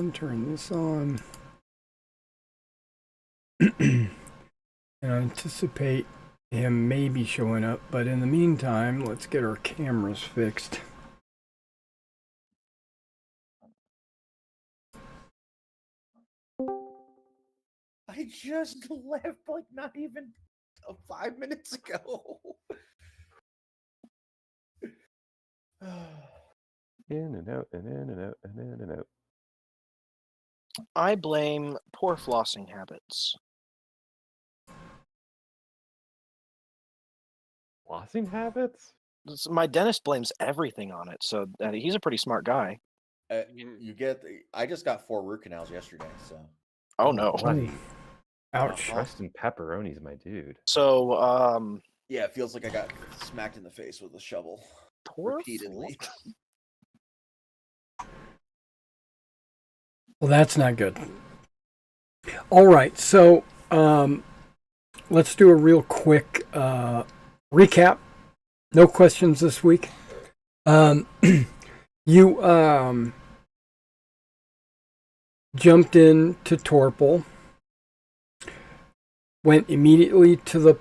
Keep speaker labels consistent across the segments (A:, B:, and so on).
A: on, turn this on. And I anticipate him maybe showing up, but in the meantime, let's get our cameras fixed.
B: I just left like not even 5 minutes ago.
C: In and out, and in and out, and in and out.
D: I blame poor flossing habits.
C: Flossing habits?
D: My dentist blames everything on it, so he's a pretty smart guy.
B: I just got 4 root canals yesterday, so.
D: Oh no!
A: Ooh. Ouch!
C: Crust and pepperoni's my dude.
D: So,
B: yeah, it feels like I got smacked in the face with a shovel repeatedly.
A: Well, that's not good. All right, so let's do a real quick recap. No questions this week. You jumped into Torpal, went immediately to the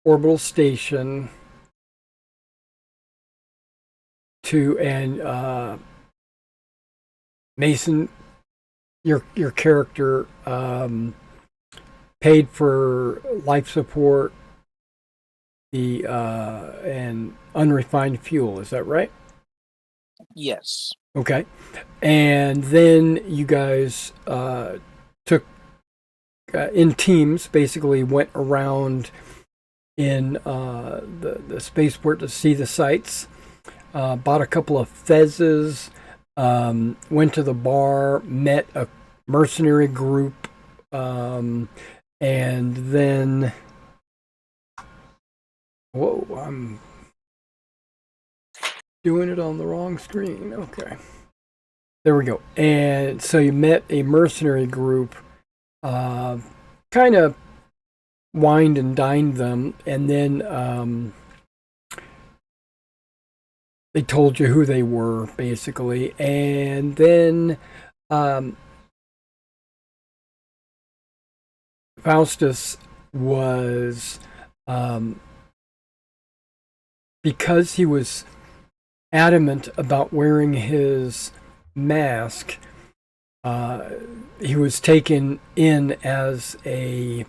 A: orbital station and Mason, your character, paid for life support, and unrefined fuel. Is that right?
D: yes.
A: Okay. And then you guys took in teams, basically went around in the spaceport to see the sights. Bought a couple of fezzes. Went to the bar, met a mercenary group, and then whoa, I'm doing it on the wrong screen. Okay, there we go. And so you met a mercenary group, kind of wined and dined them, and then they told you who they were, basically. And then Faustus was, because he was adamant about wearing his mask, he was taken in as a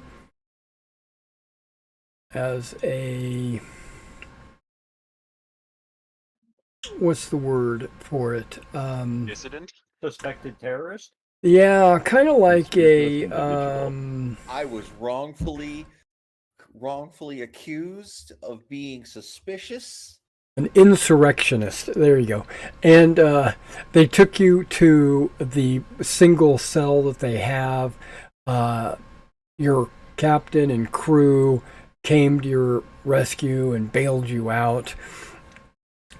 A: what's the word for it?
E: Dissident?
F: Suspected terrorist?
A: Yeah, kind of like a
B: I was wrongfully accused of being suspicious.
A: An insurrectionist. There you go. And they took you to the single cell that they have. Your captain and crew came to your rescue and bailed you out.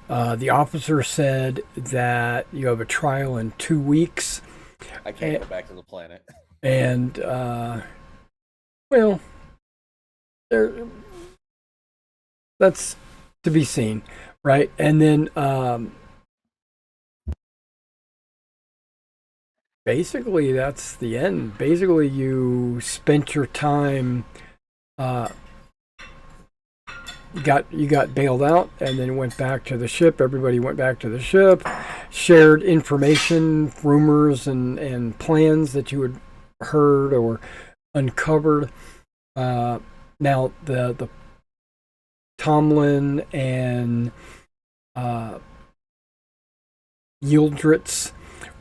A: The officer said that you have a trial in 2 weeks.
B: I can't go back to the planet.
A: And, well, that's to be seen, right? And then, basically, that's the end. Basically, you spent your time, you got bailed out and then went back to the ship. Everybody went back to the ship, shared information, rumors, and plans that you had heard or uncovered. Now the Tomlin and Yildritz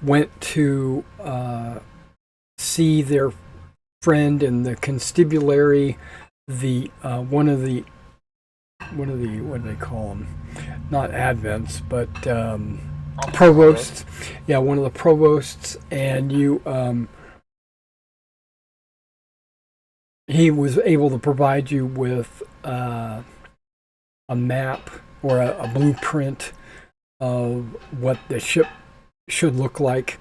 A: went to see their friend in the constabulary, the one of the what do they call them? Not advents, but provosts. Yeah, one of the provosts, and you he was able to provide you with a map or a blueprint of what the ship should look like,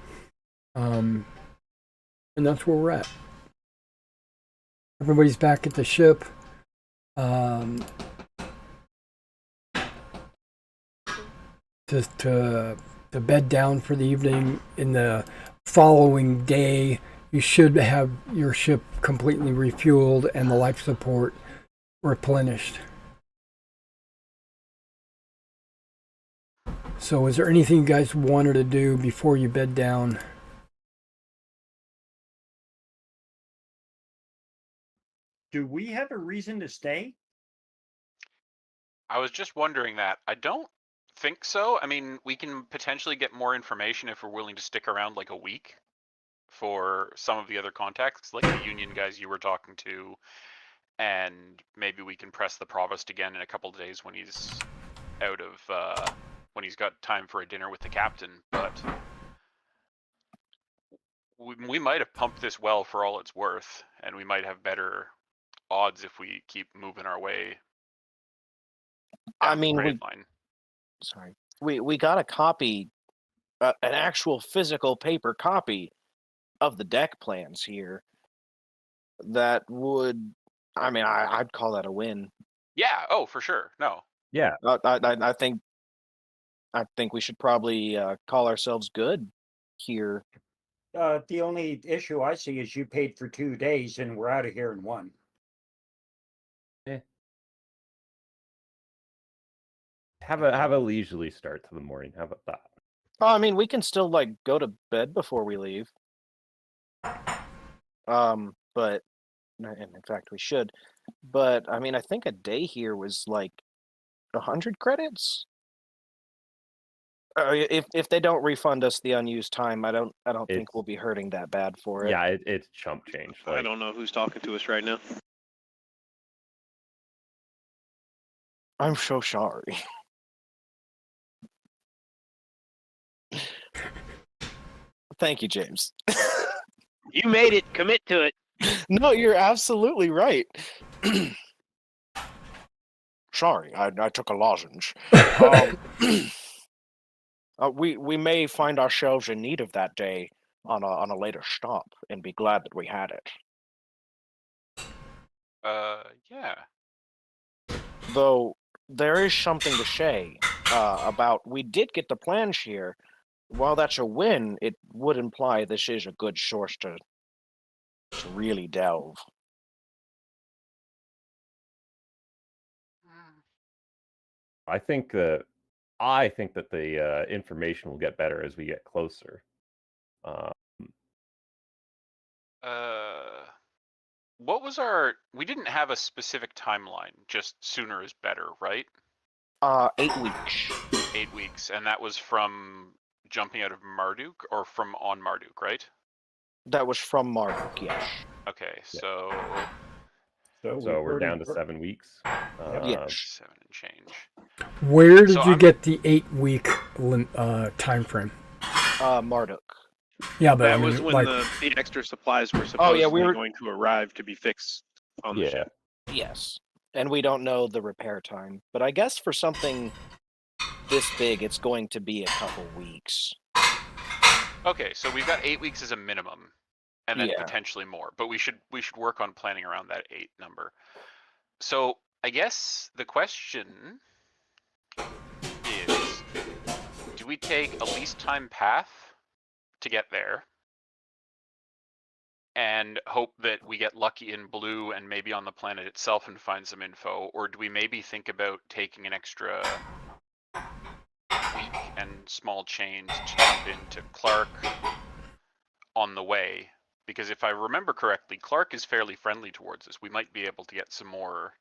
A: and that's where we're at. Everybody's back at the ship. To bed down for the evening in the following day, you should have your ship completely refueled and the life support replenished. So is there anything you guys wanted to do before you bed down?
E: Do we have a reason to stay?
F: I was just wondering that. I don't think so. I mean, we can potentially get more information if we're willing to stick around like a week for some of the other contacts, like the union guys you were talking to, and maybe we can press the provost again in a couple of days when he's out of when he's got time for a dinner with the captain. But we might have pumped this well for all it's worth, and we might have better odds if we keep moving our way.
D: I
F: down the
D: mean,
F: grade line.
D: we got a copy, an actual physical paper copy of the deck plans here. That would, I mean, I'd call that a win.
F: Yeah. Oh, for sure. No.
C: Yeah.
D: I think we should probably call ourselves good here.
E: The only issue I see is you paid for 2 days and we're out of here in 1.
C: Have a leisurely start to the morning. How about that?
D: Oh, I mean, we can still like go to bed before we leave. But and in fact, we should. But I mean, I think a day here was like 100 credits. If they don't refund us the unused time, I don't think we'll be hurting that bad for it.
C: Yeah, it's chump change.
G: I don't know who's talking to us right now.
D: I'm so sorry. Thank you, James.
G: You made it. Commit to it.
D: No, you're absolutely right. Sorry, I took a lozenge. We may find ourselves in need of that day on a later stop, and be glad that we had it.
F: Yeah.
D: Though there is something to say about we did get the plans here. While that's a win, it would imply this is a good source to really delve.
C: I think that the information will get better as we get closer.
F: What was our? We didn't have a specific timeline. Just sooner is better, right?
D: 8 weeks.
F: 8 weeks, and that was from jumping out of Marduk or from on Marduk, right?
D: That was from Marduk, yes.
F: Okay, so
C: So we're down to 7 weeks.
D: Yes.
F: 7 and change.
A: Where did
F: So
A: you
F: I'm-
A: get the 8-week time frame?
D: Marduk.
A: Yeah, but
G: That
A: I mean,
G: was when
A: like,
G: the extra supplies were supposedly
D: we were-
G: going to arrive to be fixed on the
C: Yeah.
G: ship.
D: Yes. And we don't know the repair time. But I guess for something this big, it's going to be a couple weeks.
F: Okay, so we've got 8 weeks as a minimum, and then
D: Yeah.
F: potentially more. But we should work on planning around that 8 number. So I guess the question is, do we take a least time path to get there and hope that we get lucky in blue and maybe on the planet itself and find some info, or do we maybe think about taking an extra week and small change to jump into Clark on the way? Because if I remember correctly, Clark is fairly friendly towards us. We might be able to get some more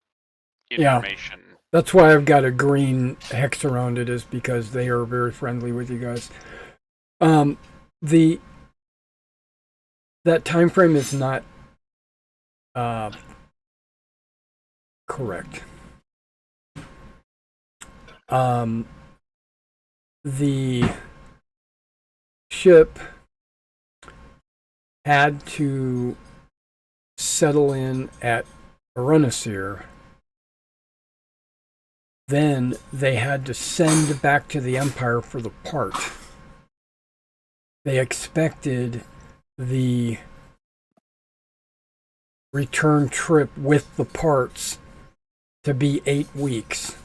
A: Yeah.
F: information.
A: that's why I've got a green hex around it, is because they are very friendly with you guys. That time frame is not correct. The ship had to settle in at Arunasir. Then they had to send back to the Empire for the part. They expected the return trip with the parts to be 8 weeks,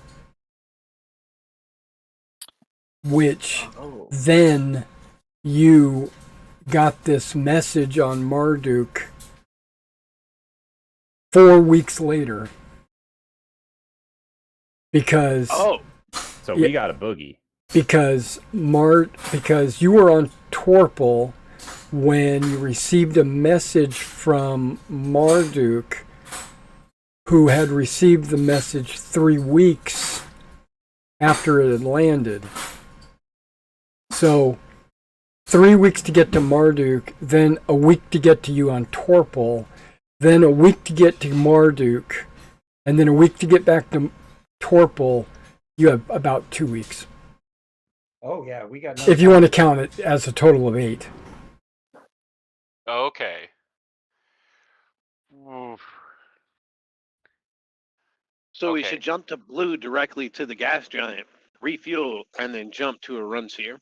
A: which
D: Oh.
A: then you got this message on Marduk 4 weeks later because
C: So we got a boogie.
A: because you were on Torpal when you received a message from Marduk, who had received the message 3 weeks after it had landed. So 3 weeks to get to Marduk, then a week to get to you on Torpal, then a week to get to Marduk, and then a week to get back to Torpal. You have about 2 weeks.
E: Oh yeah, we got.
A: If you want to count it as a total of 8.
F: Okay. Oof.
G: So we
F: Okay.
G: should jump to blue directly to the gas giant, refuel, and then jump to a runs here.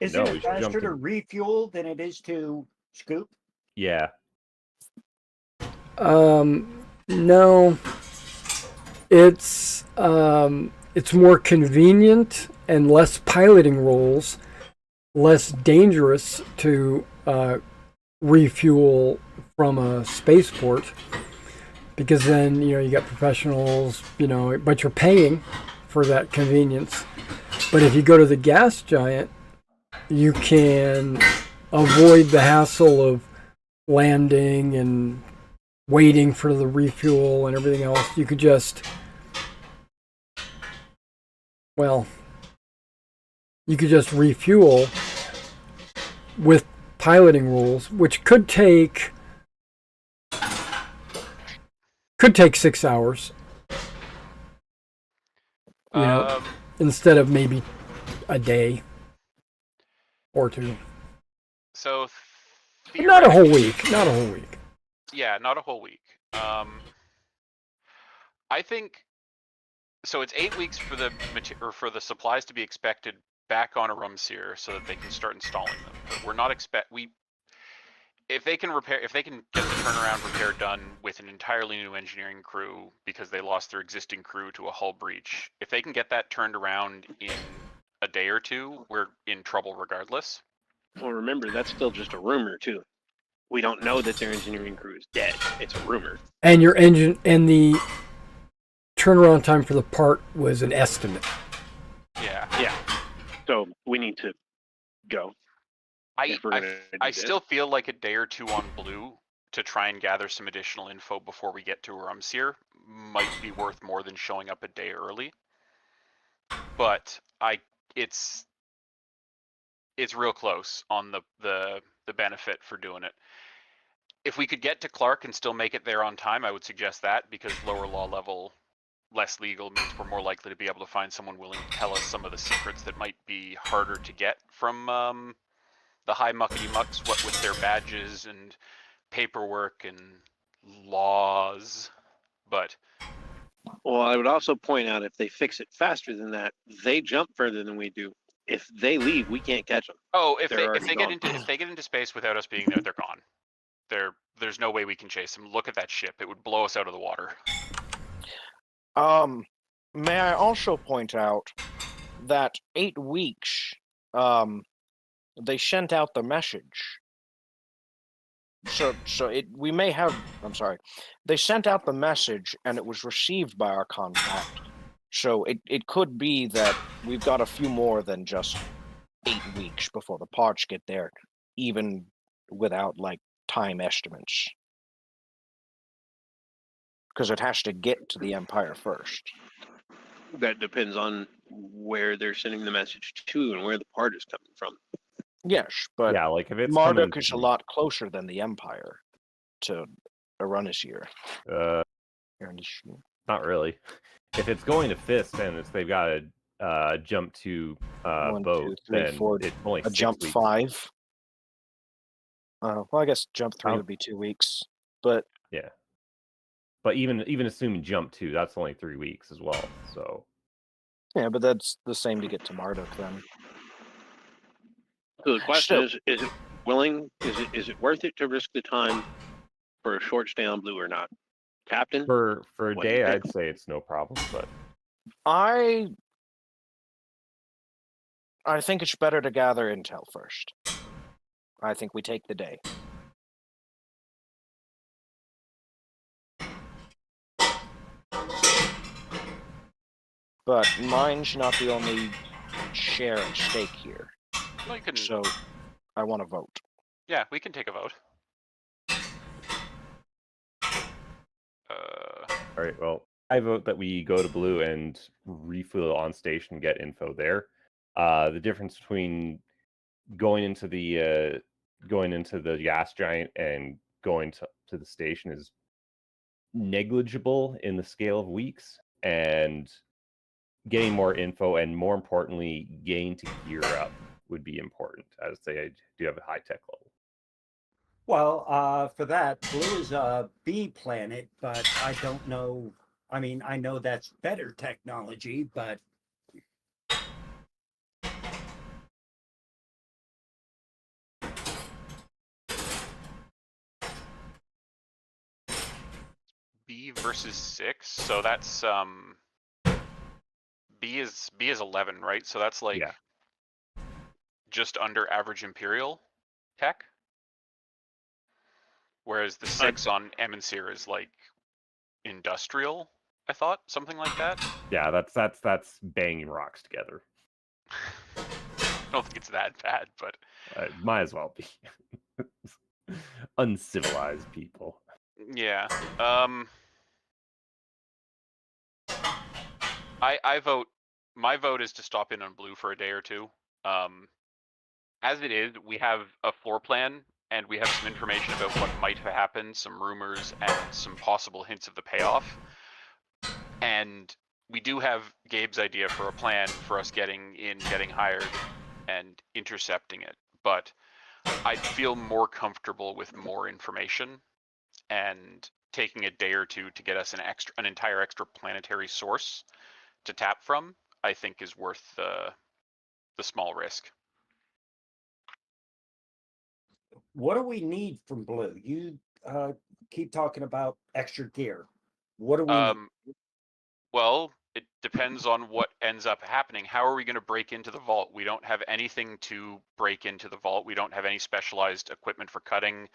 E: Is
C: No, we
E: it
C: should jump
E: faster
C: to-
E: to refuel than it is to scoop?
C: Yeah.
A: No. It's more convenient and less piloting rolls, less dangerous to refuel from a spaceport, because then you got professionals, but you're paying for that convenience. But if you go to the gas giant, you can avoid the hassle of landing and waiting for the refuel and everything else. You could just, refuel with piloting rules, which could take 6 hours. Instead of maybe a day or 2.
F: So
A: Not a whole week. Not a whole week.
F: Yeah, not a whole week. I think so. It's 8 weeks for the for the supplies to be expected back on a Rumseer so that they can start installing them. But we're not if they can get the turnaround repair done with an entirely new engineering crew because they lost their existing crew to a hull breach. If they can get that turned around in a day or 2, we're in trouble regardless.
G: Well, remember, that's still just a rumor, too. We don't know that their engineering crew is dead. It's a rumor.
A: And your engine and the turnaround time for the part was an estimate.
F: Yeah.
G: Yeah. So we need to go.
F: I still feel like a day or 2 on blue to try and gather some additional info before we get to Rumseer might be worth more than showing up a day early. But it's real close on the benefit for doing it. If we could get to Clark and still make it there on time, I would suggest that, because lower law level, less legal means we're more likely to be able to find someone willing to tell us some of the secrets that might be harder to get from the high muckety mucks, what with their badges and paperwork and laws. But
G: well, I would also point out, if they fix it faster than that, they jump further than we do. If they leave, we can't catch them.
F: if they get into space without us being there, they're gone. There's no way we can chase them. Look at that ship; it would blow us out of the water.
D: May I also point out that 8 weeks, they sent out the message. So we may have. I'm sorry. They sent out the message, and it was received by our contact. So it could be that we've got a few more than just 8 weeks before the parts get there, even without time estimates. Because it has to get to the Empire first.
G: That depends on where they're sending the message to and where the part is coming from.
D: Yes, but
C: Yeah, like if it's
D: Marduk is a lot closer than the Empire to Arunasir.
C: Not really. If it's going to Fist and they've got to jump to
D: 1,
C: boat,
D: 2, 3,
C: then
D: 4,
C: it's only
D: a
C: 6
D: jump
C: weeks.
D: 5. Well, I guess jump 3 would be 2 weeks, but
C: yeah. But even assuming jump 2, that's only 3 weeks as well. So
D: yeah, but that's the same to get to Marduk then.
G: So the question is it willing? Is it worth it to risk the time for a short stay on blue or not? Captain?
C: for a
G: What do you
C: day,
G: think?
C: I'd say it's no problem. But
D: I I think it's better to gather intel first. I think we take the day. But mine's not the only share at stake here.
F: Well, you can.
D: So I want to vote.
F: Yeah, we can take a vote.
C: All right. Well, I vote that we go to blue and refuel on station, get info there. The difference between going into the gas giant and going to the station is negligible in the scale of weeks, and getting more info and, more importantly, getting to gear up would be important, as they do have a high tech level.
E: Well, for that, Blue is a B planet, but I don't know. I mean, I know that's better technology, but
F: B versus 6, so that's B is 11, right? So that's like
C: Yeah.
F: just under average Imperial tech. Whereas the 6 on Eminsir is like industrial, I thought, something like that.
C: Yeah, that's banging rocks together.
F: I don't think it's that bad, but
C: Might as well be. Uncivilized people.
F: yeah. I vote. My vote is to stop in on blue for a day or two. As it is, we have a floor plan and we have some information about what might have happened, some rumors, and some possible hints of the payoff. And we do have Gabe's idea for a plan for us getting hired and intercepting it. But I'd feel more comfortable with more information, and taking a day or two to get us an entire extra planetary source to tap from, I think is worth the small risk.
E: what do we need from Blue? You keep talking about extra gear. What do we need?
F: Well, it depends on what ends up happening. How are we going to break into the vault? We don't have anything to break into the vault. We don't have any specialized equipment for cutting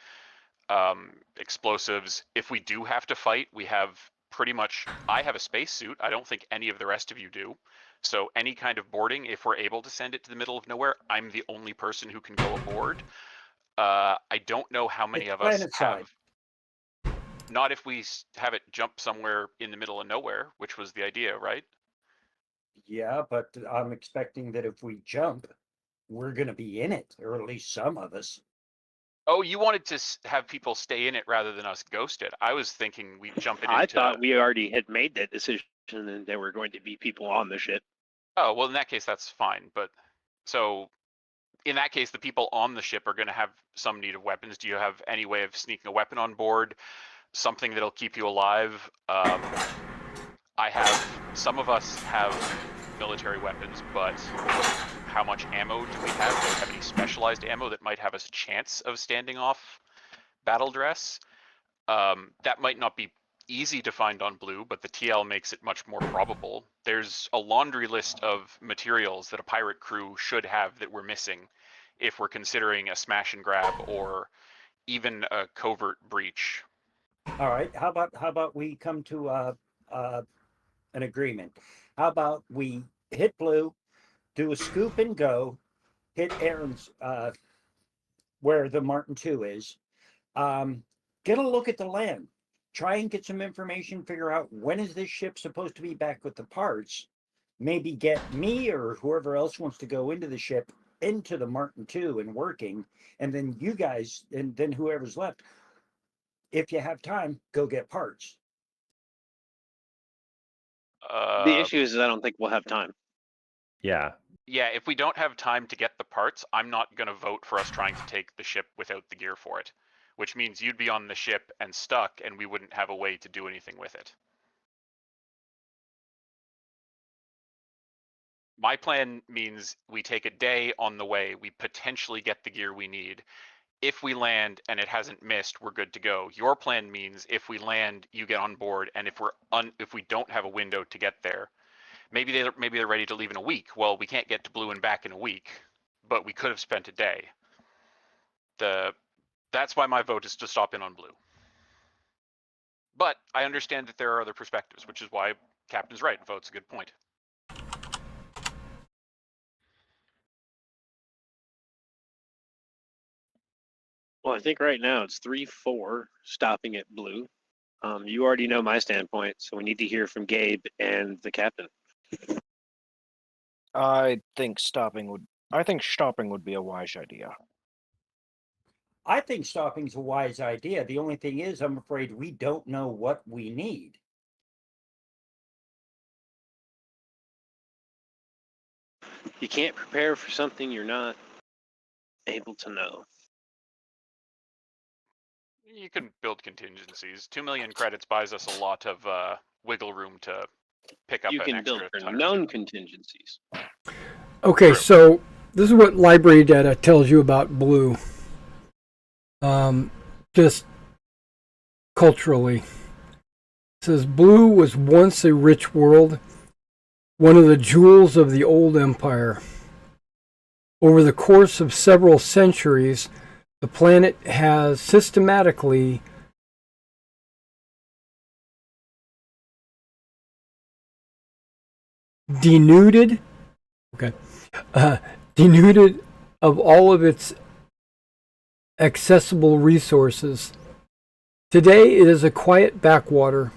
F: explosives. If we do have to fight, we have pretty much, I have a spacesuit. I don't think any of the rest of you do. So any kind of boarding, if we're able to send it to the middle of nowhere, I'm the only person who can go aboard. I don't know how many
E: It's
F: of us
E: planetside.
F: have. Not if we have it jump somewhere in the middle of nowhere, which was the idea, right?
E: Yeah, but I'm expecting that if we jump, we're going to be in it, or at least some of us.
F: Oh, you wanted to have people stay in it rather than us ghost it. I was thinking we'd jump it into.
G: I thought we already had made that decision and there were going to be people on the ship.
F: Oh, well, in that case, that's fine. But so in that case, the people on the ship are going to have some need of weapons. Do you have any way of sneaking a weapon on board? Something that'll keep you alive? Some of us have military weapons, but how much ammo do we have? Do we have any specialized ammo that might have us a chance of standing off battle dress? That might not be easy to find on blue, but the TL makes it much more probable. There's a laundry list of materials that a pirate crew should have that we're missing if we're considering a smash and grab or even a covert breach.
E: All right. How about we come to an agreement? How about we hit Blue, do a scoop and go, hit Aaron's where the Martin II is, get a look at the land, try and get some information, figure out when is this ship supposed to be back with the parts, maybe get me or whoever else wants to go into the ship into the Martin II and working, and then you guys, and then whoever's left, if you have time, go get parts.
G: The issue is I don't think we'll have time.
C: Yeah.
F: Yeah, if we don't have time to get the parts, I'm not going to vote for us trying to take the ship without the gear for it, which means you'd be on the ship and stuck, and we wouldn't have a way to do anything with it. My plan means we take a day on the way, we potentially get the gear we need. If we land and it hasn't missed, we're good to go. Your plan means if we land, you get on board, and if we don't have a window to get there, maybe they're ready to leave in a week. Well, we can't get to blue and back in a week, but we could have spent a day. That's why my vote is to stop in on blue. But I understand that there are other perspectives, which is why Captain's right. Vote's a good point.
G: Well, I think right now it's 3-4 stopping at blue. You already know my standpoint, so we need to hear from Gabe and the captain.
D: I think stopping would be a wise idea.
E: I think stopping's a wise idea. The only thing is, I'm afraid we don't know what we need.
G: You can't prepare for something you're not able to know.
F: You can build contingencies. 2 million credits buys us a lot of wiggle room to pick up
G: You
F: an
G: can build
F: extra
G: for
F: 100.
G: known contingencies.
A: Okay,
F: True.
A: so this is what library data tells you about blue. Just culturally. It says blue was once a rich world, one of the jewels of the old empire. Over the course of several centuries, the planet has systematically denuded of all of its accessible resources. Today it is a quiet backwater.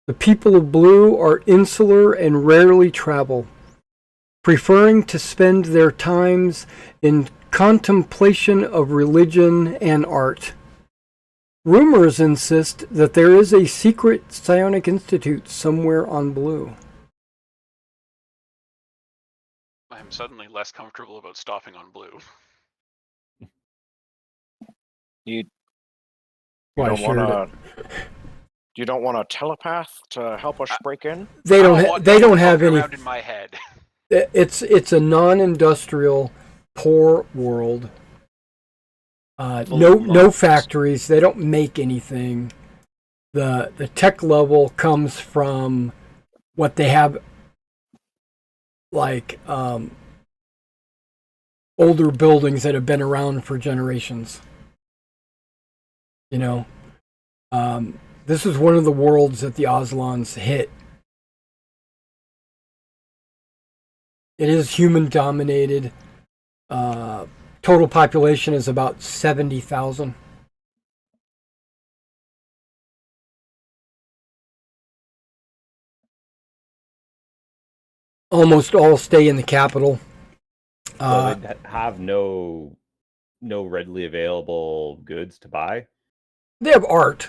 A: The people of blue are insular and rarely travel, preferring to spend their times in contemplation of religion and art. Rumors insist that there is a secret psionic institute somewhere on blue.
F: I'm suddenly less comfortable about stopping on blue.
D: You
A: Well, I
D: don't
A: shared
D: want
A: it.
D: to. You don't want a telepath to help us break in?
A: They
F: They
A: don't have any.
F: around in my head.
A: It's a non-industrial, poor world.
G: Full
A: No
G: of monsters.
A: factories. They don't make anything. The tech level comes from what they have, like older buildings that have been around for generations. You know, this is one of the worlds that the Oslons hit. It is human dominated. Total population is about 70,000. Almost all stay in the capital.
C: So they have no readily available goods to buy.
A: They have art.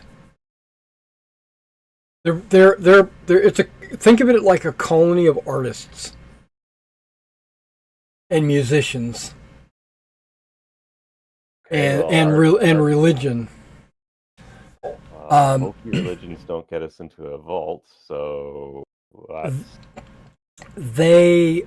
A: They're it's a think of it like a colony of artists and musicians and religion.
C: Hokey religions don't get us into a vault, so that's...
A: They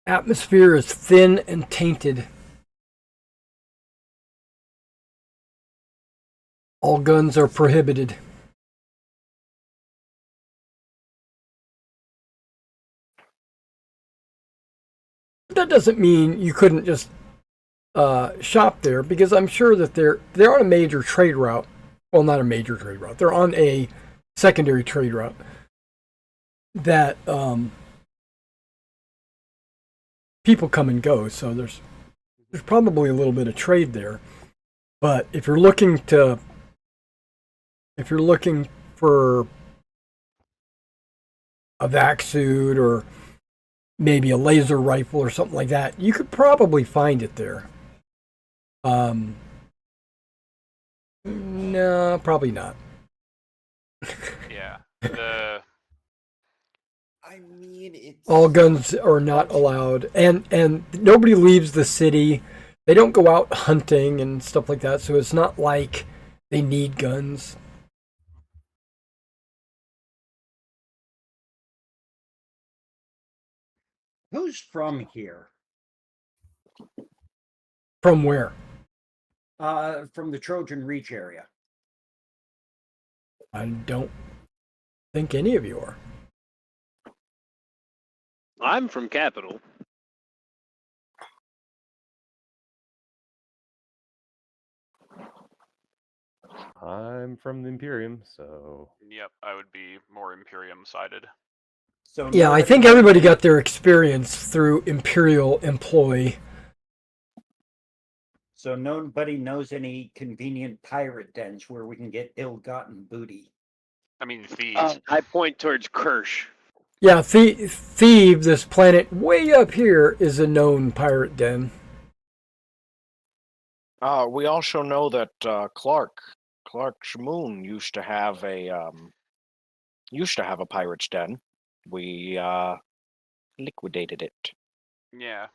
A: atmosphere is thin and tainted. All guns are prohibited. That doesn't mean you couldn't just shop there, because I'm sure that they're on a major trade route. Well, not a major trade route. They're on a secondary trade route that people come and go. So there's probably a little bit of trade there. But if you're looking for a vac suit or maybe a laser rifle or something like that, you could probably find it there. No, probably not.
F: Yeah.
B: I mean, it's
A: All guns are not allowed, and nobody leaves the city. They don't go out hunting and stuff like that, so it's not like they need guns.
E: Who's from here?
A: From where?
E: From the Trojan Reach area.
A: I don't think any of you are.
G: I'm from Capital.
C: I'm from the Imperium, so
F: Yep, I would be more Imperium sided.
E: So
A: Yeah, I
E: nobody
A: think
E: knows
A: everybody
E: any-
A: got their experience through Imperial employee.
E: So nobody knows any convenient pirate dens where we can get ill-gotten booty.
F: I mean, thieves.
G: I point towards Kirsch.
A: Yeah, Thebe, this planet way up here, is a known pirate den.
D: We also know that Clark Shmoon used to have a pirate's den. We liquidated it.
F: Yeah.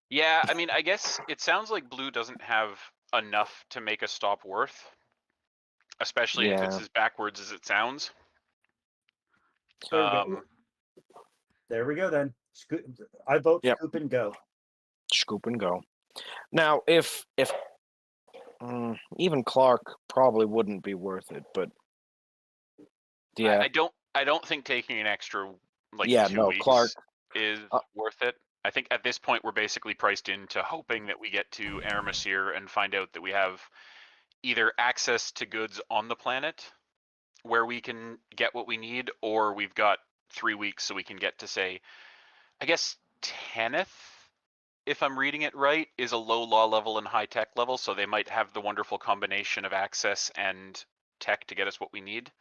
F: Yeah, I mean, I guess it sounds like Blue doesn't have enough to make a stop worth, especially if it's
D: Yeah.
F: as backwards as it sounds.
E: There we go. There we go then. I vote
D: Yep.
E: scoop and go.
D: Scoop and go. Now, if even Clark probably wouldn't be worth it, but yeah,
F: I don't think taking an extra like
D: Yeah,
F: 2
D: no,
F: weeks
D: Clark-
F: is worth it. I think at this point we're basically priced into hoping that we get to Aramasir and find out that we have either access to goods on the planet where we can get what we need, or we've got 3 weeks so we can get to, say, I guess Tanith, if I'm reading it right, is a low law level and high tech level, so they might have the wonderful combination of access and tech to get us what we need.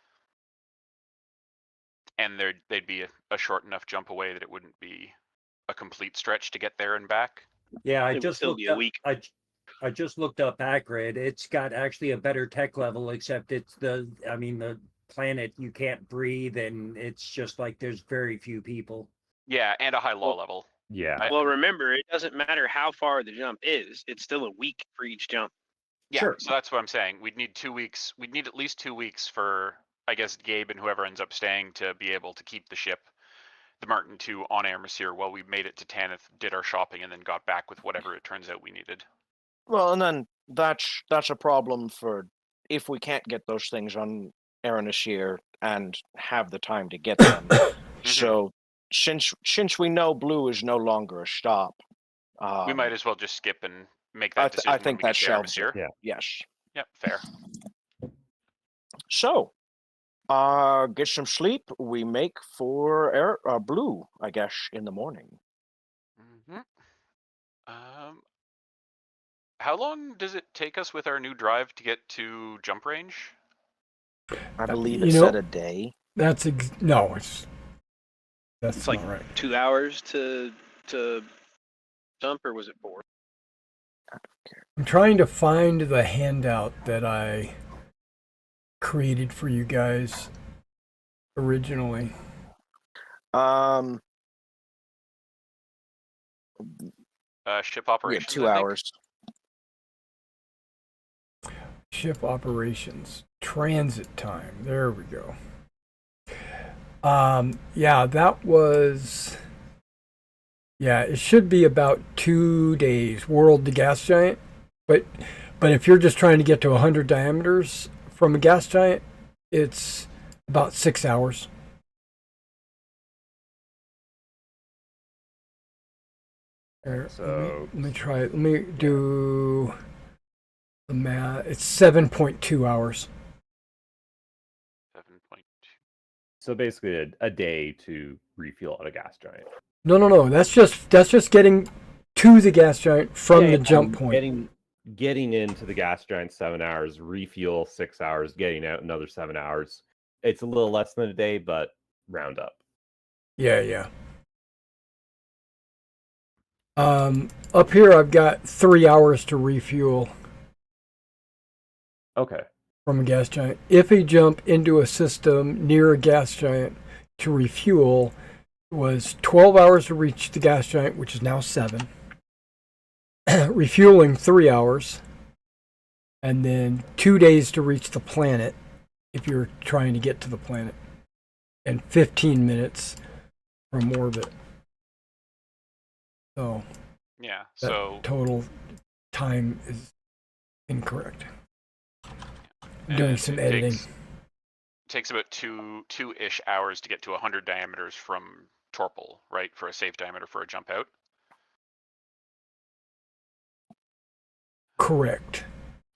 F: And they'd be a short enough jump away that it wouldn't be a complete stretch to get there and back.
E: Yeah, I
G: It would
E: just
G: still
E: looked
G: be a
E: up.
G: week.
E: I just looked up Acrid. It's got actually a better tech level, except it's the planet you can't breathe, and it's just like there's very few people.
F: Yeah, and a high law
G: Well-
F: level.
C: yeah.
G: Well, remember, it doesn't matter how far the jump is. It's still a week for each jump.
F: Yeah,
E: Sure.
F: so that's what I'm saying. We'd need 2 weeks. We'd need at least 2 weeks for, I guess, Gabe and whoever ends up staying to be able to keep the ship, the Martin II, on Aramasir while we made it to Tanith, did our shopping, and then got back with whatever it turns out we needed.
D: well, and then that's a problem for if we can't get those things on Aranashir and have the time to get them. So since we know Blue is no longer a stop,
F: We might as well just skip and make that decision
D: I
F: when
D: think
F: we
D: that
F: get to
D: shelves it.
F: Aramasir.
C: Yeah.
D: Yes.
F: Yep, fair.
D: So, get some sleep. We make for Blue, I guess, in the morning.
F: How long does it take us with our new drive to get to jump range?
D: I believe
A: you
D: it
A: know-
D: said a day.
A: That's no, that's
G: It's like
A: not right.
G: 2 hours to jump, or was it 4?
A: I'm trying to find the handout that I created for you guys originally.
F: Ship
D: Yeah,
F: operations.
D: 2
F: I think.
D: hours.
A: Ship operations, transit time. There we go. Yeah, that was. Yeah, it should be about 2 days. World to gas giant, but if you're just trying to get to 100 diameters from a gas giant, it's about 6 hours. Here,
C: So-
A: let me try it. Let me do the math. It's 7.2 hours.
F: 7.2.
C: So basically a day to refuel at a gas giant.
A: No. That's just getting to the gas giant from the jump point.
C: Getting into the gas giant 7 hours, refuel 6 hours, getting out another 7 hours. It's a little less than a day, but round up.
A: Yeah. Up here I've got 3 hours to refuel
C: Okay.
A: from a gas giant. If a jump into a system near a gas giant to refuel was 12 hours to reach the gas giant, which is now 7. Refueling 3 hours. And then 2 days to reach the planet if you're trying to get to the planet. And 15 minutes from orbit. So
F: Yeah.
A: that
F: So
A: total time is incorrect.
F: And
A: Doing some editing.
F: Takes about two-ish hours to get to 100 diameters from Torpal, right? For a safe diameter for a jump out.
A: Correct.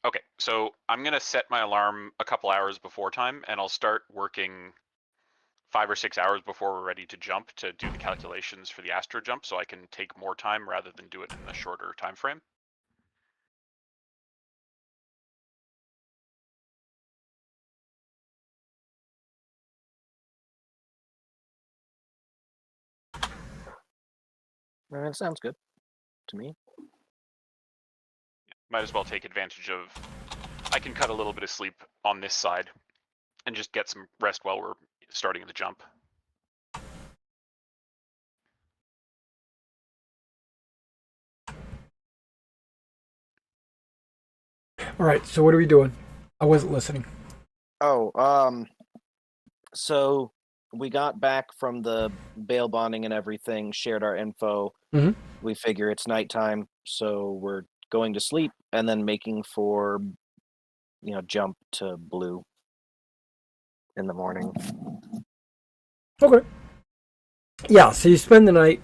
F: Okay, so I'm gonna set my alarm a couple hours before time, and I'll start working 5 or 6 hours before we're ready to jump to do the calculations for the astro jump, so I can take more time rather than do it in a shorter time frame.
D: It sounds good to me.
F: Might as well take advantage of. I can cut a little bit of sleep on this side, and just get some rest while we're starting the jump.
A: All right. So what are we doing? I wasn't listening.
D: Oh, so we got back from the bail bonding and everything, shared our info.
A: Mhm.
D: We figure it's nighttime, so we're going to sleep and then making for, jump to blue in the morning.
A: Okay. Yeah. So you spend the night.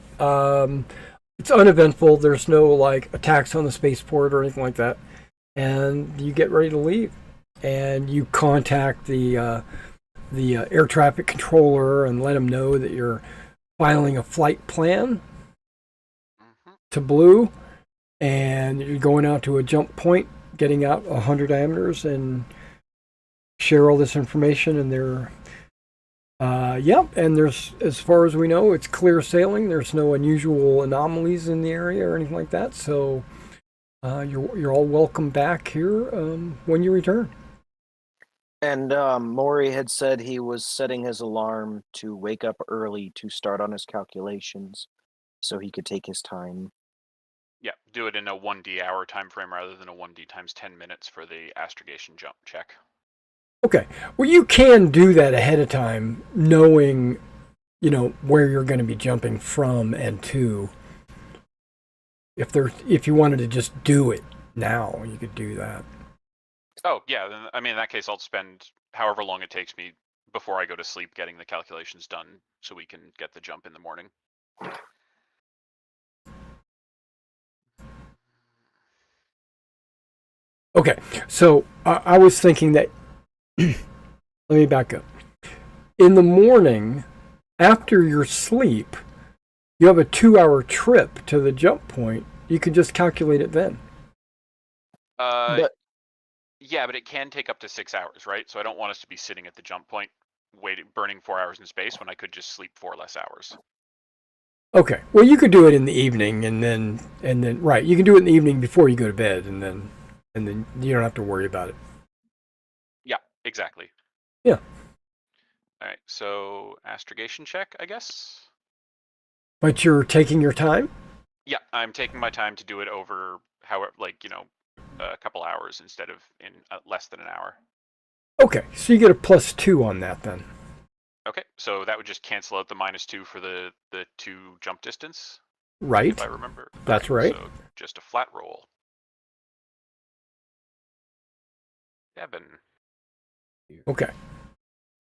A: It's uneventful. There's no like attacks on the spaceport or anything like that, and you get ready to leave, and you contact the air traffic controller and let them know that you're filing a flight plan to blue, and you're going out to a jump point, getting out 100 diameters, and share all this information. And and there's, as far as we know, it's clear sailing. There's no unusual anomalies in the area or anything like that. So you're all welcome back here when you return.
D: And Maury had said he was setting his alarm to wake up early to start on his calculations so he could take his time.
F: Yeah, do it in a 1D hour time frame rather than a 1D times 10 minutes for the astrogation jump check.
A: Okay. Well, you can do that ahead of time, knowing, where you're going to be jumping from and to. If you wanted to just do it now, you could do that.
F: Oh, yeah, then, I mean, in that case, I'll spend however long it takes me before I go to sleep getting the calculations done so we can get the jump in the morning.
A: Okay. So I was thinking that. Let me back up. In the morning, after your sleep, you have a 2-hour trip to the jump point. You could just calculate it then.
F: Yeah, but it can take up to 6 hours, right? So I don't want us to be sitting at the jump point, burning 4 hours in space when I could just sleep 4 less hours.
A: Okay. Well, you could do it in the evening, and then right. You can do it in the evening before you go to bed, and then you don't have to worry about it.
F: Yeah, exactly.
A: Yeah.
F: All right. So astrogation check, I guess.
A: But you're taking your time?
F: Yeah, I'm taking my time to do it over a couple hours instead of in less than an hour.
A: Okay, so you get a +2 on that then.
F: Okay, so that would just cancel out the -2 for the 2 jump distance.
A: Right.
F: If I remember.
A: That's right.
F: So just a flat roll. 7.
A: Okay.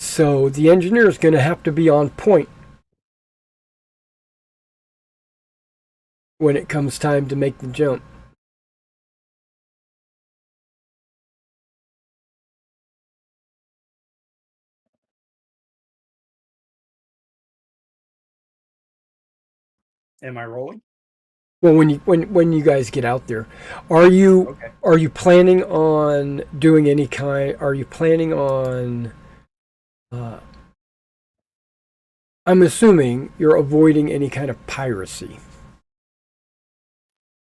A: So the engineer is going to have to be on point when it comes time to make the jump.
E: Am I rolling?
A: Well, when you guys get out there, are you planning on doing any kind? Are you planning on? I'm assuming you're avoiding any kind of piracy.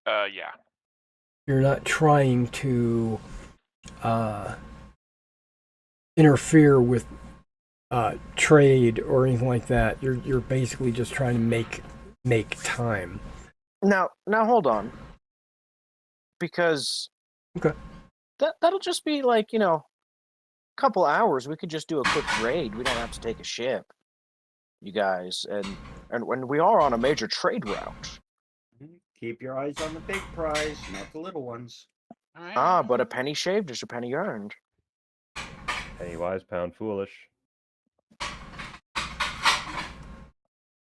F: Yeah.
A: You're not trying to interfere with trade or anything like that. You're basically just trying to make time.
D: Now hold on. Because that'll just be like, a couple hours. We could just do a quick raid. We don't have to take a ship. You guys, and when we are on a major trade route.
E: Keep your eyes on the big prize, not the little ones.
F: All right.
D: Ah, but a penny shaved is a penny earned.
C: Penny wise, pound foolish.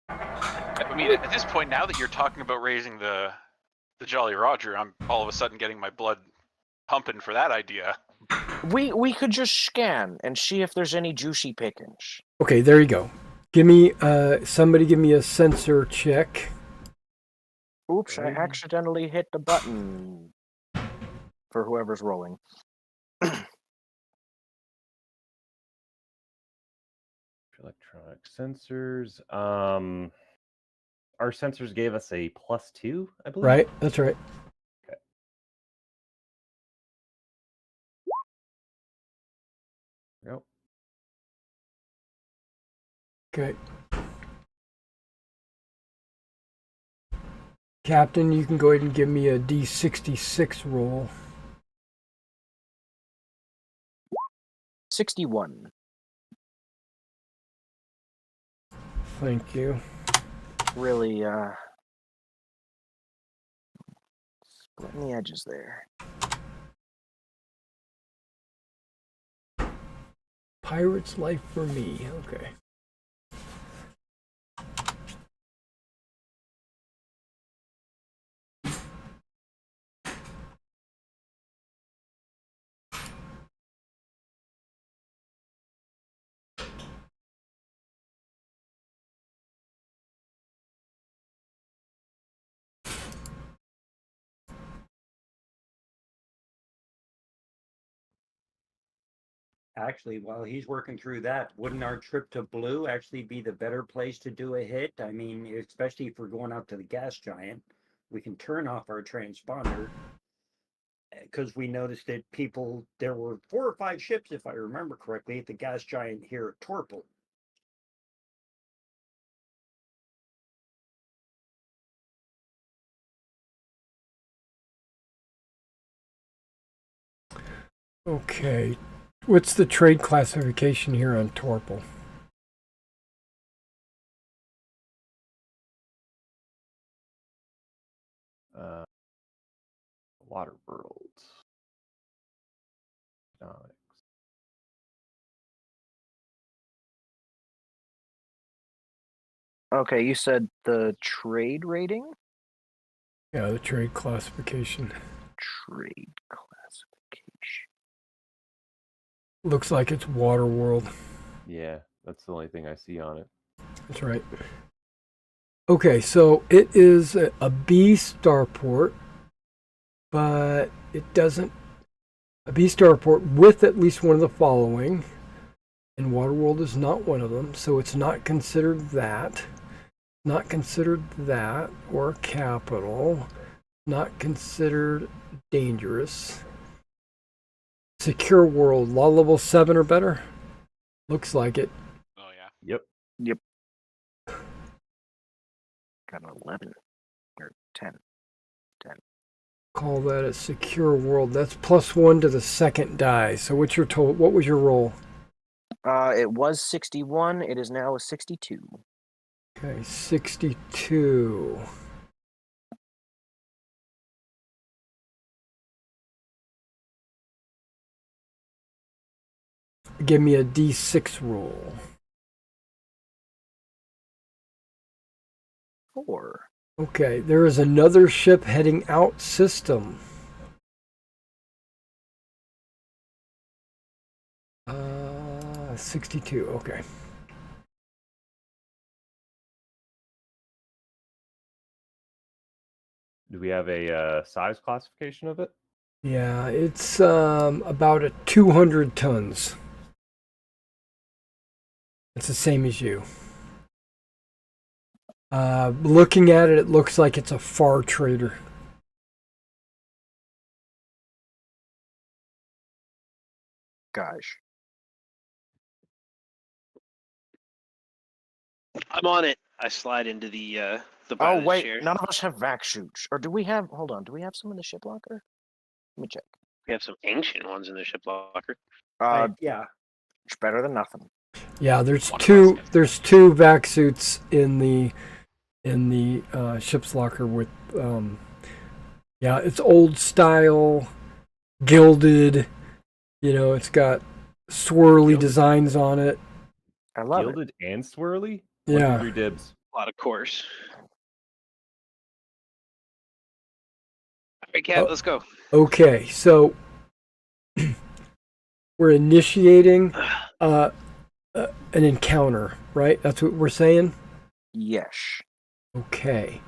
F: I mean, at this point, now that you're talking about raising the Jolly Roger, I'm all of a sudden getting my blood pumping for that idea.
D: We could just scan and see if there's any juicy pickings.
A: Okay, there you go. Give me somebody give me a sensor check.
D: Oops, I
C: Okay.
D: accidentally hit the button for whoever's rolling.
C: Electronic sensors. Our sensors gave us a +2, I believe.
A: Right? That's right.
C: Yep.
A: Okay. Captain, you can go ahead and give me a D66 roll.
D: 61.
A: Thank you.
D: Really, splitting the edges there.
A: Pirate's life for me. Okay.
E: Actually, while he's working through that, wouldn't our trip to Blue actually be the better place to do a hit? I mean, especially if we're going out to the gas giant, we can turn off our transponder because we noticed that there were 4 or 5 ships, if I remember correctly, at the gas giant here at Torpel.
A: Okay. What's the trade classification here on Torpel?
C: Water world. Economics.
D: Okay, you said the trade rating?
A: Yeah, the trade classification.
D: Trade classification.
A: Looks like it's water world.
C: Yeah, that's the only thing I see on it.
A: That's right. Okay, so it is a B starport, but it doesn't. A B starport with at least one of the following, and Waterworld is not one of them, so it's not considered that. Not considered that or capital. Not considered dangerous. Secure world, law level 7 or better. Looks like it.
F: Oh yeah.
C: Yep.
D: Got an 11 or 10.
A: Call that a secure world. That's +1 to the second die. So what's your total? What was your roll?
D: It was 61. It is now a 62.
A: Okay, 62. Give me a D6 roll.
D: 4.
A: Okay, there is another ship heading out system. 62, okay.
C: Do we have a size classification of it?
A: Yeah, it's about a 200 tons. It's the same as you. Looking at it, it looks like it's a far trader.
D: Gosh.
G: I'm on it. I slide into the
D: Oh,
G: pilot's
D: wait.
G: chair.
D: None of us have vac suits. Or do we have... Hold on. Do we have some in the ship locker? Let me check.
G: We have some ancient ones in the ship locker.
E: Yeah,
D: It's better than nothing.
A: Yeah, there's
F: One of
A: two.
F: us gets-
A: There's 2 vac suits in the in the ship's locker with, yeah, it's old style, gilded. You know, it's got swirly
C: Gilded.
A: designs on it.
B: I love it.
C: Gilded and swirly.
A: Yeah.
C: 1, 2, 3 dibs.
G: A lot of course. All right, Cap,
A: Oh.
G: let's go.
A: Okay, so we're initiating an encounter, right? That's what we're saying?
B: Yes.
A: Okay.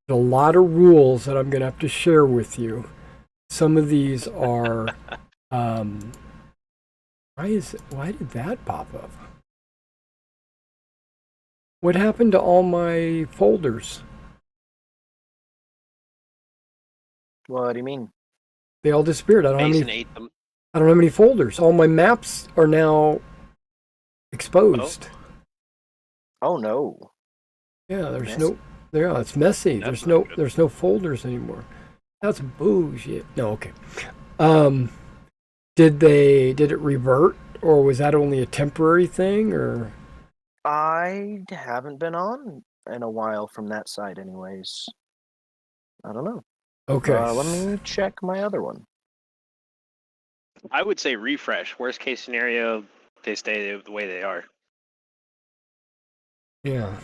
A: There's a lot of rules that I'm going to have to share with you. Some of these are why did that pop up? What happened to all my folders?
D: What do you mean?
A: They all disappeared. I don't
G: Mason
A: have any
G: ate them.
A: I don't have any folders. All my maps are now exposed.
D: Oh no.
A: Yeah, there's
D: Messy.
A: no. Yeah, it's messy.
G: That's not good.
A: There's no folders anymore. That's bullshit. No, okay. Did it revert, or was that only a temporary thing, or?
D: I haven't been on in a while from that side, anyways. I don't know.
A: Okay.
D: Let me check my other one.
G: I would say refresh. Worst case scenario, they stay the way they are.
A: Yeah.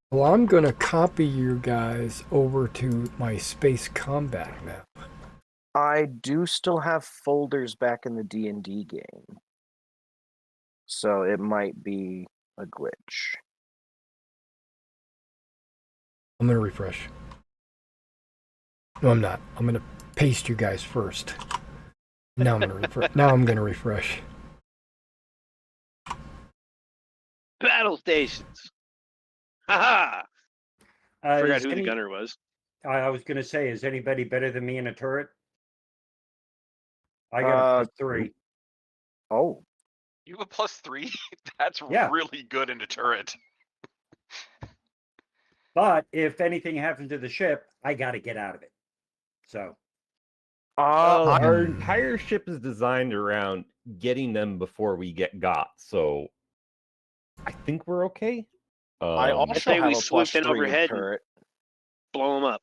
A: Well, I'm gonna copy you guys over to my space combat now.
D: I do still have folders back in the D&D game. So it might be a glitch.
A: I'm gonna refresh. No, I'm not. I'm gonna paste you guys first. Now I'm gonna refresh. Now I'm gonna refresh.
G: Battle stations. Haha. Forgot
E: Is
G: who the
E: any-
G: gunner was.
E: I was going to say, is anybody better than me in a turret? I got a +3.
D: Oh,
F: You have a +3? That's
E: Yeah.
F: really good in a turret.
E: But if anything happens to the ship, I got to get out of it. So
C: Our entire ship is designed around getting them before we get got, so I think we're okay.
D: I
G: I
D: also
G: say
D: have
G: we
D: a
G: swoop in
D: +3
G: overhead and
D: turret.
G: blow them up.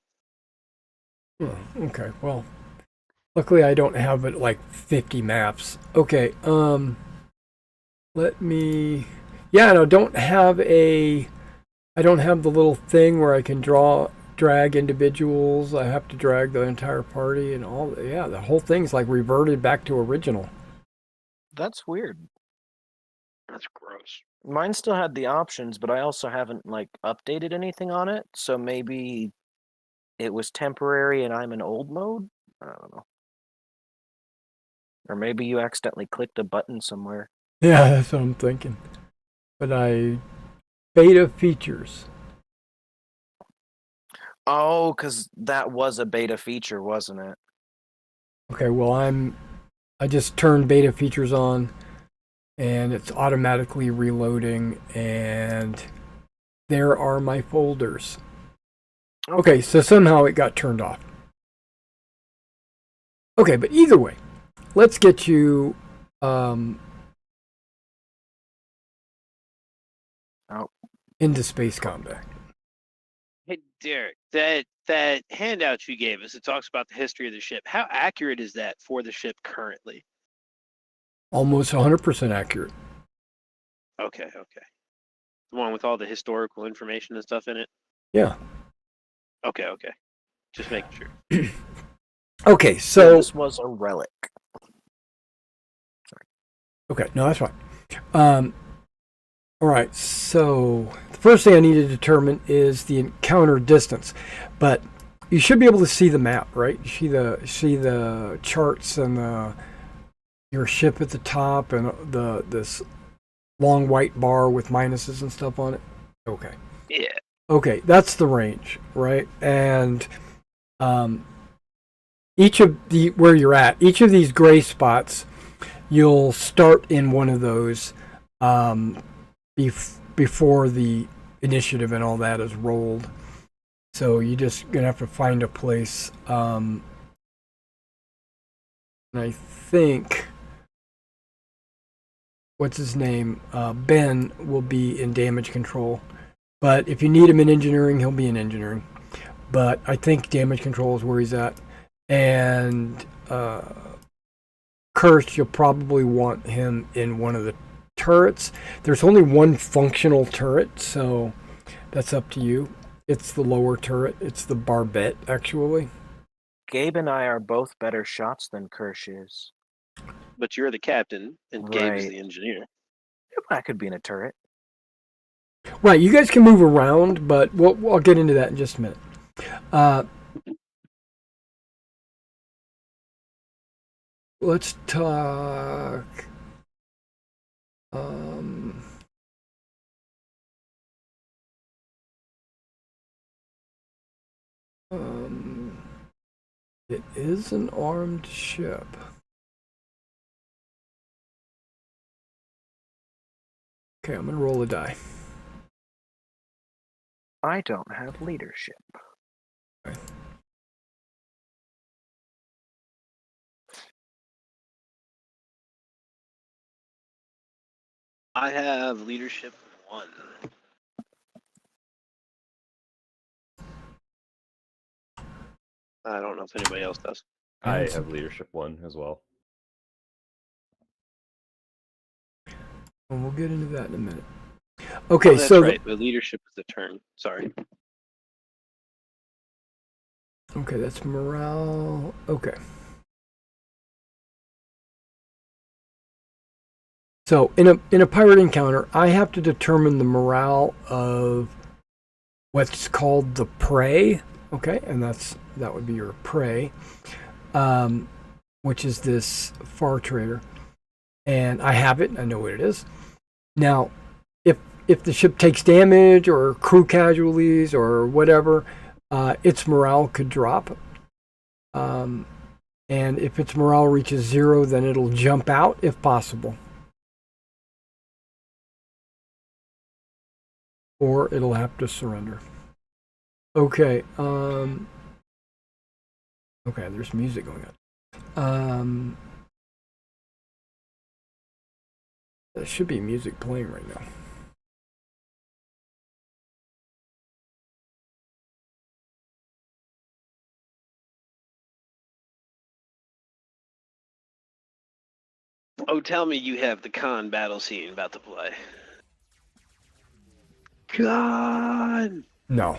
A: Oh, okay. Well, luckily I don't have it like 50 maps. Okay. Let me. Yeah, no, I don't have the little thing where I can drag individuals. I have to drag the entire party and all. Yeah, the whole thing's like reverted back to original.
D: That's weird.
G: That's gross.
D: Mine still had the options, but I also haven't like updated anything on it. So maybe it was temporary and I'm in old mode. I don't know. Or maybe you accidentally clicked a button somewhere.
A: Yeah, that's what I'm thinking. But beta features.
D: Oh, because that was a beta feature, wasn't it?
A: Okay, well I just turned beta features on and it's automatically reloading and there are my folders. Okay, so somehow it got turned off. Okay, but either way, let's get you into space combat.
G: Hey, Derek, that handout you gave us, it talks about the history of the ship. How accurate is that for the ship currently?
A: Almost 100% accurate.
G: Okay. The one with all the historical information and stuff in it?
A: Yeah.
G: Okay. Just making sure.
A: Okay,
D: Yeah,
A: so
D: this was a relic.
A: okay, no, that's fine. All right, so the first thing I need to determine is the encounter distance, but you should be able to see the map, right? You see the charts and your ship at the top and this long white bar with minuses and stuff on it. Okay.
G: Yeah.
A: Okay, that's the range, right? And each of where you're at, each of these gray spots, you'll start in one of those before the initiative and all that is rolled. So you're just gonna have to find a place. And I think what's his name? Ben will be in damage control. But if you need him in engineering, he'll be in engineering. But I think damage control is where he's at. And Curse, you'll probably want him in one of the turrets. There's only one functional turret, so that's up to you. It's the lower turret. It's the barbette, actually.
D: Gabe and I are both better shots than Kirsch is.
G: But you're the captain, and Gabe is
D: Right.
G: the engineer.
D: I could be in a turret.
A: Right, you guys can move around, but I'll get into that in just a minute. Let's talk. It is an armed ship. Okay, I'm gonna roll a die.
D: I don't have leadership.
A: Okay.
G: I have leadership 1. I don't know if anybody else does.
C: I
A: Yes.
C: have leadership 1 as well.
A: And we'll get into that in a minute. Okay,
G: Oh, that's
A: so
G: right. The leadership is the turn. Sorry.
A: okay, that's morale. Okay. So in a pirate encounter, I have to determine the morale of what's called the prey. Okay, and that would be your prey, which is this far trader, and I have it. I know what it is. Now, if the ship takes damage or crew casualties or whatever, its morale could drop. And if its morale reaches 0, then it'll jump out if possible. Or it'll have to surrender. Okay. Okay, there's music going on. There should be music playing right now.
G: Oh, tell me you have the con battle scene about to play. God.
A: No.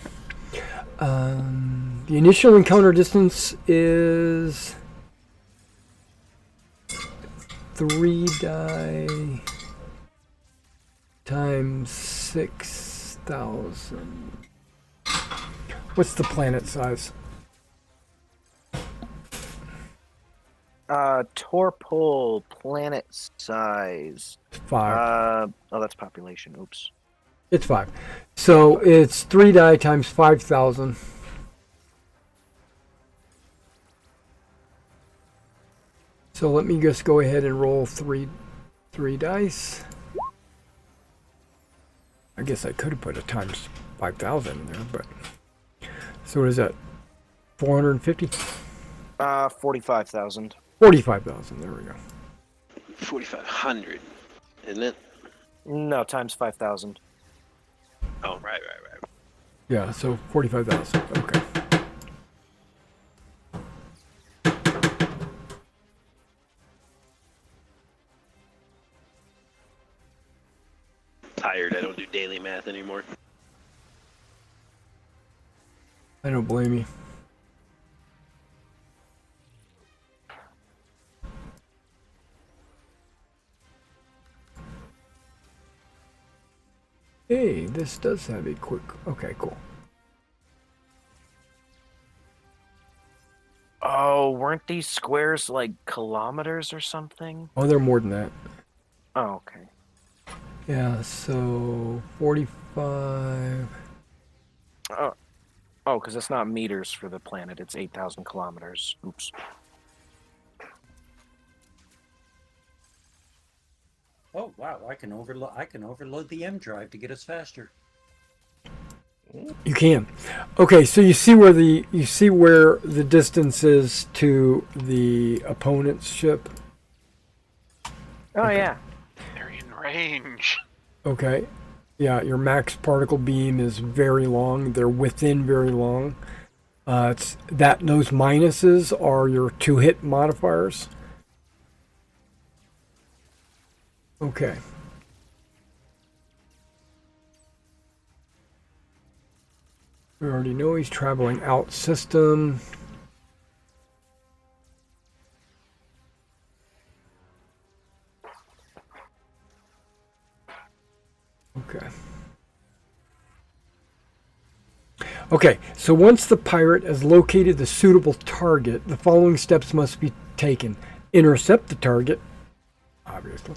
A: The initial encounter distance is 3 die times 6,000. What's the planet size?
D: Torpol planet size.
A: 5.
D: Oh, that's population. Oops.
A: It's 5. So it's 3 die times 5,000. So let me just go ahead and roll three dice. I guess I could have put a times 5,000 in there, but so what is that? 450?
D: 45,000.
A: 45,000. There we go.
G: 4,500, isn't it?
D: No, times 5,000.
G: Oh, right.
A: Yeah, so 45,000. Okay.
G: Tired. I don't do daily math anymore.
A: I don't blame you. Hey, this does have a quick. Okay, cool.
D: Oh, weren't these squares like kilometers or something?
A: Oh, they're more than that.
D: Oh, okay.
A: Yeah, so 45.
D: Oh, because it's not meters for the planet. It's 8,000 kilometers. Oops.
E: Oh wow! I can overload the M drive to get us faster.
A: You can. Okay, so you see where the distance is to the opponent's ship.
D: Oh, yeah.
F: They're in range.
A: Okay. Yeah, your max particle beam is very long. They're within very long. It's that those minuses are your 2-hit modifiers. Okay. We already know he's traveling out system. Okay. Okay, so once the pirate has located the suitable target, the following steps must be taken. Intercept the target, obviously.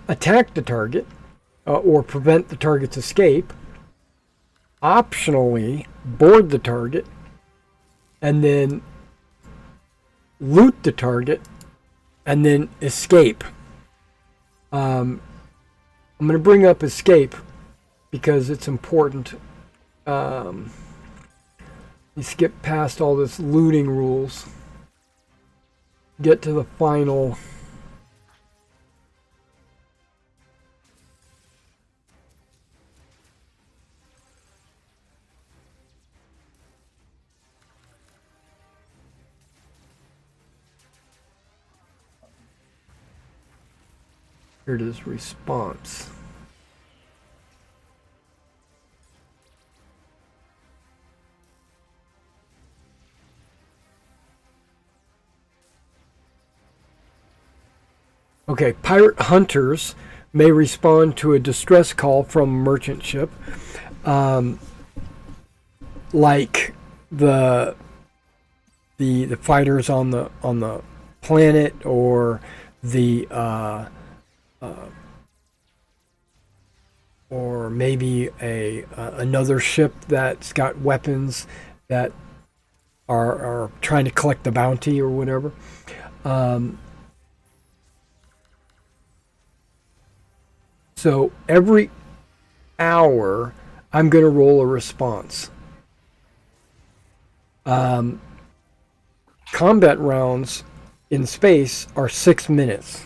A: Attack the target, or prevent the target's escape. Optionally, board the target, and then loot the target, and then escape. I'm going to bring up escape because it's important. You skip past all this looting rules. Get to the final. Here it is, response. Okay, pirate hunters may respond to a distress call from a merchant ship, like the fighters on the planet, or the or maybe another ship that's got weapons that are trying to collect the bounty or whatever. So every hour, I'm going to roll a response. Combat rounds in space are 6 minutes.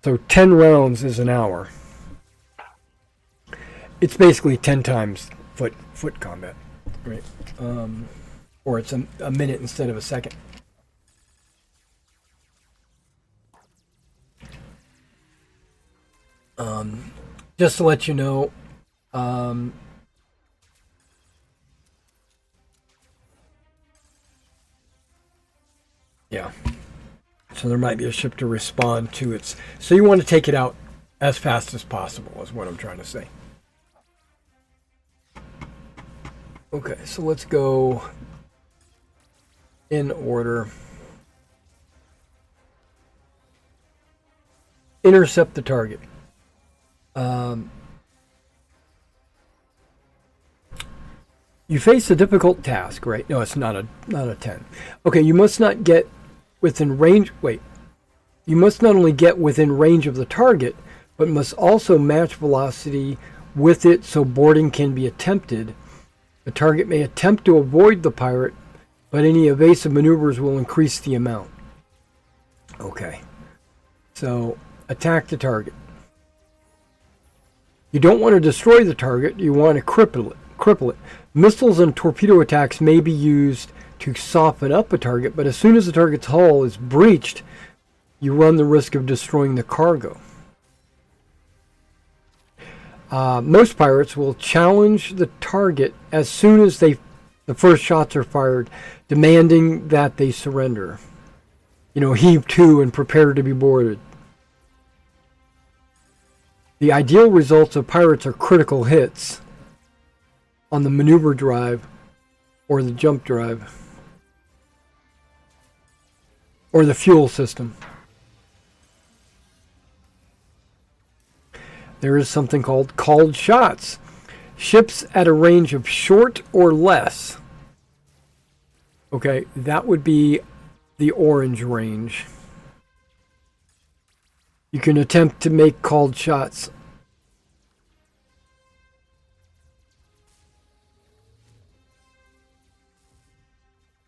A: So 10 rounds is an hour. It's basically 10 times foot combat, right? Or it's a minute instead of a second. Just to let you know, yeah. So there might be a ship to respond to its. So you want to take it out as fast as possible, is what I'm trying to say. Okay, so let's go in order. Intercept the target. You face a difficult task, right? No, it's not a 10. Okay, you must not get within range. Wait, you must not only get within range of the target, but must also match velocity with it so boarding can be attempted. The target may attempt to avoid the pirate, but any evasive maneuvers will increase the amount. Okay, so attack the target. You don't want to destroy the target, you want to cripple it. Missiles and torpedo attacks may be used to soften up a target, but as soon as the target's hull is breached, you run the risk of destroying the cargo. Most pirates will challenge the target as soon as the first shots are fired, demanding that they surrender. Heave to and prepare to be boarded. The ideal results of pirates are critical hits on the maneuver drive or the jump drive or the fuel system. There is something called shots. Ships at a range of short or less. Okay, that would be the orange range. You can attempt to make called shots.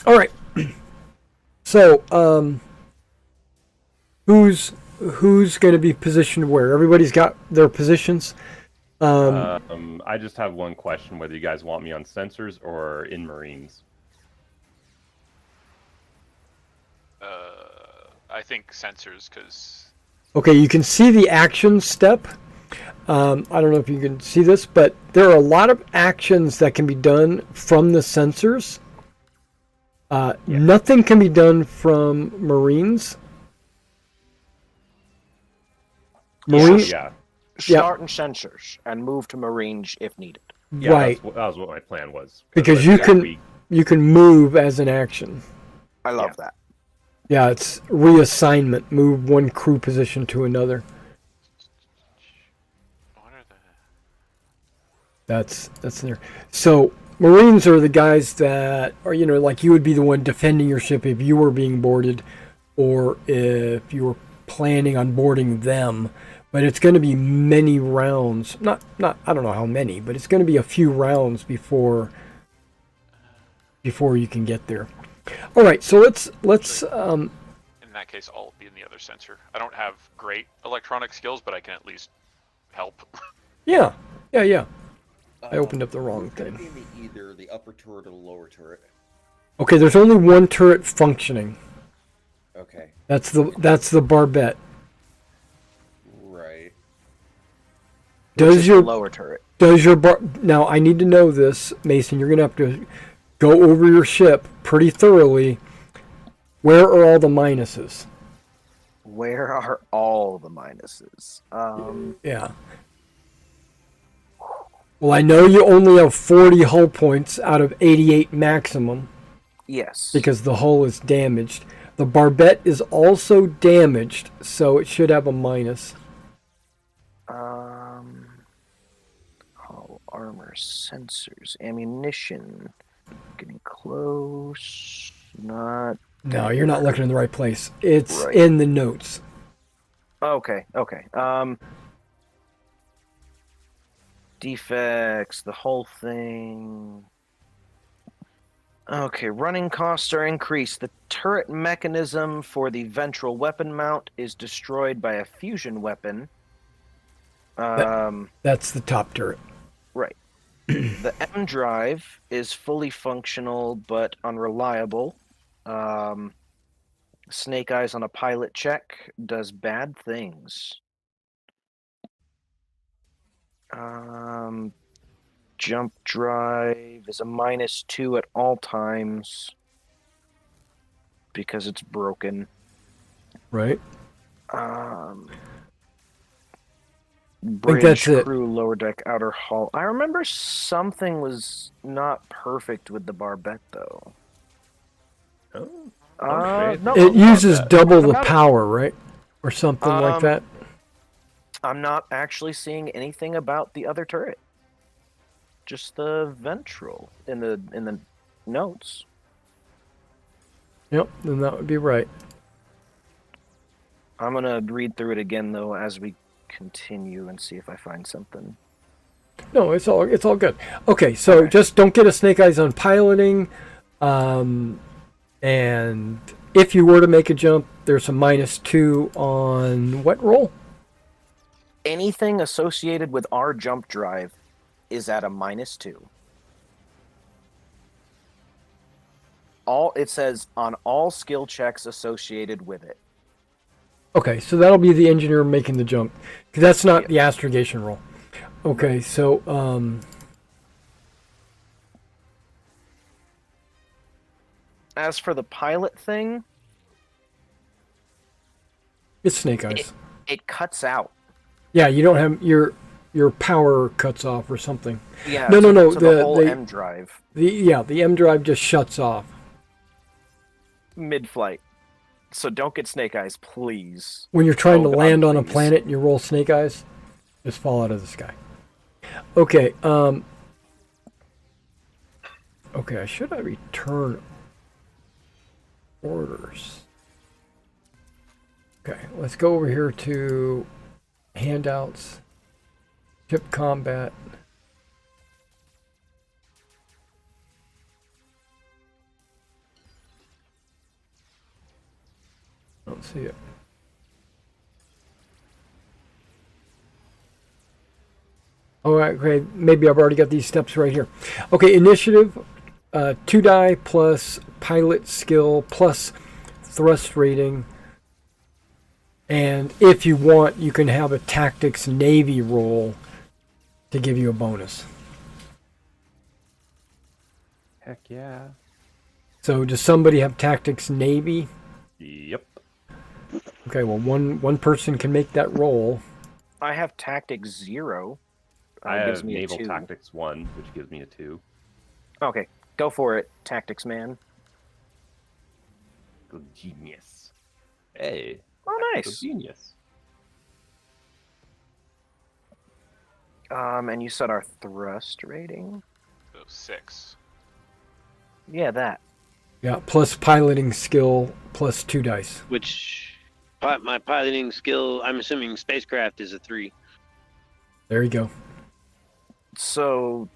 A: All right. So, who's going to be positioned where? Everybody's got their positions.
C: I just have one question: whether you guys want me on sensors or in Marines.
F: I think sensors, because
A: Okay, you can see the action step. I don't know if you can see this, but there are a lot of actions that can be done from the sensors. Nothing can be done from Marines. Marine,
C: Yeah.
D: Start in sensors and move to Marines if needed.
C: Yeah,
A: right?
C: that was what my plan was.
A: Because
C: I
A: you
C: figured
A: can
C: we-
A: you can move as an action.
D: I love that.
A: Yeah, it's reassignment. Move one crew position to another.
F: what are the?
A: That's there. So Marines are the guys that are, like you would be the one defending your ship if you were being boarded, or if you were planning on boarding them. But it's going to be many rounds. Not I don't know how many, but it's going to be a few rounds before you can get there. All right, so let's
F: In that case, I'll be in the other sensor. I don't have great electronic skills, but I can at least help.
A: yeah. I opened up the wrong
B: Who's gonna
A: thing.
B: be in either the upper turret or the lower turret?
A: Okay, there's only one turret functioning.
B: Okay,
A: That's the barbette.
B: right.
A: Does
D: Which is
A: your
D: the lower turret?
A: Now I need to know this, Mason. You're gonna have to go over your ship pretty thoroughly. Where are all the minuses?
D: Where are all the minuses?
A: Yeah. Well, I know you only have 40 hull points out of 88 maximum
D: Yes.
A: because the hull is damaged. The barbette is also damaged, so it should have a minus.
D: Hull armor, sensors, ammunition. Getting close. Not.
A: No, you're not looking in the right place. It's
D: Right.
A: in the notes.
D: Okay. Defects, the whole thing. Okay, running costs are increased. The turret mechanism for the ventral weapon mount is destroyed by a fusion weapon.
A: That's the top turret.
D: Right. The M drive is fully functional but unreliable. Snake Eyes on a pilot check does bad things. Jump drive is a -2 at all times because it's broken.
A: Right?
D: Bridge,
A: that's it.
D: crew, lower deck, outer hull. I remember something was not perfect with the barbette though.
C: Oh,
D: No,
A: It uses
C: barbette.
A: double the
D: About it.
A: power, right? Or something like that.
D: I'm not actually seeing anything about the other turret. Just the ventral in the notes.
A: Yep, then that would be right.
D: I'm gonna read through it again though as we continue and see if I find something.
A: No, it's all good. Okay, so
D: Okay.
A: just don't get a snake eyes on piloting. And if you were to make a jump, there's a -2 on what roll?
D: Anything associated with our jump drive is at a -2. It says on all skill checks associated with it.
A: Okay, so that'll be the engineer making the jump. 'Cause that's not the astrogation roll. Okay, so
D: As for the pilot thing,
A: it's snake eyes.
D: it cuts out.
A: Yeah, you don't have your power cuts off or something.
D: Yeah.
A: No,
D: to
A: the
D: the whole M drive
A: the M drive just shuts off.
D: mid-flight. So don't get snake eyes, please.
A: When you're trying
D: Oh,
A: to
D: God,
A: land on a
D: please.
A: planet and you roll snake eyes, just fall out of the sky. Okay, okay, should I return orders? Okay, let's go over here to handouts, ship combat. I don't see it. Oh, okay. Maybe I've already got these steps right here. Okay, initiative, 2 die plus pilot skill plus thrust rating. And if you want, you can have a tactics navy roll to give you a bonus.
C: Heck yeah.
A: So does somebody have tactics navy?
C: Yep.
A: Okay, well one person can make that roll.
D: I have tactics 0.
C: I
D: Gives
C: have
D: me a
C: naval
D: 2.
C: tactics 1, which gives me a 2.
D: Okay, go for it, tactics man.
C: Good genius. Hey.
D: Oh,
C: Good
D: nice.
C: genius.
D: And you said our thrust rating?
F: So 6.
D: Yeah, that.
A: Yeah, plus piloting skill plus 2 dice.
G: Which my piloting skill, I'm assuming spacecraft is a 3.
A: There you go.
D: So,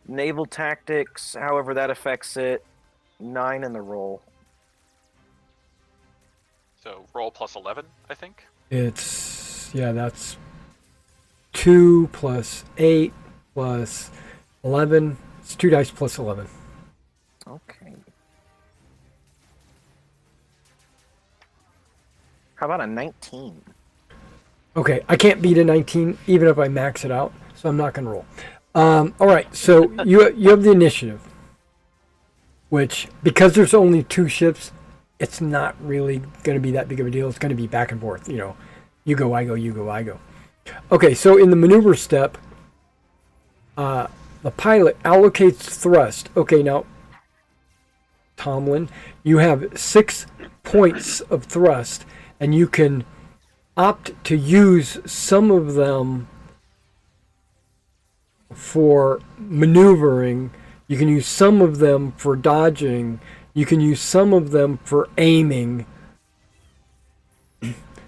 D: naval tactics, however that affects it, 9 in the roll.
F: So roll plus 11, I think.
A: That's 2 plus 8 plus 11. It's 2 dice plus 11.
D: Okay. How about a 19?
A: Okay, I can't beat a 19 even if I max it out, so I'm not going to roll. All right, so you have the initiative, which, because there's only 2 ships, it's not really going to be that big of a deal. It's going to be back and forth, you know. You go, I go, you go, I go. Okay, so in the maneuver step, the pilot allocates thrust. Okay, now, Tomlin, you have 6 points of thrust, and you can opt to use some of them for maneuvering. You can use some of them for dodging. You can use some of them for aiming.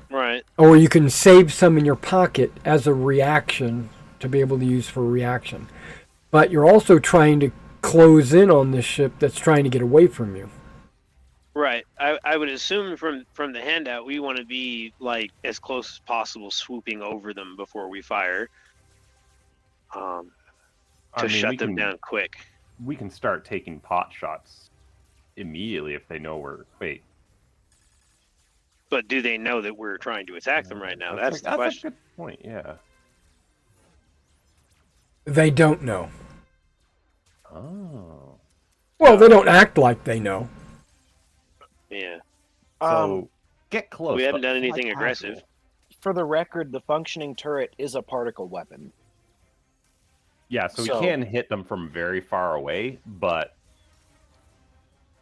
G: Right.
A: Or you can save some in your pocket as a reaction to be able to use for reaction. But you're also trying to close in on this ship that's trying to get away from you.
G: Right. I would assume from the handout we want to be like as close as possible, swooping over them before we fire. To shut them down quick.
C: We can start taking pot shots immediately if they know we're. Wait.
G: But do they know that we're trying to attack them right now? That's the question.
C: A good point, yeah.
A: They don't know.
C: Oh.
A: Well, they don't act like they know.
G: Yeah.
C: So get close.
G: We haven't
C: but
G: done anything
C: like
G: aggressive.
C: casual.
D: For the record, the functioning turret is a particle weapon.
C: Yeah, so we
D: So-
C: can hit them from very far away, but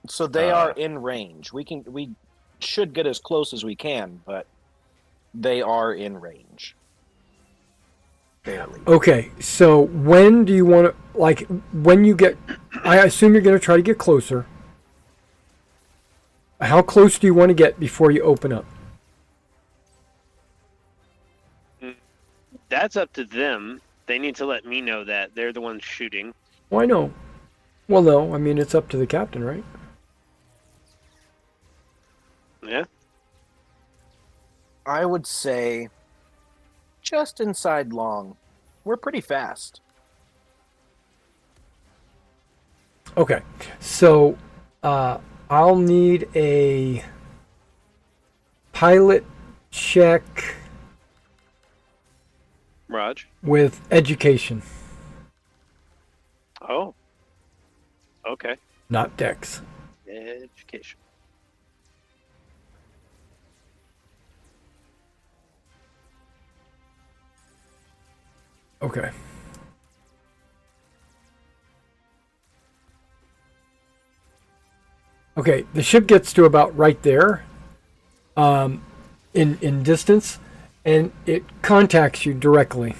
D: So they are in range. We should get as close as we can, but they are in range. Barely.
A: Okay, so when do you want to, like, when you get, I assume you're going to try to get closer. How close do you want to get before you open up?
G: That's up to them. They need to let me know that. They're the ones shooting.
A: Why no? Well, no, I mean, it's up to the captain, right?
G: Yeah.
D: I would say just inside long. We're pretty fast.
A: Okay, so I'll need a pilot check
G: Raj.
A: with education,
G: Oh. Okay.
A: not dex.
G: Education.
A: Okay. Okay, the ship gets to about right there, in distance, and it contacts you directly.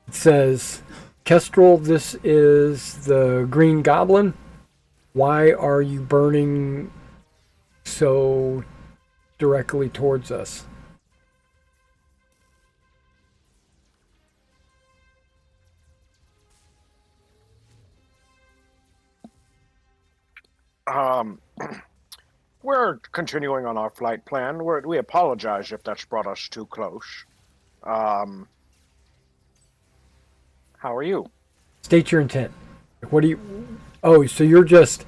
A: It says, Kestrel, this is the Green Goblin. Why are you burning so directly towards us?
D: We're continuing on our flight plan. We apologize if that's brought us too close. How are you?
A: State your intent. What do you? Oh, so you're just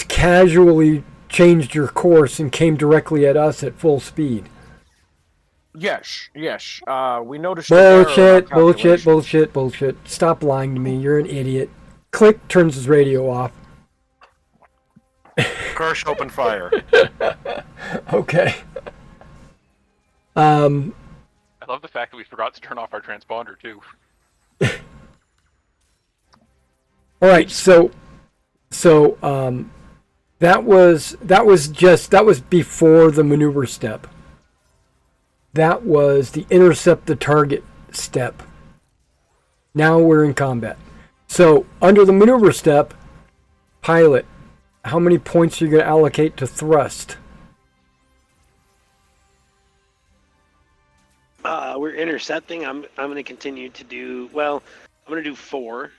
A: casually changed your course and came directly at us at full speed.
D: Yes. We noticed an error in our calculations.
A: Bullshit. Stop lying to me. You're an idiot. Click turns his radio off.
D: Kirsch, open fire.
A: Okay.
F: I love the fact that we forgot to turn off our transponder too.
A: All right. So that was before the maneuver step. That was the intercept the target step. Now we're in combat. So under the maneuver step, pilot, how many points are you going to allocate to thrust?
G: We're intercepting. I'm going to continue to do, well, I'm going to do 4.
A: I'm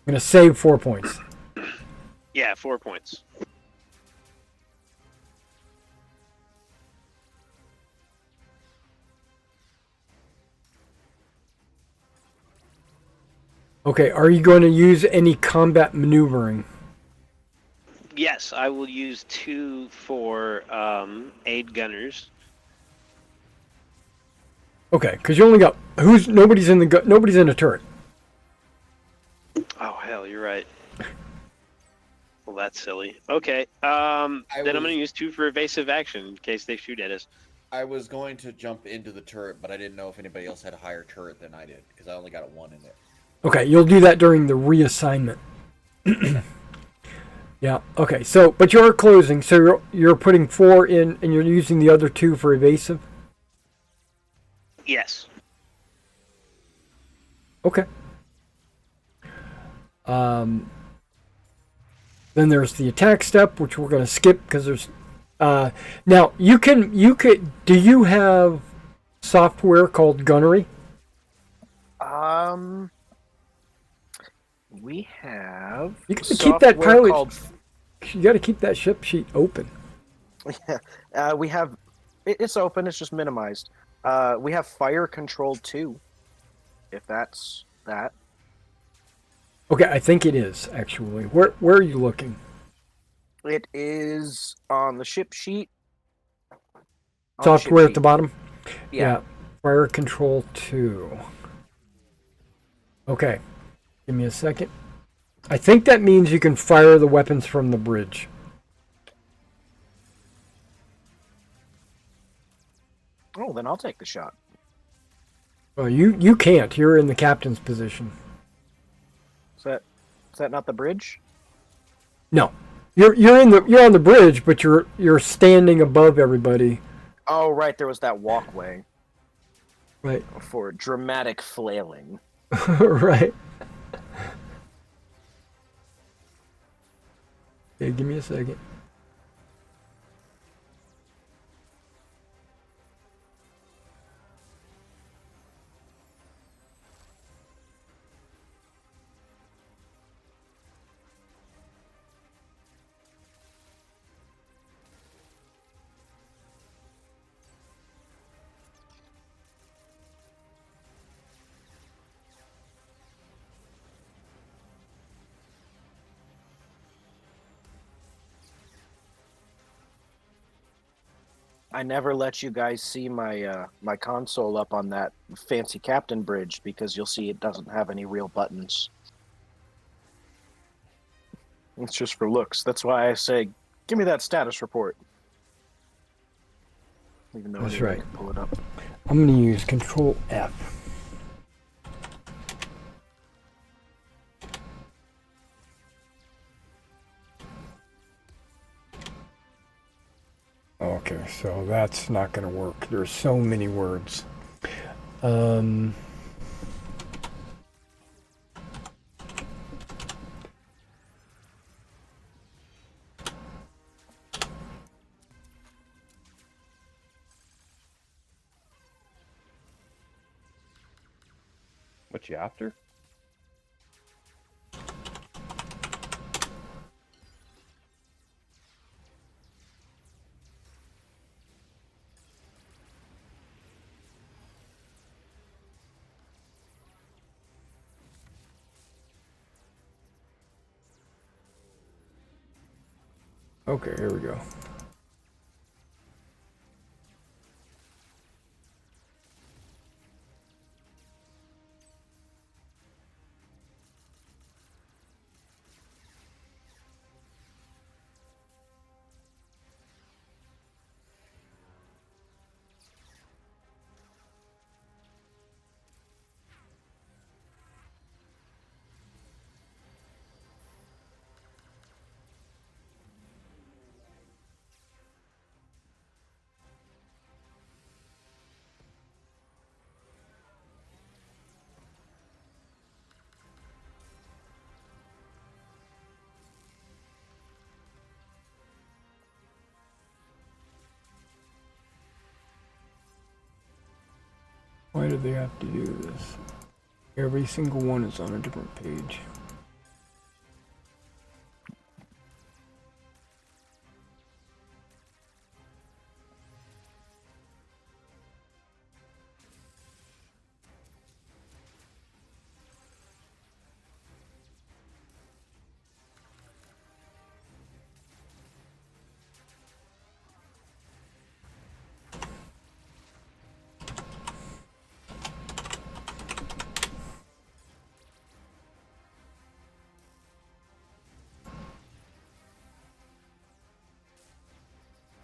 A: going to save 4 points.
G: Yeah, 4 points.
A: Okay, are you going to use any combat maneuvering?
G: Yes, I will use 2 for aid gunners.
A: Okay, because you only got nobody's in a turret.
G: Oh hell, you're right. Well, that's silly. Okay, then I'm going to use 2 for evasive action in case they shoot at us.
B: I was going to jump into the turret, but I didn't know if anybody else had a higher turret than I did because I only got a 1 in it.
A: Okay, you'll do that during the reassignment. Yeah. Okay. So, but you're closing. So you're putting 4 in, and you're using the other 2 for evasive.
G: Yes.
A: Okay. Then there's the attack step, which we're going to skip because there's. Now you could. Do you have software called Gunnery?
D: We have.
A: You can keep that pilot.
D: Called...
A: You got to keep that ship sheet open.
D: Yeah, we have. It's open. It's just minimized. We have fire control 2. If that's that.
A: Okay, I think it is actually. Where are you looking?
D: It is on the ship sheet.
A: Software at the bottom?
D: Yeah.
A: Fire control 2. Okay. Give me a second. I think that means you can fire the weapons from the bridge.
D: Oh, then I'll take the shot.
A: Well, you can't. You're in the captain's position.
D: Is that not the bridge?
A: No. You're on the bridge, but you're standing above everybody.
D: Oh, right. There was that walkway.
A: Right.
D: For dramatic flailing.
A: Right. Okay, give me a second.
D: I never let you guys see my my console up on that fancy captain bridge because you'll see it doesn't have any real buttons. It's just for looks. That's why I say, give me that status report. Even though
A: That's
D: I
A: right.
D: can pull it up.
A: I'm going to use Control F. Okay, so that's not going to work. There's so many words.
C: What you after?
A: Okay, here we go. Why do they have to do this? Every single one is on a different page.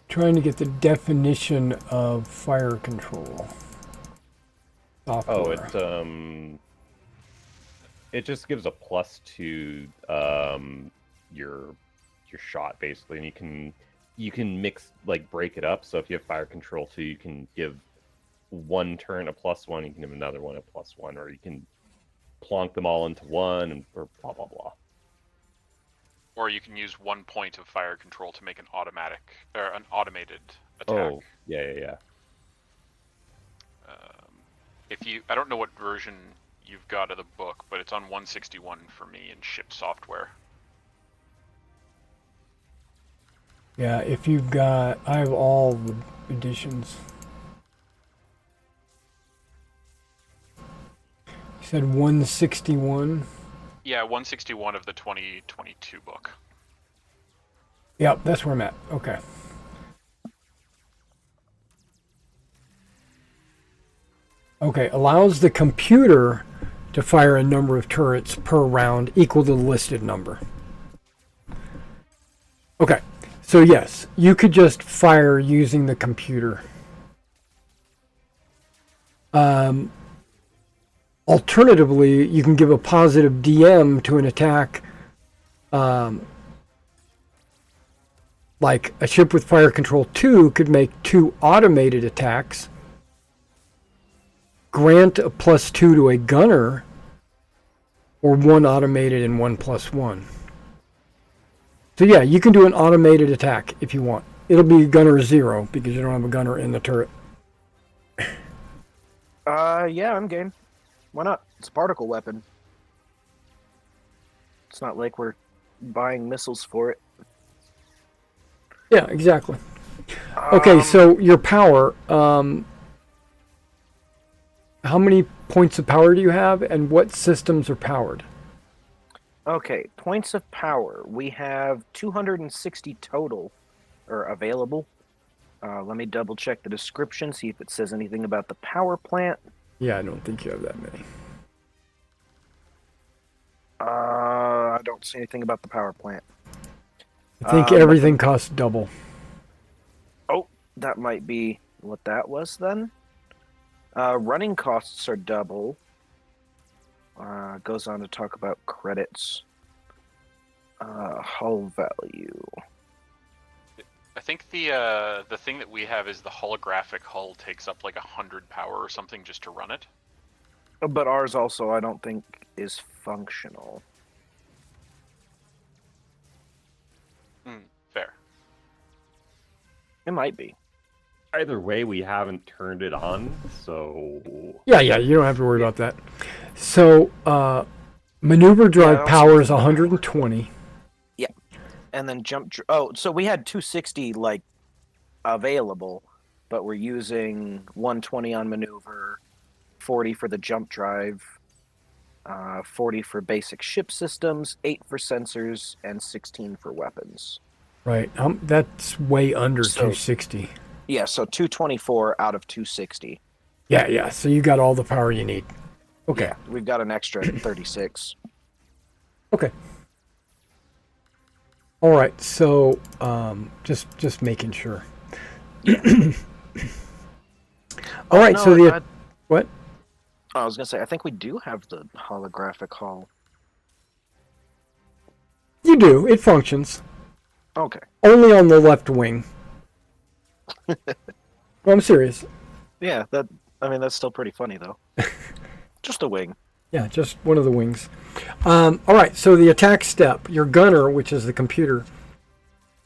A: Trying to get the definition of fire control software.
C: Oh, it just gives a plus to your shot basically, and you can mix, like, break it up. So if you have fire control 2, you can give one turn a +1, you can give another one a +1, or you can plonk them all into one, and or blah blah blah.
F: Or you can use 1 point of fire control to make an automatic or an automated attack.
C: Oh, yeah.
F: If you, I don't know what version you've got of the book, but it's on 161 for me in ship software.
A: Yeah, if you've got, I have all the editions. You said 161?
F: Yeah, 161 of the 2022 book.
A: Yep, that's where I'm at. Okay. Okay, allows the computer to fire a number of turrets per round equal to the listed number. Okay, so yes, you could just fire using the computer. Alternatively, you can give a positive DM to an attack, like a ship with fire control 2 could make 2 automated attacks, grant a +2 to a gunner, or 1 automated and 1 +1. So yeah, you can do an automated attack if you want. It'll be gunner 0 because you don't have a gunner in the turret.
D: Yeah, I'm game. Why not? It's a particle weapon. It's not like we're buying missiles for it.
A: Yeah, exactly. Okay, so your power, how many points of power do you have, and what systems are powered?
D: Okay, points of power. We have 260 total, or available. Let me double check the description, see if it says anything about the power plant.
A: Yeah, I don't think you have that many.
D: I don't see anything about the power plant.
A: I think everything costs double.
D: Oh, that might be what that was then. Running costs are double. Goes on to talk about credits. Hull value.
F: I think the thing that we have is the holographic hull takes up like 100 power or something just to run it.
D: But ours also, I don't think, is functional.
F: Fair.
D: It might be.
C: Either way, we haven't turned it on, so
A: Yeah, you don't have to worry about that. So, maneuver drive power is 120.
D: Yeah. And then so we had 260 like available, but we're using 120 on maneuver, 40 for the jump drive, 40 for basic ship systems, 8 for sensors, and 16 for weapons.
A: Right. That's way under
D: So-
A: 260.
D: Yeah, so 224 out of 260.
A: Yeah. So you got all the power you need. Okay.
D: Yeah, we've got an extra 36.
A: Okay. All right. So just making sure. All right.
D: No,
A: So what?
D: I was gonna say, I think we do have the holographic hall.
A: You do. It functions.
D: Okay.
A: Only on the left wing. No, I'm serious.
D: Yeah, that's still pretty funny though. Just a wing.
A: Yeah, just one of the wings. All right, so the attack step. Your gunner, which is the computer,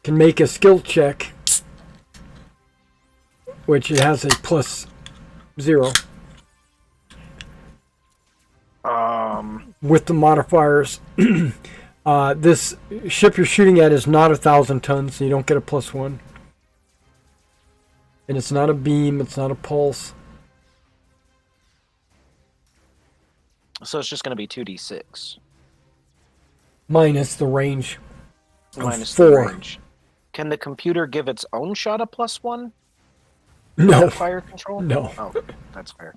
A: can make a skill check, which it has a +0 with the modifiers. This ship you're shooting at is not 1,000 tons, so you don't get a +1. And it's not a beam, it's not a pulse.
D: So it's just gonna be 2d6
A: Minus the range.
D: minus
A: 4.
D: the range. Can the computer give its own shot a +1?
A: No.
D: Fire control?
A: No.
D: Oh, that's fair.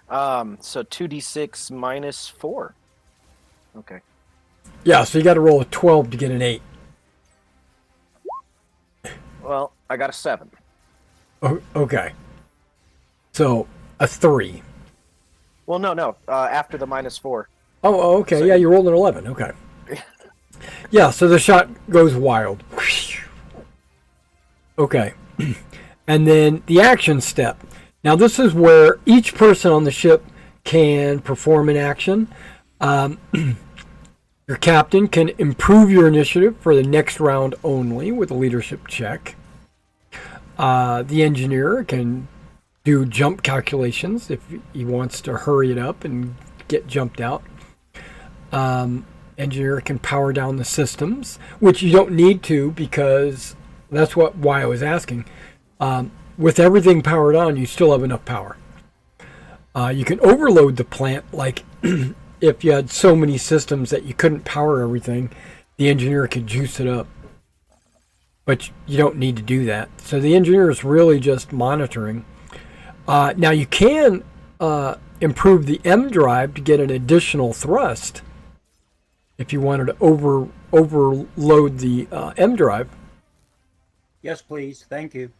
D: So 2d6 minus 4. Okay.
A: Yeah, so you got to roll a 12 to get an 8.
D: Well, I got a 7.
A: Okay. So a 3.
D: Well, no. After the minus 4.
A: Oh, okay.
D: So-
A: Yeah, you rolled an 11. Okay. Yeah, so the shot goes wild. Okay. And then the action step. Now, this is where each person on the ship can perform an action. Your captain can improve your initiative for the next round only with a leadership check. The engineer can do jump calculations if he wants to hurry it up and get jumped out. Engineer can power down the systems, which you don't need to because that's why I was asking. With everything powered on, you still have enough power. You can overload the plant, like if you had so many systems that you couldn't power everything, the engineer could juice it up. But you don't need to do that. So the engineer is really just monitoring. Now you can improve the M drive to get an additional thrust if you wanted to overload the M drive.
E: Yes, please. Thank you.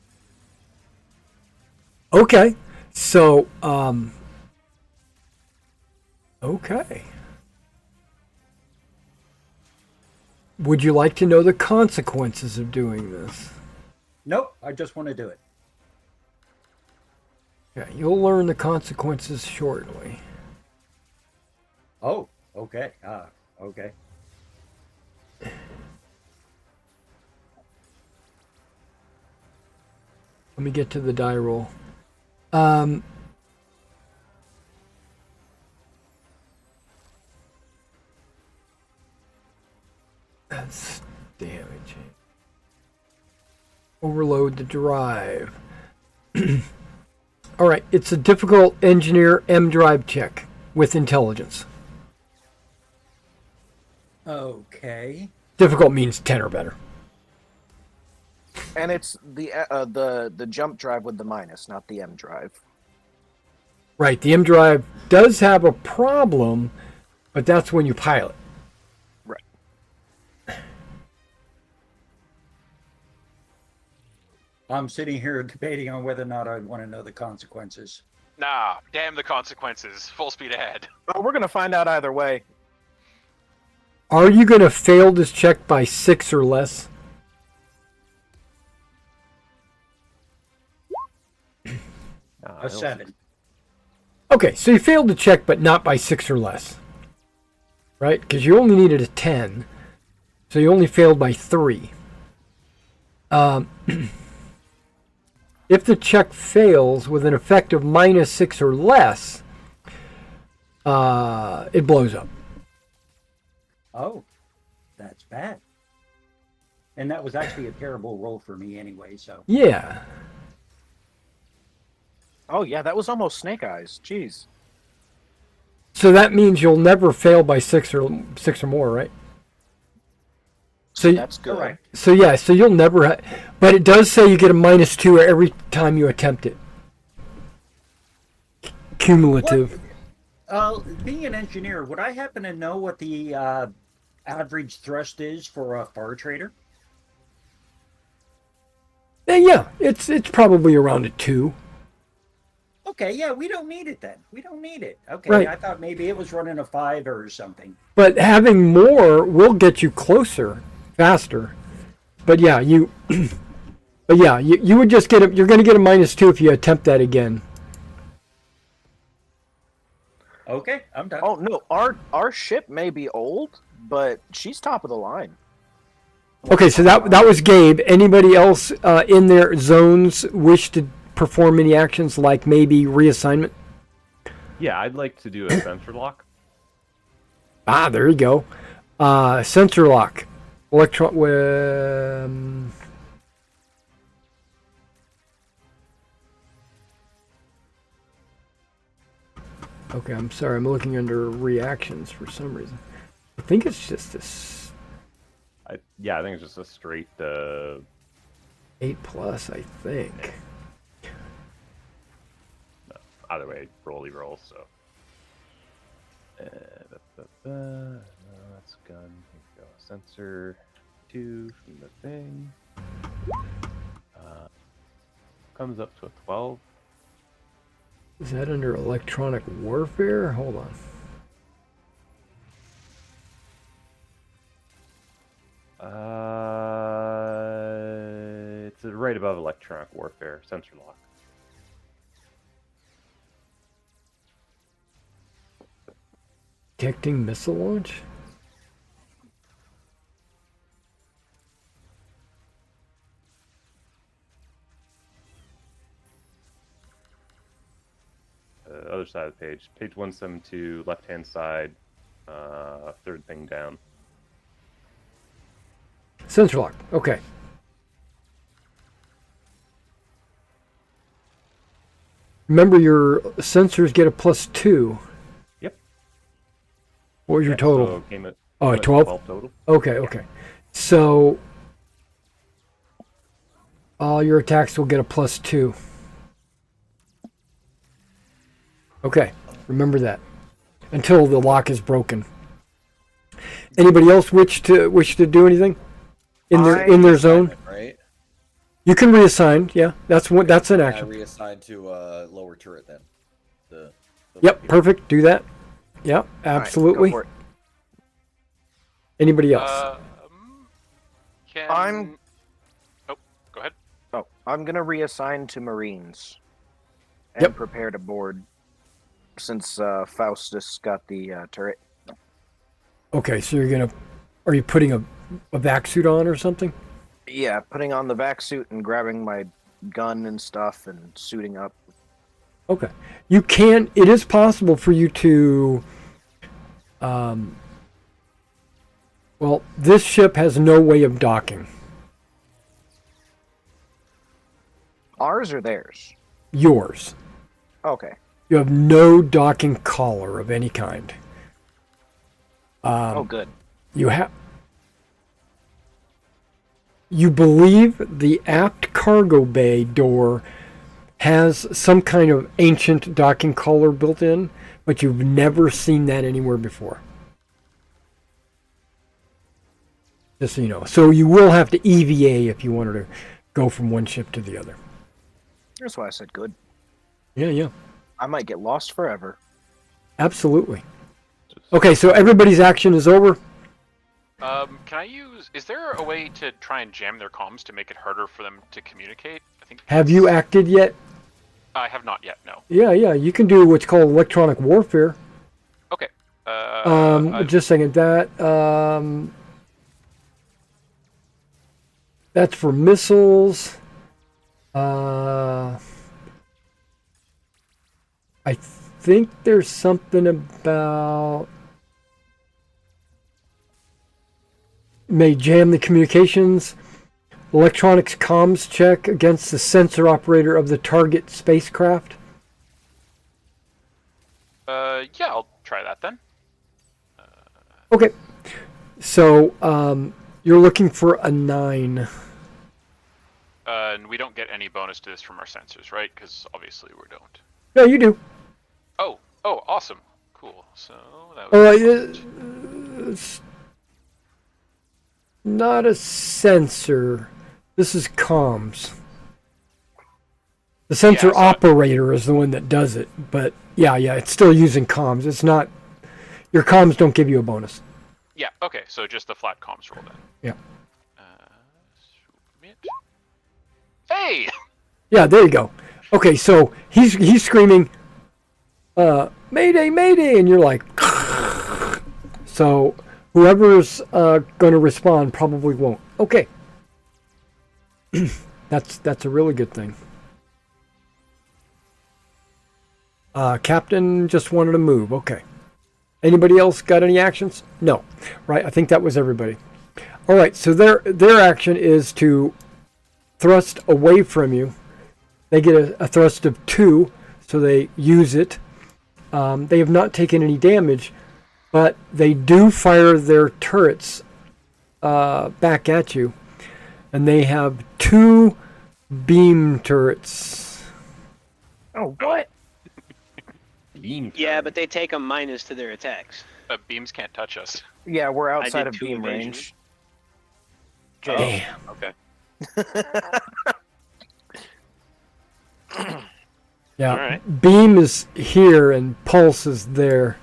A: Okay, so okay. Would you like to know the consequences of doing this?
E: Nope. I just want to do it.
A: Yeah, you'll learn the consequences shortly.
E: Oh, okay. Okay.
A: Let me get to the die roll. That's damaging. Overload the drive. All right, it's a difficult engineer M drive check with intelligence.
E: Okay.
A: Difficult means 10 or better.
D: And it's the jump drive with the minus, not the M drive.
A: Right, the M drive does have a problem, but that's when you pilot.
D: Right.
E: I'm sitting here debating on whether or not I want to know the consequences.
F: Nah, damn the consequences. Full speed ahead.
D: Well, we're gonna find out either way.
A: Are you going to fail this check by 6 or less?
E: A 7.
A: Okay, so you failed the check, but not by 6 or less. Right? Because you only needed a 10. So you only failed by 3. If the check fails with an effect of -6 or less, it blows up.
E: Oh, that's bad. And that was actually a terrible roll for me anyway, so.
A: Yeah.
D: Oh yeah, that was almost Snake Eyes. Jeez.
A: So that means you'll never fail by 6 or more, right? So
D: That's good.
B: Correct.
A: so yeah, so you'll never. But it does say you get a -2 every time you attempt it. Cumulative.
E: Being an engineer, would I happen to know what the average thrust is for a far trader?
A: Yeah, it's probably around a 2.
E: Okay, yeah, we don't need it then. We don't need it. Okay,
A: Right.
E: I thought maybe it was running a 5 or something.
A: But having more will get you closer, faster. But yeah, you would just get you're going to get a -2 if you attempt that again.
E: Okay, I'm done.
D: Oh no, our ship may be old, but she's top of the line.
A: Okay, so that was Gabe. Anybody else in their zones wish to perform any actions like maybe reassignment?
C: Yeah, I'd like to do a sensor lock.
A: Ah, there you go. Sensor lock. Electron. Okay, I'm sorry. I'm looking under reactions for some reason. I think it's just this
C: I think it's just a straight.
A: 8+, I think.
C: Either way, roll. So. That's gun. Here we go. Sensor 2 from the thing. Comes up to a 12.
A: Is that under electronic warfare? Hold on.
C: It's right above electronic warfare, sensor lock.
A: Detecting missile launch?
C: Other side of the page. Page 172, left-hand side, third thing down.
A: Sensor lock. Okay. Remember, your sensors get a +2.
C: Yep.
A: What was your total?
C: So came at,
A: Oh,
C: came at
A: 12?
C: 12 total.
A: Okay. So all your attacks will get a +2. Okay, remember that. Until the lock is broken. Anybody else wish to do anything in their zone?
B: Right.
A: You can reassign. Yeah, that's an
B: I
A: action.
B: reassign to lower turret then. The
A: Yep, perfect. Do that. Yep, absolutely.
D: All right, go for it.
A: Anybody else?
F: Can... Oh, go ahead.
D: Oh, I'm gonna reassign to Marines and
A: Yep.
D: prepare to board since Faustus got the turret.
A: Okay, so are you putting a vac suit on or something?
D: Yeah, putting on the vac suit and grabbing my gun and stuff and suiting up.
A: Okay. It is possible for you to, well, this ship has no way of docking.
D: Ours or theirs?
A: Yours.
D: Okay.
A: You have no docking collar of any kind.
D: Oh, good.
A: You believe the aft cargo bay door has some kind of ancient docking collar built in, but you've never seen that anywhere before. Just so you know. So you will have to EVA if you wanted to go from one ship to the other.
D: That's why I said good.
A: Yeah.
D: I might get lost forever.
A: Absolutely. Okay, so everybody's action is over.
F: Can I use... Is there a way to try and jam their comms to make it harder for them to communicate? I think.
A: Have you acted yet?
F: I have not yet, no.
A: Yeah, you can do what's called electronic warfare.
F: Okay.
A: Just a second. That's for missiles. I think there's something about may jam the communications. Electronics comms check against the sensor operator of the target spacecraft.
F: Yeah, I'll try that then.
A: Okay. So You're looking for a 9.
F: And we don't get any bonus to this from our sensors, right? Because obviously we don't.
A: No, you do.
F: Oh, awesome. Cool. So that was
A: It's not a sensor. This is comms. The sensor
F: Yeah, so-
A: operator is the one that does it. But yeah, it's still using comms. It's not. Your comms don't give you a bonus.
F: yeah. Okay, so just the flat comms roll then.
A: Yeah.
F: Submit. Hey!
A: Yeah, there you go. Okay, so he's screaming, "Mayday, Mayday!" and you're like, so whoever's going to respond probably won't. Okay, that's a really good thing. Captain just wanted to move. Okay. Anybody else got any actions? No. Right. I think that was everybody. All right. So their action is to thrust away from you. They get a thrust of 2, so they use it. They have not taken any damage, but they do fire their turrets back at you, and they have 2 beam turrets.
B: Oh, what?
C: Beam.
G: Yeah,
C: turret.
G: but they take a minus to their attacks.
F: Beams can't touch us.
B: Yeah, we're outside
G: did
B: of
G: 2
B: beam
G: evasion.
B: range.
A: Damn.
F: Okay.
A: Yeah.
G: All right.
A: Beam is here and Pulse is there.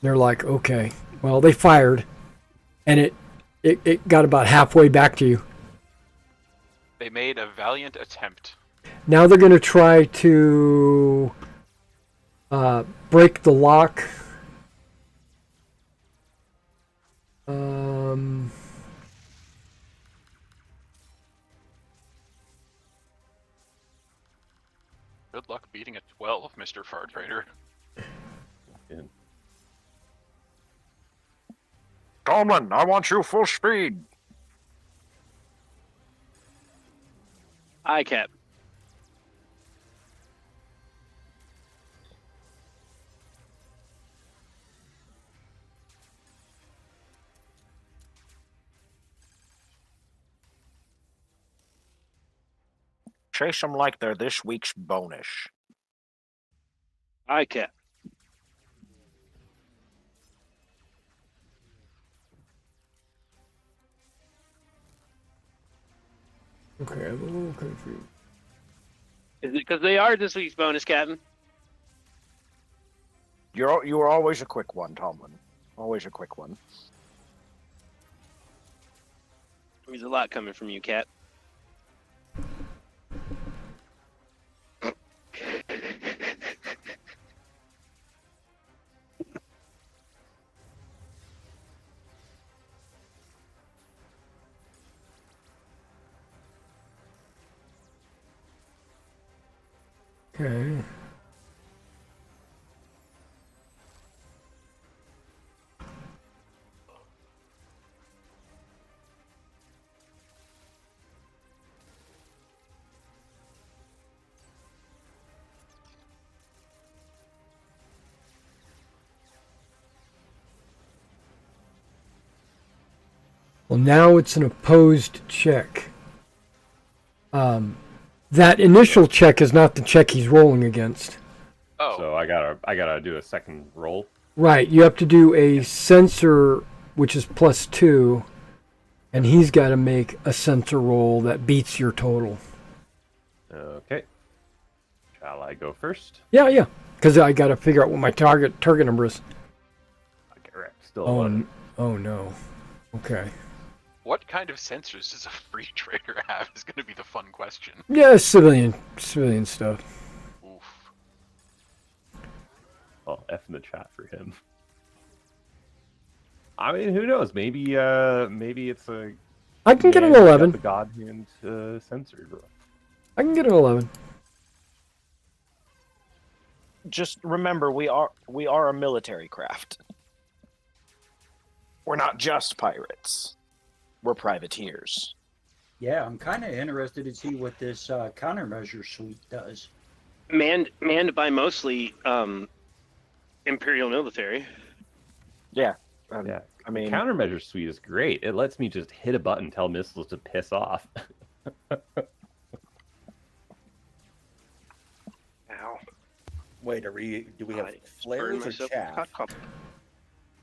A: They're like, okay. Well, they fired, and it got about halfway back to you.
F: They made a valiant attempt.
A: Now they're going to try to break the lock.
F: Good luck beating a 12, Mr. Far Trader.
D: Tomlin, I want you full speed.
G: Aye, Cap.
D: Chase them like they're this week's bonus.
G: Aye, Cap.
A: Okay, I'm a little confused.
G: Is it because they are this week's bonus, Captain?
D: You were always a quick one, Tomlin. Always a quick one.
G: There's a lot coming from you, Cap.
A: Okay. Well, now it's an opposed check. That initial check is not the check he's rolling against.
F: Oh,
C: So I gotta do a second roll.
A: Right, you have to do a sensor, which is +2, and he's got to make a sensor roll that beats your total.
C: Okay. Shall I go first?
A: Yeah, because I got to figure out what my target number is.
C: Correct. Still
A: Oh,
C: one.
A: oh no. Okay.
F: what kind of sensors does a free trader have is going to be the fun question.
A: Yeah, civilian stuff.
F: Oof.
C: Well, F in the chat for him. I mean, who knows? Maybe it's a.
A: I can get an
C: got
A: 11.
C: The God hand sensor.
A: I can get an 11.
B: Just remember, we are a military craft. We're not just pirates. We're privateers.
E: Yeah, I'm kind of interested to see what this countermeasure suite does.
G: Manned by mostly Imperial military.
B: Yeah.
C: Yeah.
D: I mean,
C: Countermeasure suite is great. It lets me just hit a button, tell missiles to piss off.
G: Ow.
B: Wait, do we have
G: I just
B: flares
G: burned
B: or
G: myself.
B: chaff?
G: Hot cup.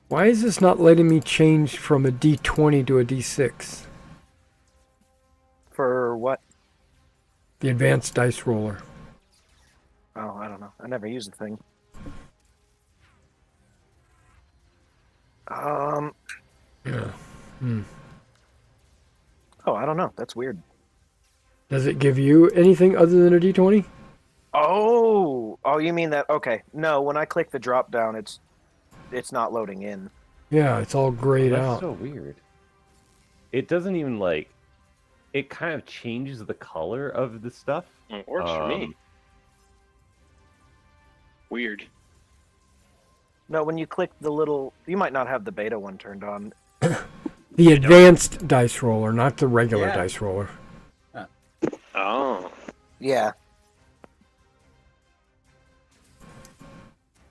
A: Why is this not letting me change from a D20 to a D6?
D: for what?
A: The advanced dice roller.
D: Oh, I don't know. I never use the thing.
A: Yeah.
D: Oh, I don't know. That's weird.
A: Does it give you anything other than a D20?
D: Oh, you mean that? Okay. No, when I click the drop down, it's not loading in.
A: Yeah, it's all grayed
C: That's
A: out.
C: so weird. It doesn't even like. It kind of changes the color of the stuff.
G: It works for me. Weird.
D: No, when you click the little, you might not have the beta one turned on.
A: The advanced dice roller, not the regular
B: Yeah.
A: dice roller.
G: Oh.
D: Yeah.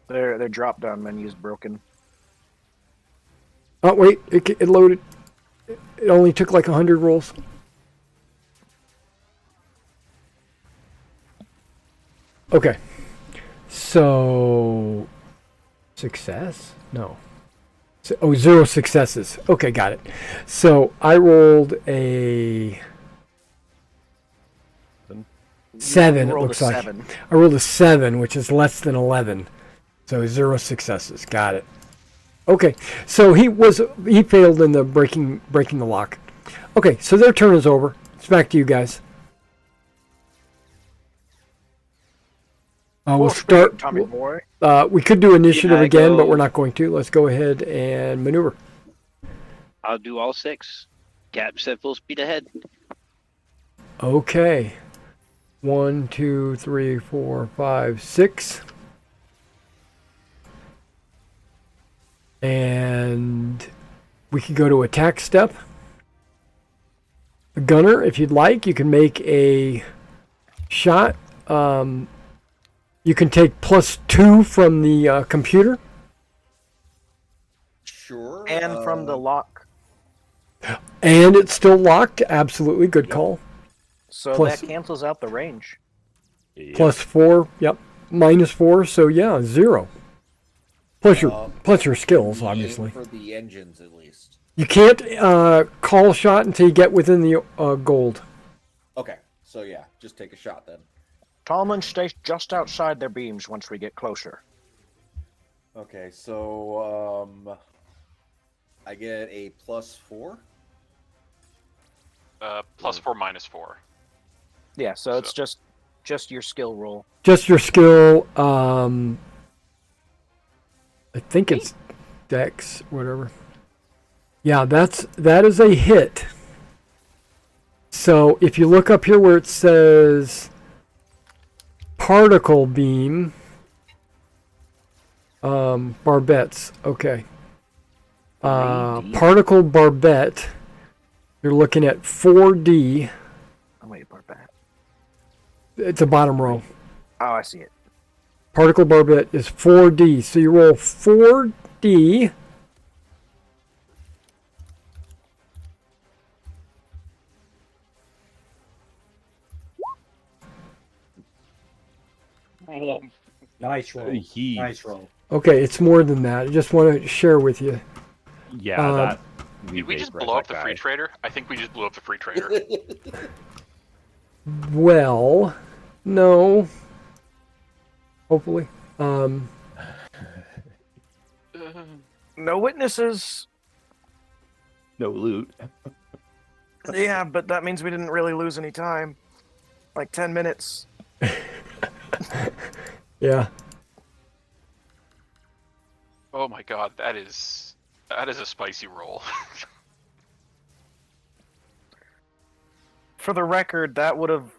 D: Their drop down menu's broken.
A: Oh, wait, it loaded. It only took like 100 rolls. Okay. So, success? No. Oh, 0 successes. Okay, got it. So I rolled a 7.
D: You
A: It
D: rolled
A: looks
D: a
A: like
D: 7.
A: I rolled a 7, which is less than 11. So 0 successes. Got it. Okay, so he failed in the breaking the lock. Okay, so their turn is over. It's back to you guys. We'll start.
D: Tommy boy.
A: We could do initiative
G: Yeah, I
A: again, but
G: go-
A: we're not going to. Let's go ahead and maneuver.
G: I'll do all 6. Cap set full speed ahead.
A: Okay. 1, 2, 3, 4, 5, 6. And we can go to attack step. The gunner, if you'd like, you can make a shot. You can take +2 from the computer.
B: Sure.
D: And from the lock.
A: And it's still locked. Absolutely. Good call.
D: So
A: Plus-
D: that cancels out the range.
C: Yeah.
A: +4. Yep. -4. So yeah, 0. Plus your skills,
B: aim
A: obviously.
B: for the engines, at least.
A: You can't call a shot until you get within the gold.
B: Okay, so yeah, just take a shot then.
D: Tomlin stays just outside their beams once we get closer.
B: Okay, so I get a +4.
F: +4, -4.
D: Yeah, so it's just your skill roll.
A: Just your skill. I think it's Dex, whatever. Yeah, that is a hit. So if you look up here where it says particle beam, barbettes. Okay. Particle barbette. You're looking at 4D.
D: Oh wait, Barbette.
A: It's a bottom row.
D: Oh, I see it.
A: Particle barbette is 4D. So you roll 4D.
E: Nice roll.
C: He-
E: Nice roll.
A: Okay, it's more than that. I just want to share with you.
C: Yeah, that.
F: Did we just
C: vaporized
F: blow up
C: that
F: the
C: guy.
F: free trader? I think we just blew up the free trader.
A: Well, no. Hopefully.
D: No witnesses.
C: No loot.
D: Yeah, but that means we didn't really lose any time. Like 10 minutes.
A: Yeah.
F: Oh my god, that is a spicy roll.
D: For the record, that would have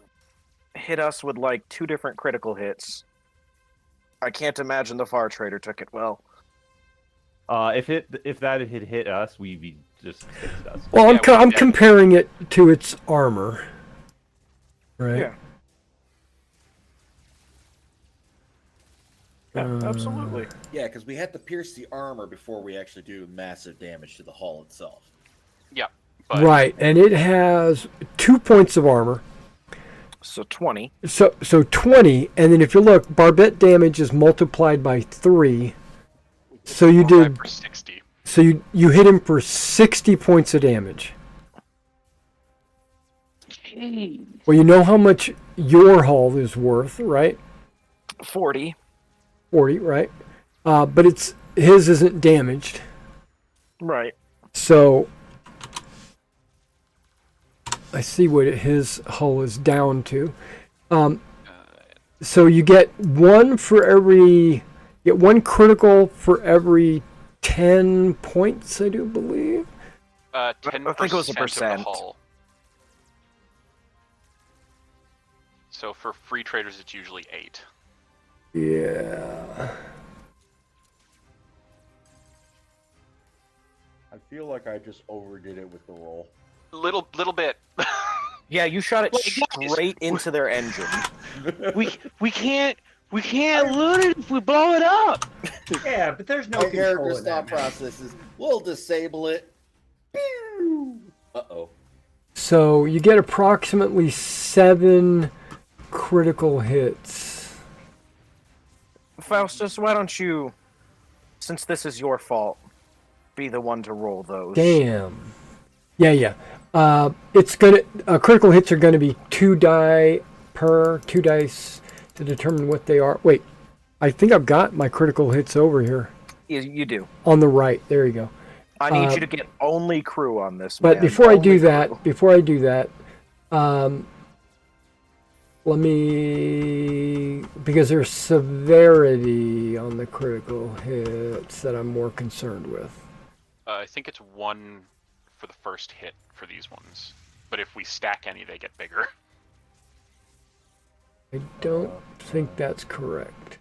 D: hit us with like 2 different critical hits. I can't imagine the Far Trader took it well.
C: If that had hit us, we'd be just fixed us.
A: Well,
F: Yeah,
A: I'm
F: we-
A: comparing it to its armor. Right?
D: Yeah. Absolutely.
B: Yeah, because we had to pierce the armor before we actually do massive damage to the hull itself.
F: Yeah. But
A: Right, and it has 2 points of armor.
D: So 20.
A: So 20, and then if you look, barbette damage is multiplied by 3. So you
F: multiply
A: did.
F: for 60.
A: So you hit him for 60 points of damage. Well, you know how much your hull is worth, right?
D: 40.
A: 40, right? But his isn't damaged.
D: Right.
A: So I see what his hull is down to. So you get one critical for every 10 points, I do believe.
F: 10%
D: I think it was a
F: of the
D: percent.
F: hull. So for free traders, it's usually 8.
A: Yeah.
B: I feel like I just overdid it with the roll.
F: Little bit.
D: Yeah, you shot it
G: Wait, guys.
D: straight into their engine.
G: We can't loot it if we blow it up.
E: Yeah, but there's no
B: My
E: control
B: character's
E: in
B: thought
E: that. Man.
B: process is, we'll disable it. Uh-oh.
A: So you get approximately 7 critical hits.
D: Faustus, why don't you, since this is your fault, be the one to roll those?
A: Damn. Yeah. Critical hits are gonna be 2 dice to determine what they are. Wait, I think I've got my critical hits over here
D: You do.
A: on the right. There you go.
D: I need you to get only crew on this.
A: But
D: man.
A: before I
D: Only
A: do
D: crew.
A: that, let me, because there's severity on the critical hits that I'm more concerned with.
F: I think it's 1 for the first hit for these ones. But if we stack any, they get bigger.
A: I don't think that's correct.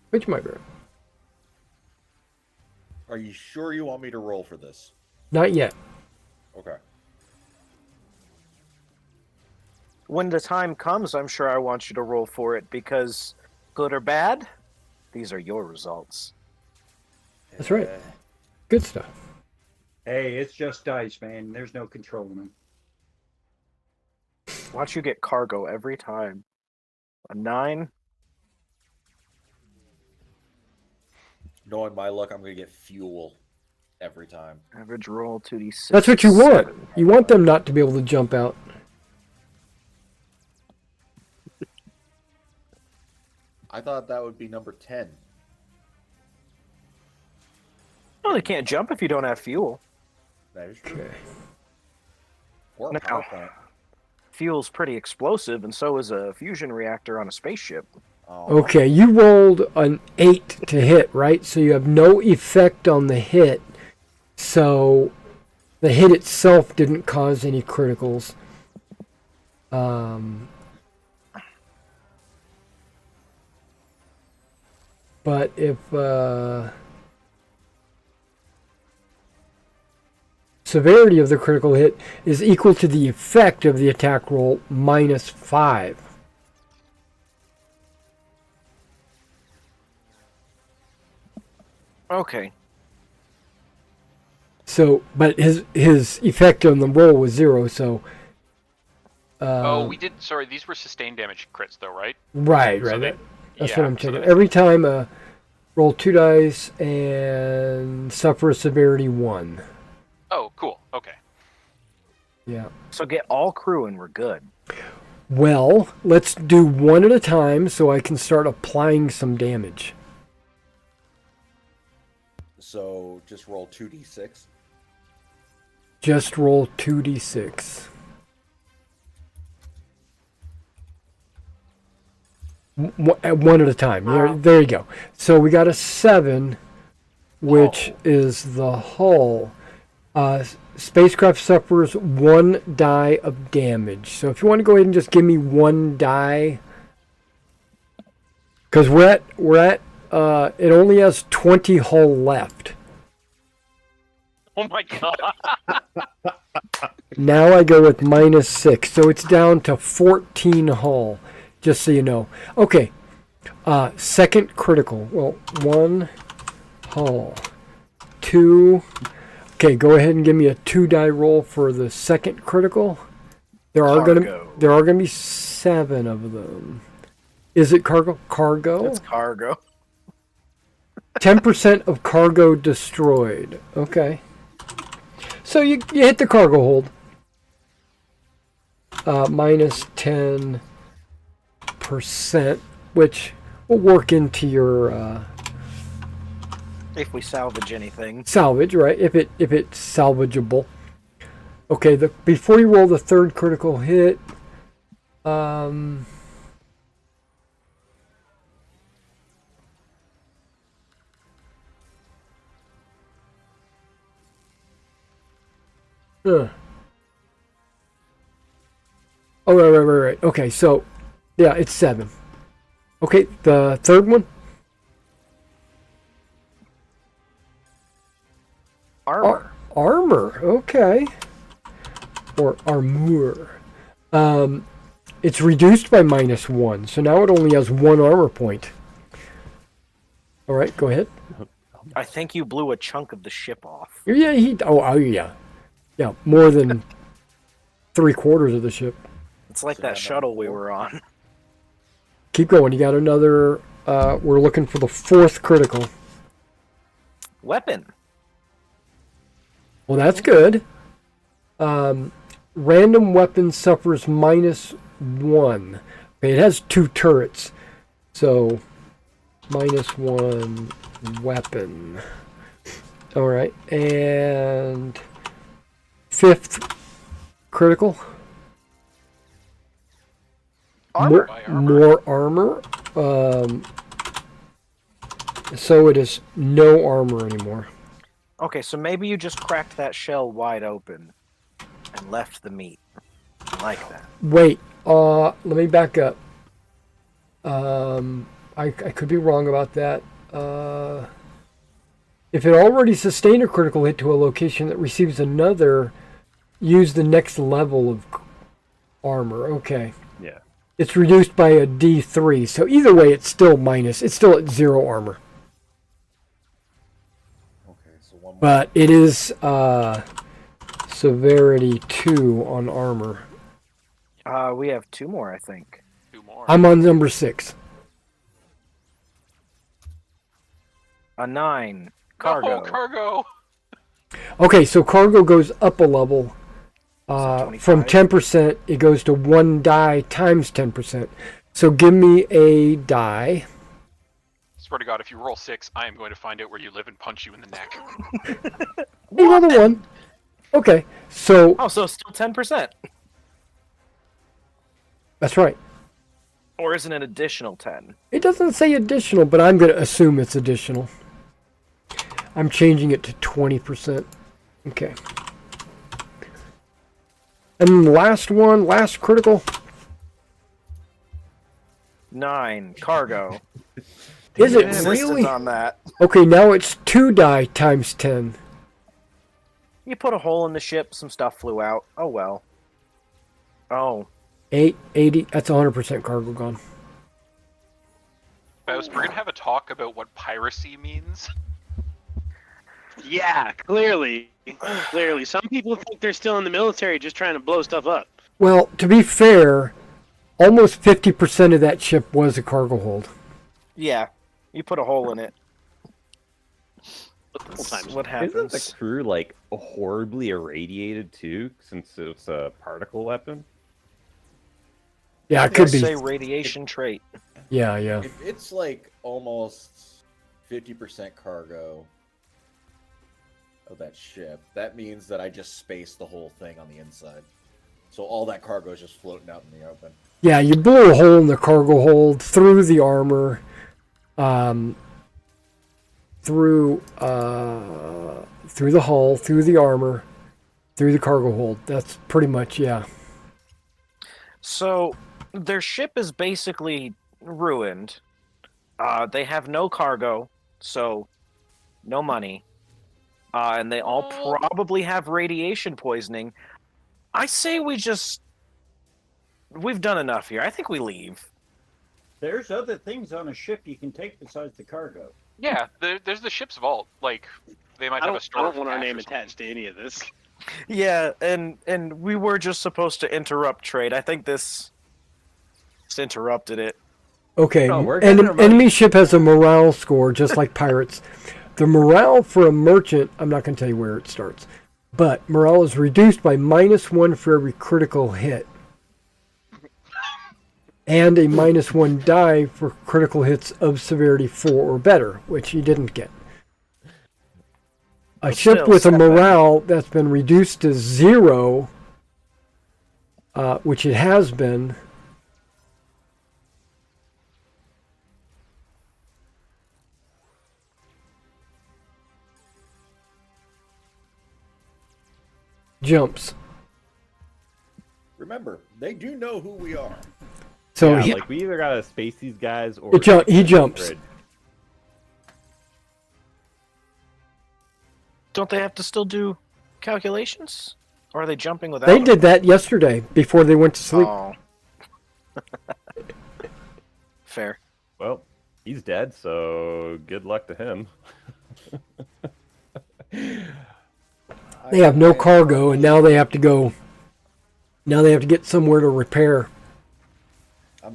A: Which might be right.
B: Are you sure you want me to roll for this?
A: Not yet.
B: Okay.
D: When the time comes, I'm sure I want you to roll for it because, good or bad, these are your results.
A: That's right. Good stuff.
E: Hey, it's just dice, man. There's no controlling them.
D: Watch you get cargo every time. A 9.
B: Knowing my luck, I'm going to get fuel every time.
D: Average roll 2d6.
A: That's what you want.
D: 7.
A: You want them not to be able to jump out.
B: I thought that would be number 10.
D: Well, they can't jump if you don't have fuel.
B: That is true.
A: Okay.
B: Or a
D: Now-
B: power plant.
D: Fuel's pretty explosive, and so is a fusion reactor on a spaceship.
B: Oh,
A: Okay, you rolled an 8 to hit, right? So you have no effect on the hit. So the hit itself didn't cause any criticals. But if severity of the critical hit is equal to the effect of the attack roll minus 5.
D: Okay.
A: So, but his effect on the roll was 0. So.
F: We did. Sorry, these were sustained damage crits, though, right?
A: Right.
F: So they-
A: That's
F: yeah,
A: what I'm
F: so
A: checking.
F: they-
A: Every time, roll 2 dice and suffer a severity 1.
F: Oh, cool. Okay.
A: Yeah.
D: So get all crew and we're good.
A: Well, let's do one at a time so I can start applying some damage.
B: so just roll 2d6.
A: Just roll 2d6. One at a time. There you go. So we got a 7, which is the hull. Spacecraft suffers 1 die of damage. So if you want to go ahead and just give me 1 die, because we're at it only has 20 hull left.
F: Oh my god.
A: Now I go with minus 6, so it's down to 14 hull. Just so you know. Okay. Second critical. Well, 1 hull. 2. Okay, go ahead and give me a 2-die roll for the second critical. There are gonna be 7 of them. Is it cargo? Cargo?
B: It's cargo.
A: 10% of cargo destroyed. Okay. So you hit the cargo hold. Minus 10%, which will work into your
D: If we salvage anything.
A: salvage, right? If it's salvageable. Okay, before you roll the third critical hit, Oh, right. Okay, so, yeah, it's 7. Okay, the third one?
D: Armor.
A: Armor, okay. Or armor. It's reduced by -1, so now it only has 1 armor point. All right, go ahead.
D: I think you blew a chunk of the ship off.
A: Yeah, yeah. Yeah, more than 3/4 of the ship.
D: It's like that shuttle we were on.
A: Keep going. You got another. We're looking for the 4th critical.
D: Weapon.
A: Well, that's good. Random weapon suffers -1. Okay, it has 2 turrets, so -1 weapon. All right, and 5th critical.
D: Armor.
A: More armor. So it is no armor anymore.
D: Okay, so maybe you just cracked that shell wide open and left the meat. I like that.
A: Wait, let me back up. I could be wrong about that. If it already sustained a critical hit to a location that receives another, use the next level of armor. Okay.
C: Yeah.
A: It's reduced by a D3, so either way, it's still minus. It's still at 0 armor.
B: Okay, so one more.
A: But it is severity 2 on armor.
D: We have 2 more, I think.
F: 2 more.
A: I'm on number 6.
D: A 9. Cargo.
F: No, cargo.
A: Okay, so cargo goes up a level.
D: So
A: From
D: 25?
A: 10%, it goes to 1 die times 10%. So give me a die.
F: Swear to God, if you roll 6, I am going to find out where you live and punch you in the neck.
A: You roll the 1. Okay, so
D: Oh, so still 10%.
A: that's right.
D: Or is it an additional 10?
A: It doesn't say additional, but I'm going to assume it's additional. I'm changing it to 20%. Okay. And then the last one, last critical.
D: 9. Cargo.
A: Is it
D: Insisted
A: really?
D: on that.
A: Okay, now it's 2 die times 10.
D: You put a hole in the ship, some stuff flew out. Oh well. Oh.
A: 880. That's 100% cargo gone.
F: Faust, we're going to have a talk about what piracy means.
G: Yeah, clearly. Clearly. Some people think they're still in the military just trying to blow stuff up.
A: Well, to be fair, almost 50% of that ship was a cargo hold.
D: Yeah. You put a hole in it.
G: A couple times.
D: What
C: Isn't
D: happens?
C: the crew like horribly irradiated too, since it's a particle weapon?
A: Yeah, it could
D: Let's
A: be.
D: say radiation trait.
A: Yeah.
B: If it's like almost 50% cargo of that ship, that means that I just spaced the whole thing on the inside. So all that cargo is just floating out in the open.
A: Yeah, you blew a hole in the cargo hold through the armor, through the hull, through the armor, through the cargo hold. That's pretty much, yeah.
D: So their ship is basically ruined. They have no cargo, so no money. And they all probably have radiation poisoning. I say we've done enough here. I think we leave.
E: There's other things on a ship you can take besides the cargo.
F: Yeah, there's the ship's vault. Like, they might
G: I
F: have a
G: don't,
F: store.
G: I don't
F: of
G: want our
F: cash
G: name
F: or something.
G: attached to any of this.
D: Yeah, and we were just supposed to interrupt trade. I think this just interrupted it.
A: Okay,
C: No, we're getting our money.
A: enemy ship has a morale score, just like pirates. The morale for a merchant, I'm not going to tell you where it starts, but morale is reduced by -1 for every critical hit. And a -1 die for critical hits of severity 4 or better, which he didn't get. A
D: But
A: ship
D: still,
A: with a
D: 7.
A: morale that's been reduced to 0, which it has been, jumps.
B: Remember, they do know who we are.
A: So
C: yeah, like we either gotta space these guys or
A: he jumps.
D: Don't they have to still do calculations? Or are they jumping without
A: They
D: them?
A: did that yesterday before they went to sleep.
D: Oh. Fair.
C: Well, he's dead, so good luck to him.
A: They have no cargo, and now they have to go. Now they have to get somewhere to repair.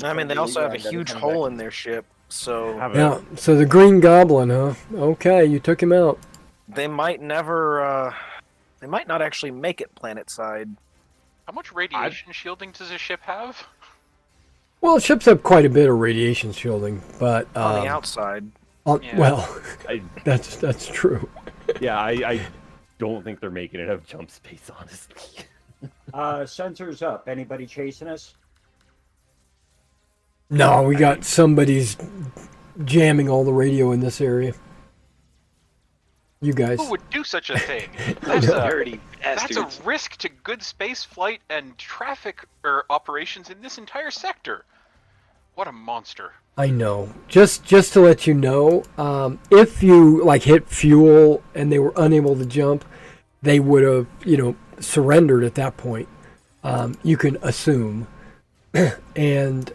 D: I mean, they also have a huge hole in their ship, so
C: Have
A: Yeah. So the Green Goblin, huh? Okay, you took him out.
D: they might never. They might not actually make it planet side.
F: How much radiation shielding does a ship have?
A: Well, ships have quite a bit of radiation shielding, but
D: On the outside.
F: Yeah.
A: well,
C: I,
A: that's true.
C: yeah, I don't think they're making it have jump space, honestly.
E: Sensors up. Anybody chasing us?
A: No, we got somebody's jamming all the radio in this area. You guys.
F: Who would do such a thing? That's
G: Dirty
F: that's
G: bastards.
F: a risk to good space flight and traffic operations in this entire sector. What a monster.
A: I know. Just to let you know, if you like hit fuel and they were unable to jump, they would have, surrendered at that point. You can assume, and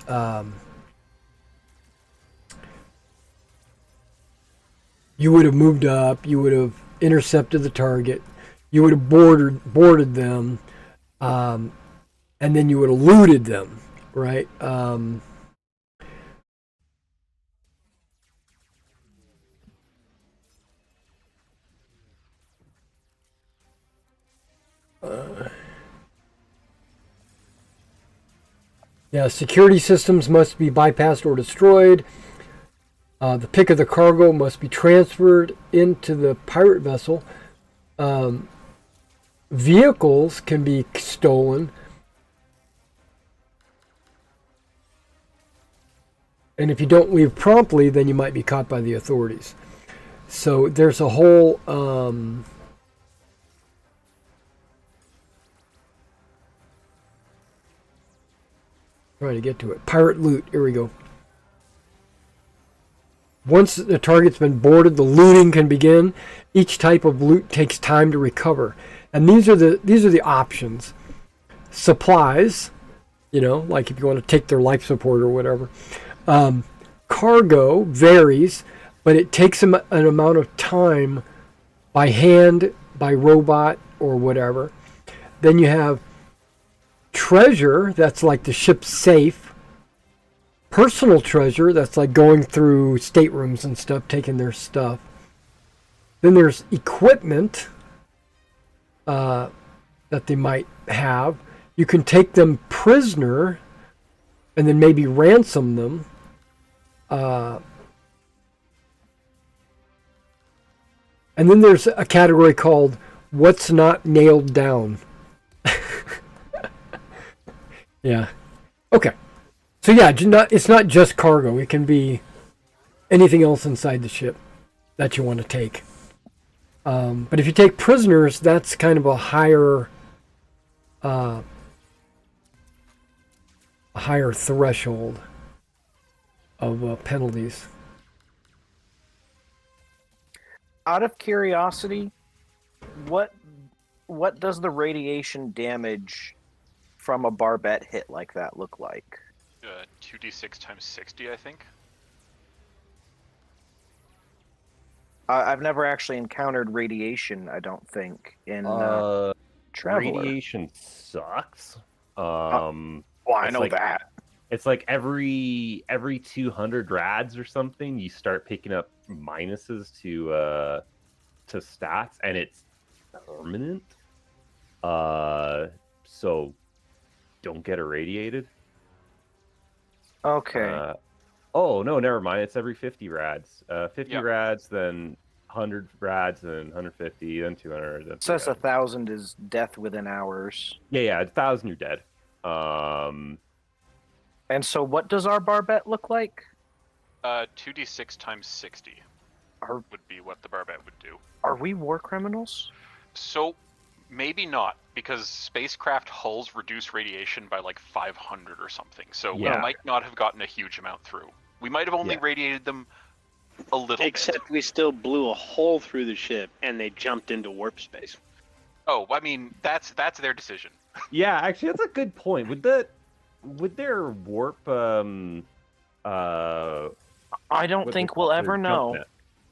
A: you would have moved up. You would have intercepted the target. You would have boarded them, and then you would have looted them, right? Yeah, security systems must be bypassed or destroyed. The pick of the cargo must be transferred into the pirate vessel. Vehicles can be stolen. And if you don't leave promptly, then you might be caught by the authorities. So there's a whole... trying to get to it. Pirate loot. Here we go. Once the target's been boarded, the looting can begin. Each type of loot takes time to recover, and these are the options. Supplies, like if you want to take their life support or whatever. Cargo varies, but it takes an amount of time by hand, by robot, or whatever. Then you have treasure, that's like the ship's safe. Personal treasure, that's like going through staterooms and stuff, taking their stuff. Then there's equipment that they might have. You can take them prisoner and then maybe ransom them. And then there's a category called what's not nailed down. Yeah. Okay. So yeah, it's not just cargo. It can be anything else inside the ship that you want to take. But if you take prisoners, that's kind of a higher threshold of penalties.
D: Out of curiosity, what does the radiation damage from a barbette hit like that look like?
F: 2d6 times 60, I think.
D: I've never actually encountered radiation. I don't think in Traveler.
C: Radiation sucks.
D: Well, I
C: it's
D: know
C: like-
D: that.
C: It's like every 200 rads or something, you start picking up minuses to stats, and it's permanent. So don't get irradiated.
D: Okay.
C: Oh no, never mind. It's every 50 rads. 50
F: Yep.
C: rads, then 100 rads, then 150, then 200. Then
D: It says
C: 300.
D: 1,000 is death within hours.
C: Yeah, 1,000 you're dead.
D: And so, what does our barbette look like?
F: 2d6 times 60
D: Are
F: would be what the barbette would do.
D: are we war criminals?
F: So, maybe not, because spacecraft hulls reduce radiation by like 500 or something. So
C: Yeah.
F: we might not have gotten a huge amount through. We might have only
C: Yeah.
F: radiated them a little
G: Except
F: bit.
G: we still blew a hole through the ship and they jumped into warp space.
F: Oh, I mean, that's their decision.
C: Yeah, actually, that's a good point. Would their warp
D: I don't
C: what
D: think
C: they
D: we'll
C: call their
D: ever
C: jump
D: know.
C: net?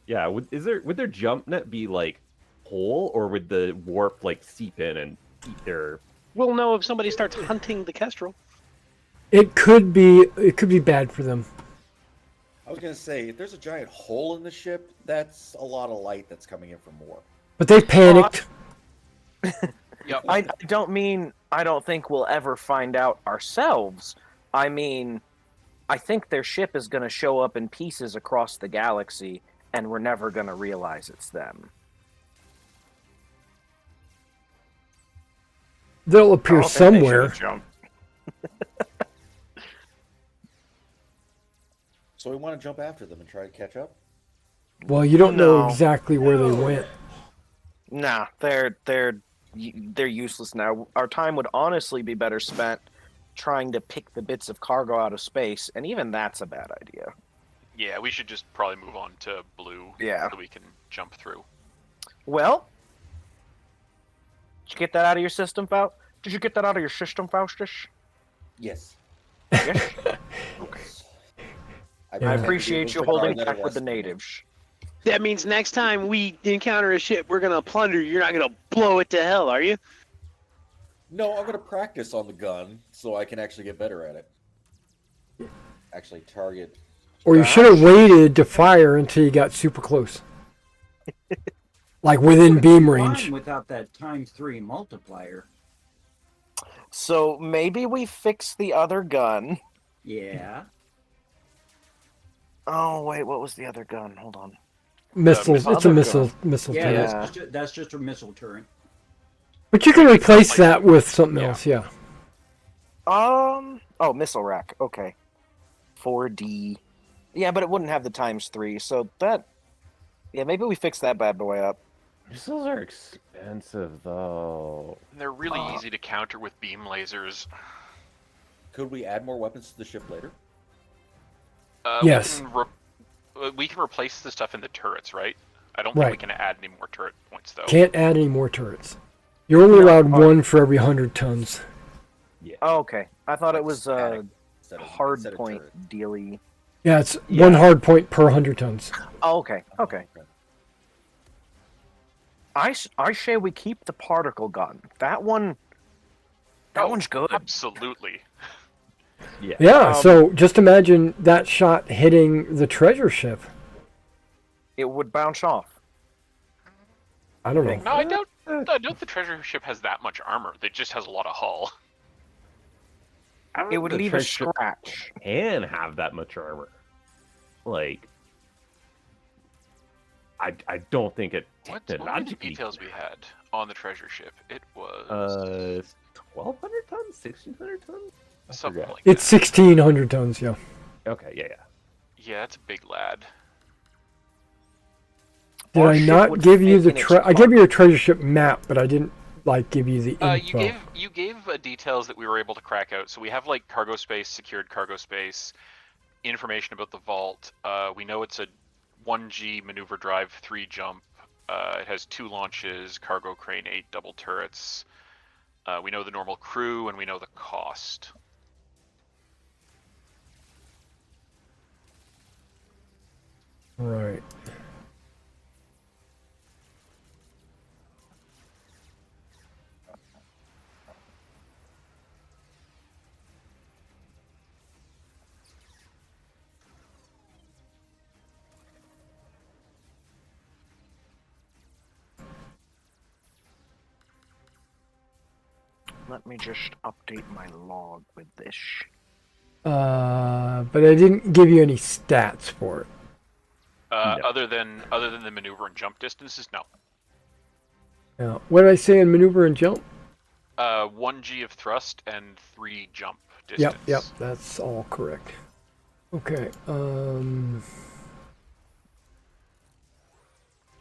C: Yeah, would their jump net be like whole, or would the warp like seep in and eat their?
G: We'll know if somebody starts hunting the Kestrel.
A: It could be bad for them.
B: I was gonna say, if there's a giant hole in the ship, that's a lot of light that's coming in from warp.
A: But they panicked.
F: Yep.
D: I don't think we'll ever find out ourselves. I mean, I think their ship is going to show up in pieces across the galaxy, and we're never going to realize it's them.
A: They'll
D: I
A: appear
D: don't think they
A: somewhere.
D: should've jumped.
B: So we want to jump after them and try to catch up.
A: Well, you don't know
D: No.
A: exactly where they went.
D: Nah, they're useless now. Our time would honestly be better spent trying to pick the bits of cargo out of space, and even that's a bad idea.
F: Yeah, we should just probably move on to blue
D: Yeah.
F: so we can jump through.
D: Well, did you get that out of your system, Faust? Did you get that out of your system, Faustus?
B: Yes.
D: Yes.
A: Yeah.
D: I
B: pretend to be
D: appreciate you
B: Mr.
D: holding
B: Card
D: back with the
B: Estimate.
D: natives.
G: That means next time we encounter a ship, we're gonna plunder. You're not gonna blow it to hell, are you?
B: No, I'm gonna practice on the gun so I can actually get better at it. Actually, target.
A: Or you should have waited to fire until you got super close. Like within beam range.
E: Fine without that ×3 multiplier.
D: So maybe we fix the other gun.
E: Yeah.
D: Oh wait, what was the other gun? Hold on.
A: Missiles. It's a
D: other
A: missile
E: Yeah,
A: turret.
D: Yeah.
E: that's just a missile turret.
A: But you can replace that with something else, yeah.
D: Oh, missile rack. Okay. 4D. Yeah, but it wouldn't have the ×3, so that. Yeah, maybe we fix that bad boy up.
C: Missiles are expensive though.
F: And they're really easy to counter with beam lasers.
B: Could we add more weapons to the ship later?
A: Yes.
F: We can replace the stuff in the turrets, right? I don't think we
A: Right.
F: can add any more turret points, though.
A: Can't add any more turrets. You're only allowed one for every 100 tons.
C: Yeah.
D: Oh, okay. I thought it was
B: Static
D: a
B: instead of-
D: hard
B: instead of
D: point
B: turret.
D: dealy.
A: Yeah, it's
C: Yeah.
A: one hard point per 100 tons.
D: Oh, okay. Okay. I say we keep the particle gun. That one. That
F: Oh,
D: one's good.
F: Absolutely.
C: Yeah.
A: Yeah, so just imagine that shot hitting the treasure ship.
D: It would bounce off.
A: I don't know.
F: No, I doubt the treasure ship has that much armor. It just has a lot of hull.
C: I don't
D: It
C: know
D: would
C: if the
D: leave a
C: treasure ship
D: scratch.
C: can have that much armor. Like, I don't think it
F: What were the
C: technologically.
F: details we had on the treasure ship? It was
C: 1,200 tons, 1,600 tons. I
F: something
C: forget.
F: like
A: It's
F: that.
A: 1,600 tons, yeah.
C: Okay, yeah.
F: Yeah, it's a big lad.
A: Did
D: Our
A: I
D: ship
A: not
D: would
A: give you
D: fit
A: the
D: in its
A: I gave you a treasure ship map, but I didn't give you the info.
F: You gave details that we were able to crack out. So we have like cargo space, secured cargo space, information about the vault. We know it's a 1G maneuver drive, 3 jump. It has 2 launches, cargo crane, 8 double turrets. We know the normal crew and we know the cost.
A: Right.
D: Let me just update my log with this.
A: But I didn't give you any stats for it.
C: No.
F: Other than the maneuver and jump distances, no.
A: Now, what did I say in maneuver and jump?
F: 1 G of thrust and 3 jump distance.
A: Yep, that's all correct. Okay,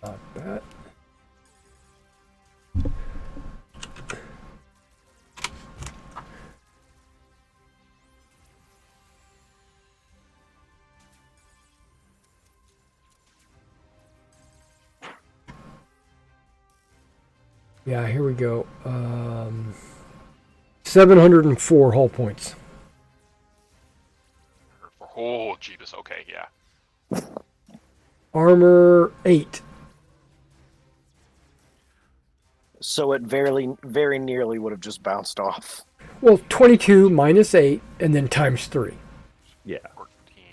A: not that. Yeah, here we go. 704 hull points.
F: Oh, Jeebus. Okay, yeah.
A: Armor 8.
D: So it very nearly would have just bounced off.
A: Well, 22 minus 8, and then times 3.
C: Yeah.
F: 14.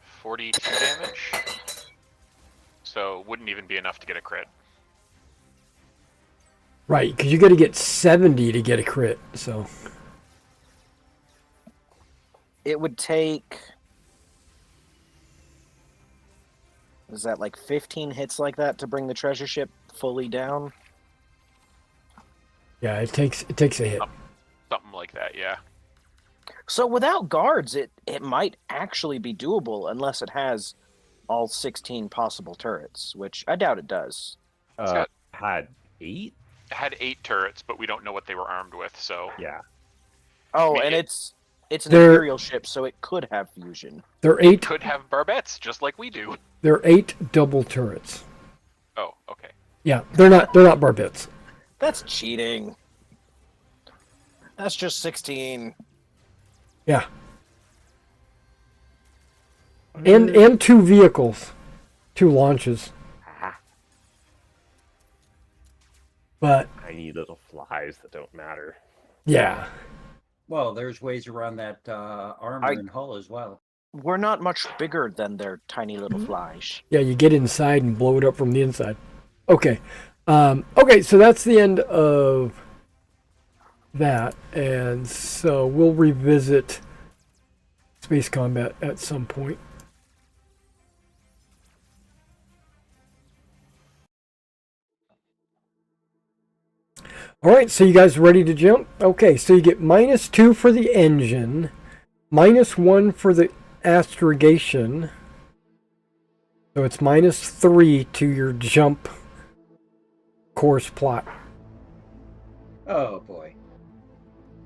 F: 42 damage. So wouldn't even be enough to get a crit.
A: Right, because you got to get 70 to get a crit, so...
D: It would take... Is that like 15 hits like that to bring the treasure ship fully down?
A: Yeah, it takes a hit.
F: Something like that, yeah.
D: So without guards, it might actually be doable unless it has all 16 possible turrets, which I doubt it does.
C: Had 8?
F: It had 8 turrets, but we don't know what they were armed with, so...
C: Yeah.
D: Oh,
F: I mean,
D: and it's an
A: They're-
D: Imperial ship, so it could have fusion.
A: They're 8.
F: Could have barbettes, just like we do.
A: They're 8 double turrets.
F: Oh, okay.
A: Yeah, they're not barbettes.
D: That's cheating. That's just 16.
A: Yeah. And 2 vehicles. 2 launches. But
C: Tiny little flies that don't matter.
A: yeah.
E: Well, there's ways around that armor and hull as well.
D: We're not much bigger than their tiny little flies.
A: Yeah, you get inside and blow it up from the inside. Okay. Okay, so that's the end of that. And so we'll revisit space combat at some point. All right, so you guys ready to jump? Okay, so you get -2 for the engine, -1 for the astrogation. So it's -3 to your jump course plot.
E: Oh boy.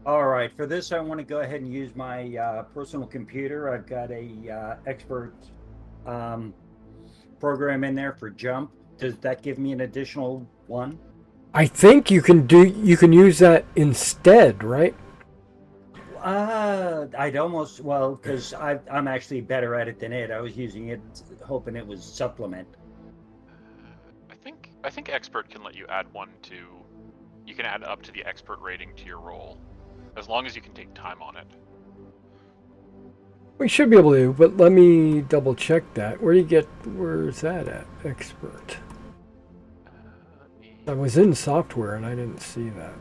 E: All right, for this I want to go ahead and use my personal computer. I've got a expert program in there for jump. Does that give me an additional 1?
A: I think you can use that instead, right?
E: I'd almost, well, because I'm actually better at it than it. I was using it hoping it was supplement.
F: I think expert can let you add 1 to... You can add up to the expert rating to your roll. As long as you can take time on it.
A: We should be able to, but let me double check that. Where's that at? Expert. I was in software and I didn't see that.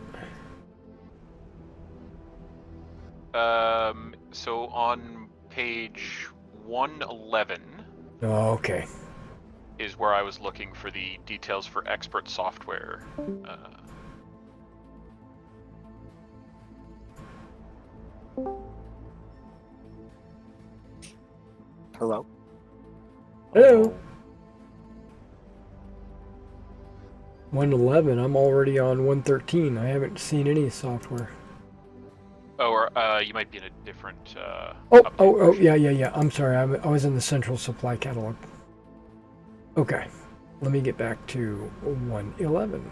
F: So on page 111
A: Oh, okay.
F: is where I was looking for the details for expert software.
D: Hello?
A: Hello. 111. I'm already on 113. I haven't seen any software.
F: Oh, or you might be in a different.
A: Oh,
F: version.
A: yeah. I'm sorry. I was in the central supply catalog. Okay. Let me get back to 111.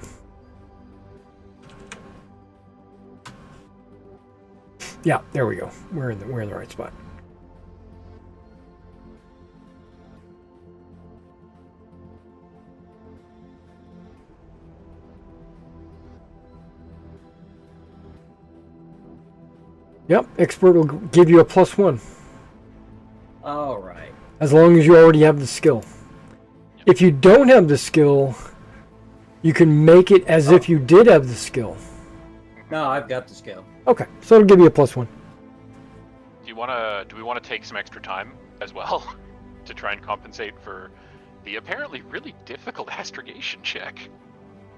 A: Yeah, there we go. We're in the right spot. Yep, expert will give you a +1.
E: All right.
A: As long as you already have the skill. If you don't have the skill, you can make it as if you did have the skill.
E: No, I've got the skill.
A: Okay, so it'll give you a +1.
F: Do we want to take some extra time as well to try and compensate for the apparently really difficult astrogation check?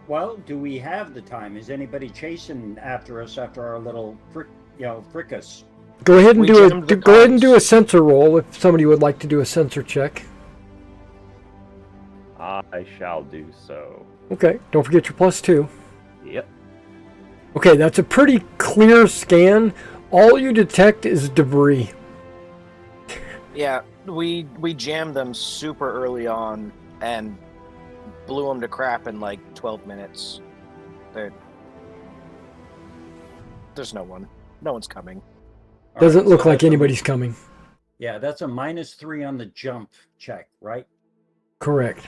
E: Well, do we have the time? Is anybody chasing after us after our little fricas?
A: Go ahead and
D: We
A: do
D: jammed the
A: go ahead and do a
D: cards.
A: sensor roll if somebody would like to do a sensor check.
C: I shall do so.
A: Okay, don't forget your +2.
C: Yep.
A: Okay, that's a pretty clear scan. All you detect is debris.
D: Yeah, we jammed them super early on and blew them to crap in like 12 minutes. There's no one. No one's coming.
E: All
A: Doesn't
E: right,
A: look
E: so
A: like
E: that's
A: anybody's coming.
E: Yeah, that's a -3 on the jump check, right?
A: Correct.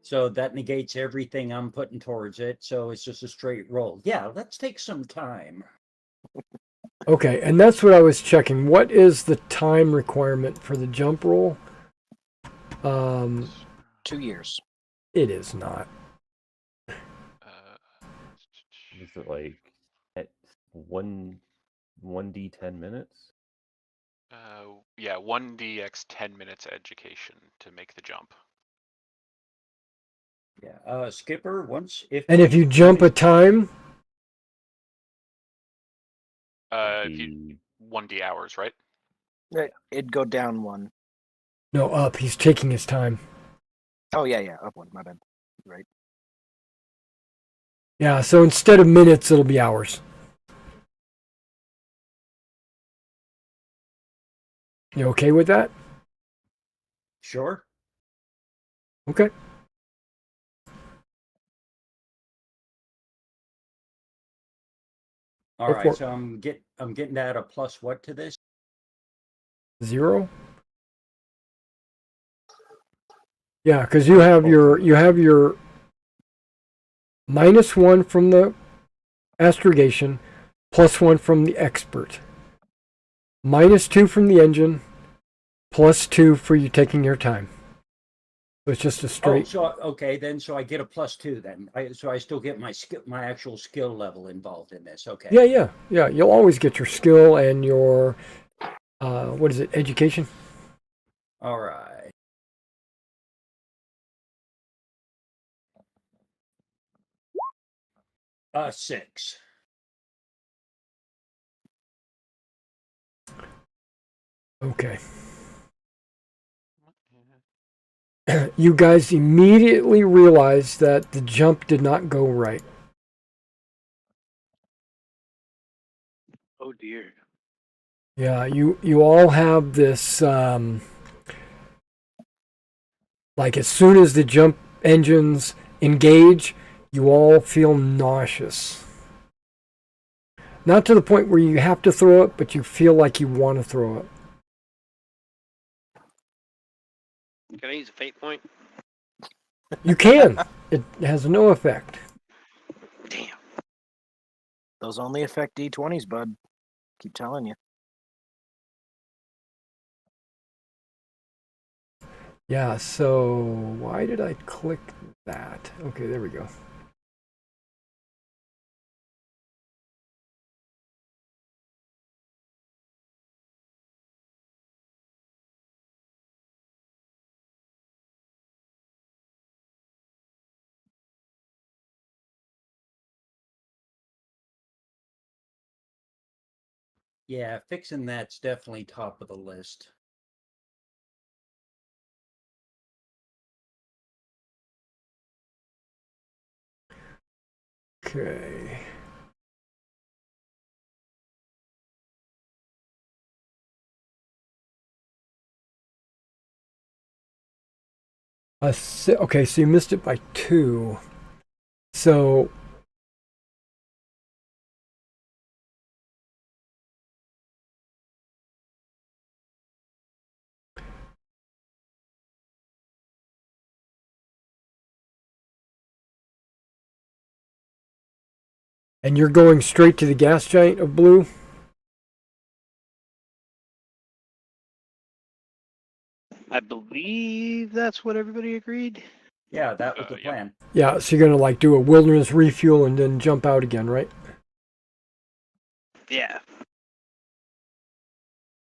E: So that negates everything I'm putting towards it. So it's just a straight roll. Yeah, let's take some time.
A: Okay, and that's what I was checking. What is the time requirement for the jump roll?
D: 2 years.
A: It is not.
C: Is it like at 1d10 minutes?
F: Yeah, 1dx 10 minutes education to make the jump.
E: Yeah, Skipper.
A: And if you jump a time,
F: If you 1d hours, right?
D: It'd go down one.
A: no, up. He's taking his time.
D: Oh yeah, up one. My bad. Right.
A: Yeah, so instead of minutes, it'll be hours. You okay with that?
E: Sure.
A: Okay.
E: All
A: Go
E: right.
A: for it.
E: So I'm getting that a plus what to this?
A: 0. Yeah, because you have your -1 from the astrogation, +1 from the expert, -2 from the engine, +2 for you taking your time. So it's just a
E: Oh,
A: straight.
E: so okay then. So I get a +2 then. So I still get my actual skill level involved in this. Okay.
A: Yeah. You'll always get your skill and your what is it? Education.
E: All right. Six.
A: Okay. You guys immediately realize that the jump did not go right.
G: Oh dear.
A: Yeah, you all have this like as soon as the jump engines engage, you all feel nauseous. Not to the point where you have to throw it, but you feel like you want to throw it.
G: Can I use a fate point?
A: You can. It has no effect.
G: Damn.
D: Those only affect D20s, bud. Keep telling you.
A: Yeah, so why did I click that? Okay, there we go.
E: Yeah, fixing that's definitely top of the list.
A: Okay. Okay, so you missed it by 2. So and you're going straight to the gas giant of blue?
G: I believe that's what everybody agreed.
E: Yeah, that was the
F: Yep.
E: plan.
A: Yeah, so you're gonna like do a wilderness refuel and then jump out again, right?
G: Yeah,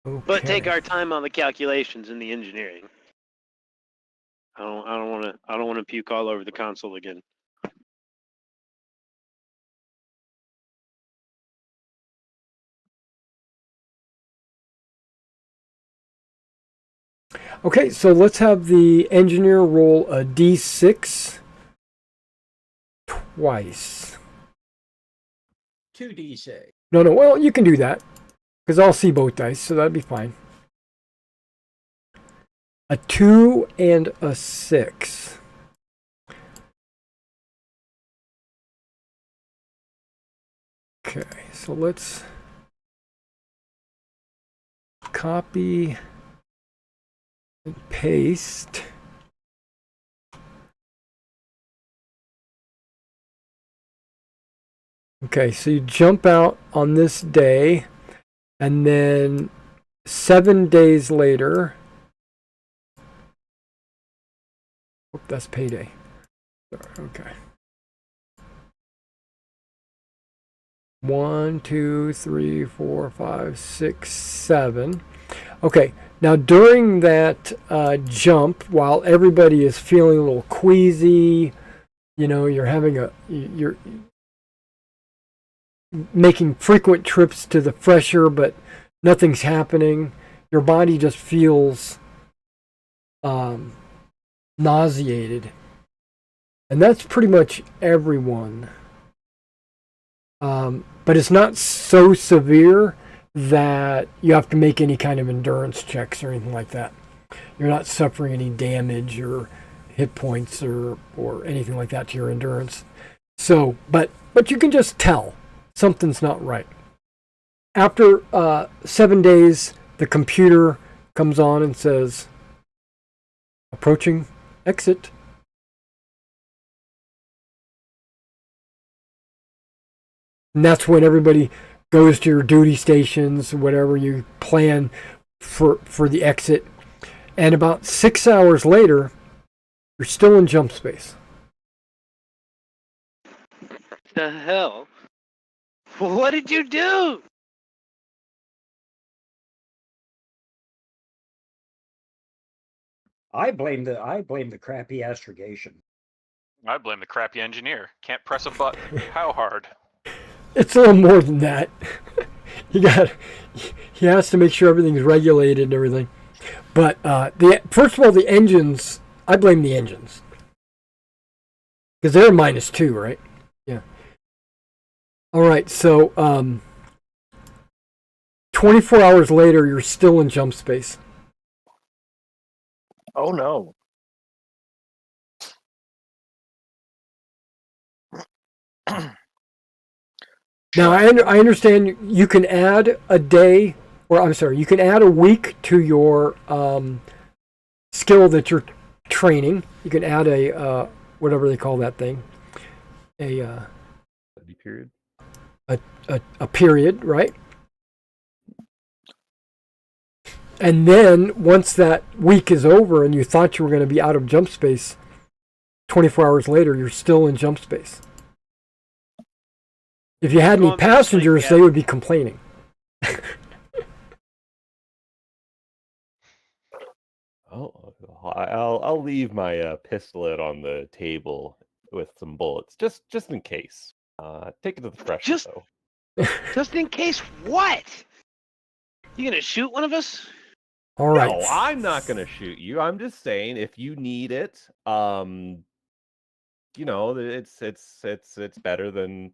A: Okay.
G: but take our time on the calculations and the engineering. I don't want to puke all over the console again.
A: Okay, so let's have the engineer roll a d6 twice.
E: 2d6.
A: No, well, you can do that because I'll see both dice, so that'd be fine. A 2 and a 6. Okay, so let's copy and paste. Okay, so you jump out on this day, and then 7 days later, oh, that's payday. Okay. 1, 2, 3, 4, 5, 6, 7. Okay, now during that jump, while everybody is feeling a little queasy, you're making frequent trips to the fresher, but nothing's happening. Your body just feels nauseated, and that's pretty much everyone. But it's not so severe that you have to make any kind of endurance checks or anything like that. You're not suffering any damage or hit points or anything like that to your endurance. So, but you can just tell something's not right. After 7 days, the computer comes on and says, approaching exit. And that's when everybody goes to your duty stations, whatever you plan for the exit. And about 6 hours later, you're still in jump space.
G: The hell? What did you do?
E: I blame the crappy astrogation.
F: I blame the crappy engineer. Can't press a button. How hard?
A: It's a little more than that. He has to make sure everything's regulated and everything. But first of all, the engines, I blame the engines. Because they're -2, right? Yeah. All right, so 24 hours later, you're still in jump space.
D: Oh no.
A: Now, I understand you can add a day, or I'm sorry, you can add a week to your skill that you're training. You can add a, whatever they call that thing, a
C: period.
A: a period, right? And then once that week is over and you thought you were going to be out of jump space, 24 hours later, you're still in jump space. If you had any passengers, they would be complaining.
C: Oh, I'll leave my pistolette on the table with some bullets, just in case. Take it to the fresher, though.
G: Just in case what? You gonna shoot one of us?
A: All right.
C: No, I'm not gonna shoot you. I'm just saying if you need it, it's better than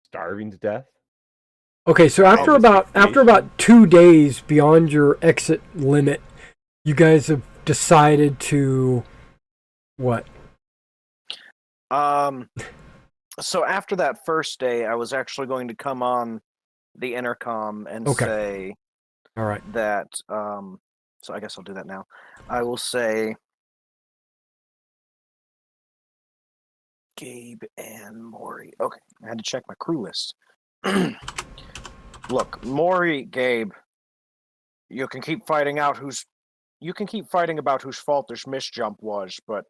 C: starving to death.
A: Okay, so after about 2 days beyond your exit limit, you guys have decided to what?
D: So after that first day, I was actually going to come on the intercom and say,
A: all right,
D: that. So I guess I'll do that now. I will say, Gabe and Maury. Okay, I had to check my crew list. Look, Maury, Gabe, you can keep fighting out who's you can keep fighting about whose fault this misjump was, but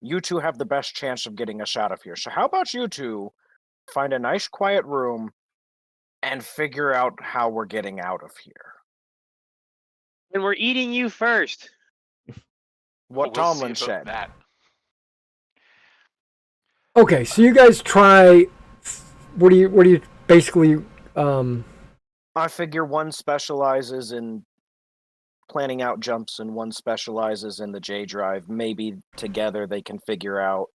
D: you two have the best chance of getting us out of here. So how about you two find a nice quiet room and figure out how we're getting out of here?
G: And we're eating you first.
D: What
F: We'll see
D: Tomlin
F: about
D: said.
F: that.
A: Okay, so you guys try. What do you basically?
D: I figure one specializes in planning out jumps and one specializes in the J drive. Maybe together they can figure out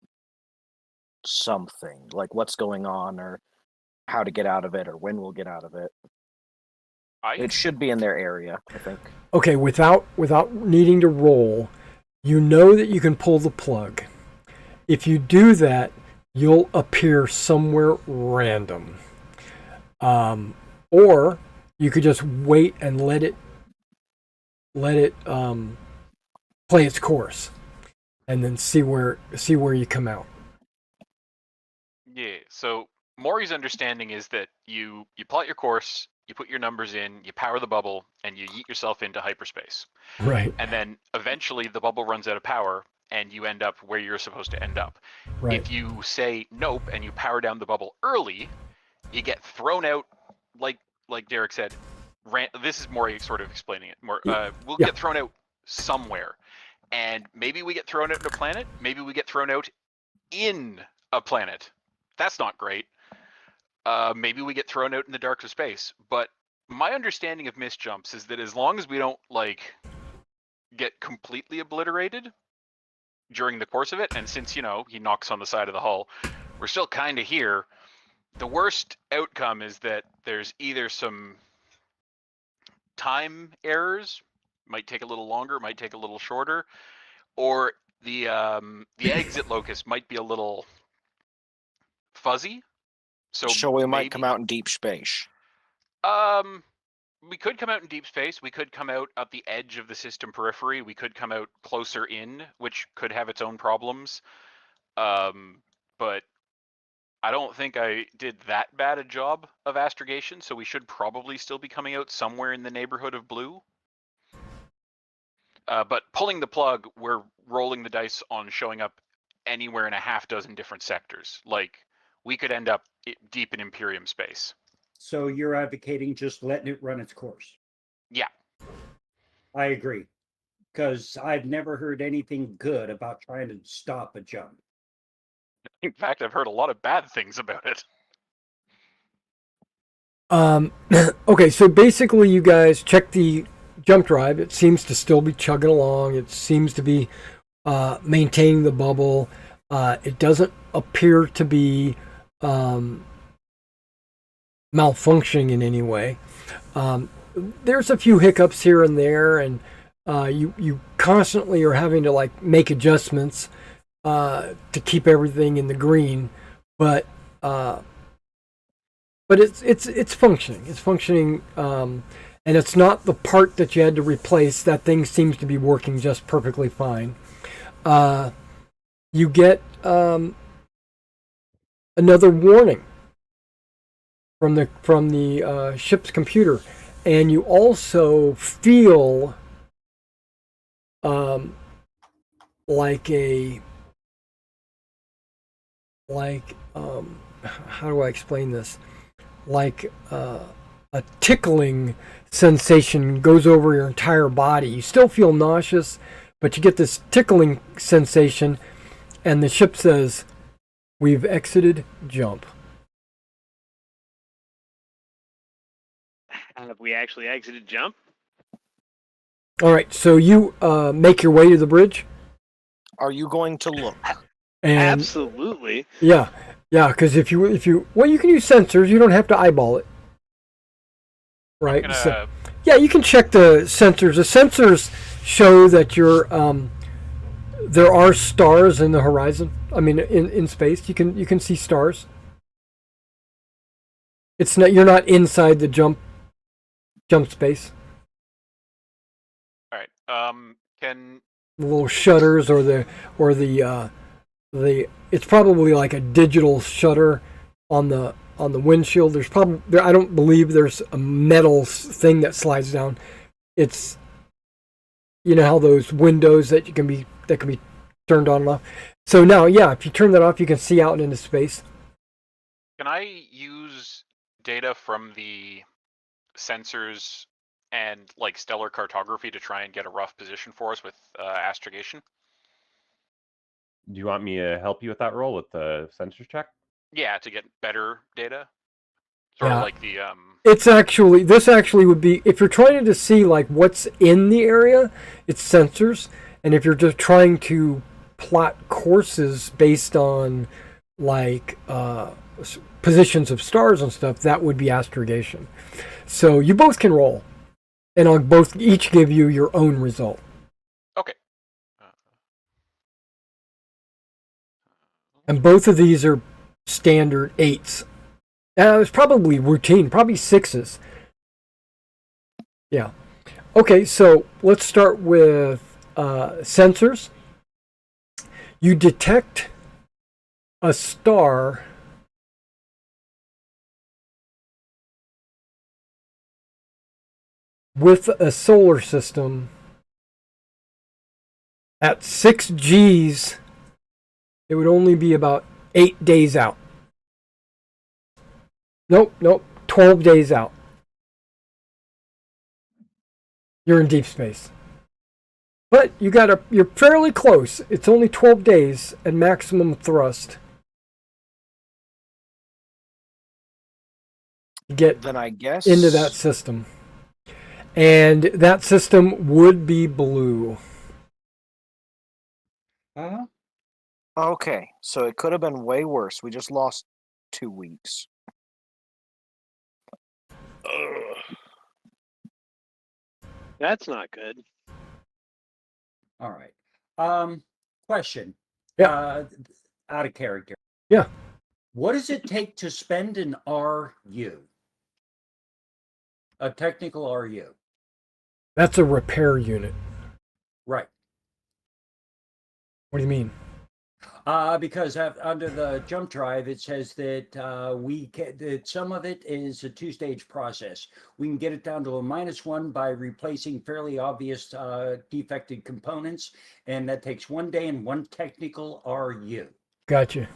D: something, like what's going on or how to get out of it or when we'll get out of it. It should be in their area, I think.
A: Okay, without needing to roll, you know that you can pull the plug. If you do that, you'll appear somewhere random. Or you could just wait and let it play its course, and then see where you come out.
F: Yeah. So Maury's understanding is that you plot your course, you put your numbers in, you power the bubble, and you yeet yourself into hyperspace.
A: Right.
F: And then eventually the bubble runs out of power, and you end up where you're supposed to end up.
A: Right.
F: If you say nope and you power down the bubble early, you get thrown out, like Derek said. This is Maury sort of explaining it. We'll get thrown out somewhere, and maybe we get thrown out in a planet. Maybe we get thrown out in a planet. That's not great. Maybe we get thrown out in the dark of space. But my understanding of misjumps is that as long as we don't get completely obliterated during the course of it, and since he knocks on the side of the hull, we're still kind of here. The worst outcome is that there's either some time errors, might take a little longer, might take a little shorter, or the exit locus might be a little fuzzy.
D: So we might come out in deep space.
F: We could come out in deep space. We could come out at the edge of the system periphery. We could come out closer in, which could have its own problems. But I don't think I did that bad a job of astrogation, so we should probably still be coming out somewhere in the neighborhood of blue. But pulling the plug, we're rolling the dice on showing up anywhere in a half dozen different sectors. Like, we could end up deep in Imperium space.
E: So you're advocating just letting it run its course?
F: Yeah.
E: I agree. Because I've never heard anything good about trying to stop a jump.
F: In fact, I've heard a lot of bad things about it.
A: Okay, so basically you guys check the jump drive. It seems to still be chugging along. It seems to be maintaining the bubble. It doesn't appear to be malfunctioning in any way. There's a few hiccups here and there, and you constantly are having to make adjustments to keep everything in the green, but it's functioning. It's functioning, and it's not the part that you had to replace. That thing seems to be working just perfectly fine. You get another warning from the ship's computer, and you also feel how do I explain this? Like a tickling sensation goes over your entire body. You still feel nauseous, but you get this tickling sensation, and the ship says, "We've exited jump."
G: Have we actually exited jump?
A: All right, so you make your way to the bridge.
D: Are you going to look?
A: And
G: Absolutely.
A: yeah, because if you you can use sensors. You don't have to eyeball it, right? Yeah, you can check the sensors. The sensors show that there are stars in the horizon. I mean, in space, you can see stars. It's not, you're not inside the jump space.
F: All right. Can
A: The little shutters or the it's probably like a digital shutter on the windshield. There's probably I don't believe there's a metal thing that slides down. It's You know how those windows that can be turned on and off. So now, yeah, if you turn that off, you can see out into space.
F: Can I use data from the sensors and like stellar cartography to try and get a rough position for us with astrogation?
C: Do you want me to help you with that roll with the sensors check?
F: Yeah, to get better data. Sort
A: Yeah.
F: of like the
A: This actually would be, if you're trying to see like what's in the area, it's sensors. And if you're just trying to plot courses based on like positions of stars and stuff, that would be astrogation. So you both can roll, and I'll each give you your own result.
F: okay.
A: And both of these are standard 8s. It's probably routine, probably 6s. Yeah. Okay, so let's start with sensors. You detect a star with a solar system at 6 Gs. It would only be about 8 days out. Nope, 12 days out. You're in deep space. But you're fairly close. It's only 12 days at maximum thrust. You get
D: Then I guess
A: into that system. And that system would be blue.
E: Uh-huh.
D: Okay, so it could have been way worse. We just lost 2 weeks.
G: That's not good.
E: All right. Question.
A: Yeah.
E: Out of character.
A: Yeah.
E: What does it take to spend an RU? A technical RU.
A: That's a repair unit.
E: Right.
A: What do you mean?
E: Because under the jump drive, it says that that some of it is a 2-stage process. We can get it down to a -1 by replacing fairly obvious defected components, and that takes 1 day and 1 technical RU.
A: Gotcha.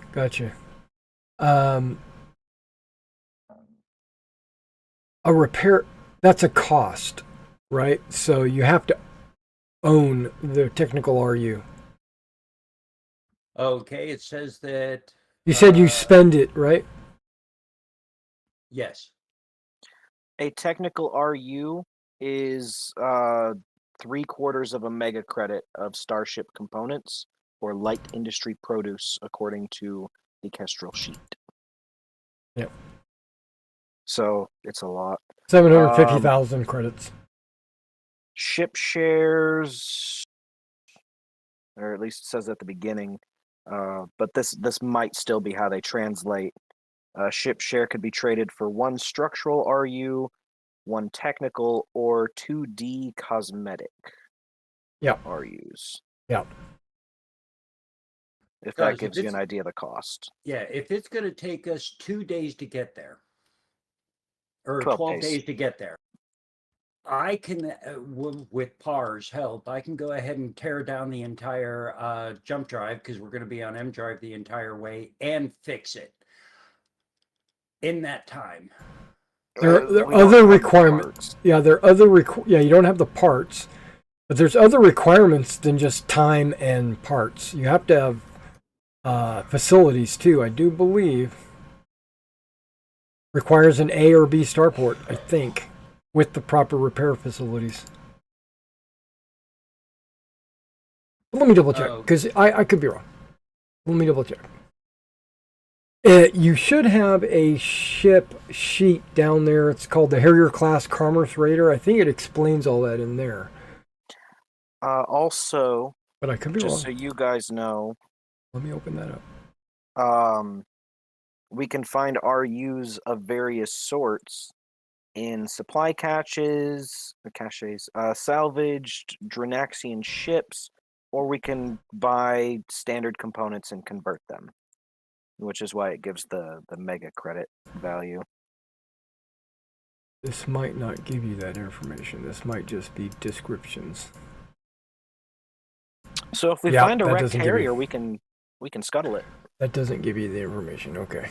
A: A repair, that's a cost, right? So you have to own the technical RU.
E: Okay, it says that.
A: You said you spend it, right?
E: Yes.
D: A technical RU is 3/4 of a mega credit of Starship components or light industry produce, according to the Kestrel sheet.
A: Yep.
D: So it's a lot.
A: 750,000 credits.
D: Ship shares, or at least it says at the beginning, but this might still be how they translate. Ship share could be traded for 1 structural RU, 1 technical, or 2D cosmetic RUs.
A: Yeah.
D: If that
E: Guys,
D: gives you an idea of the cost.
E: Yeah, if it's going to take us 2 days to get there, or
D: 12
E: 12
D: days.
E: days to get there, I can, with PAR's help, I can go ahead and tear down the entire jump drive, because we're going to be on M drive the entire way, and fix it in that time.
A: There are
D: We don't
A: other
D: have the
A: requirements.
D: parts.
A: Yeah, there are other you don't have the parts, but there's other requirements than just time and parts. You have to have facilities too, I do believe. Requires an A or B starport, I think, with the proper repair facilities. Let me double check, because I could be wrong. Let me double check. You should have a ship sheet down there. It's called the Harrier Class Commerce Raider. I think it explains all that in there.
D: Also,
A: But I could be
D: just
A: wrong.
D: so you guys know,
A: Let me open that up.
D: we can find RUs of various sorts in supply caches, salvaged Drinaxian ships, or we can buy standard components and convert them, which is why it gives the mega credit value.
A: This might not give you that information. This might just be descriptions.
D: So if we
A: Yeah,
D: find a
A: that
D: wrecked
A: doesn't give you-
D: carrier, we can scuttle it.
A: That doesn't give you the information. Okay.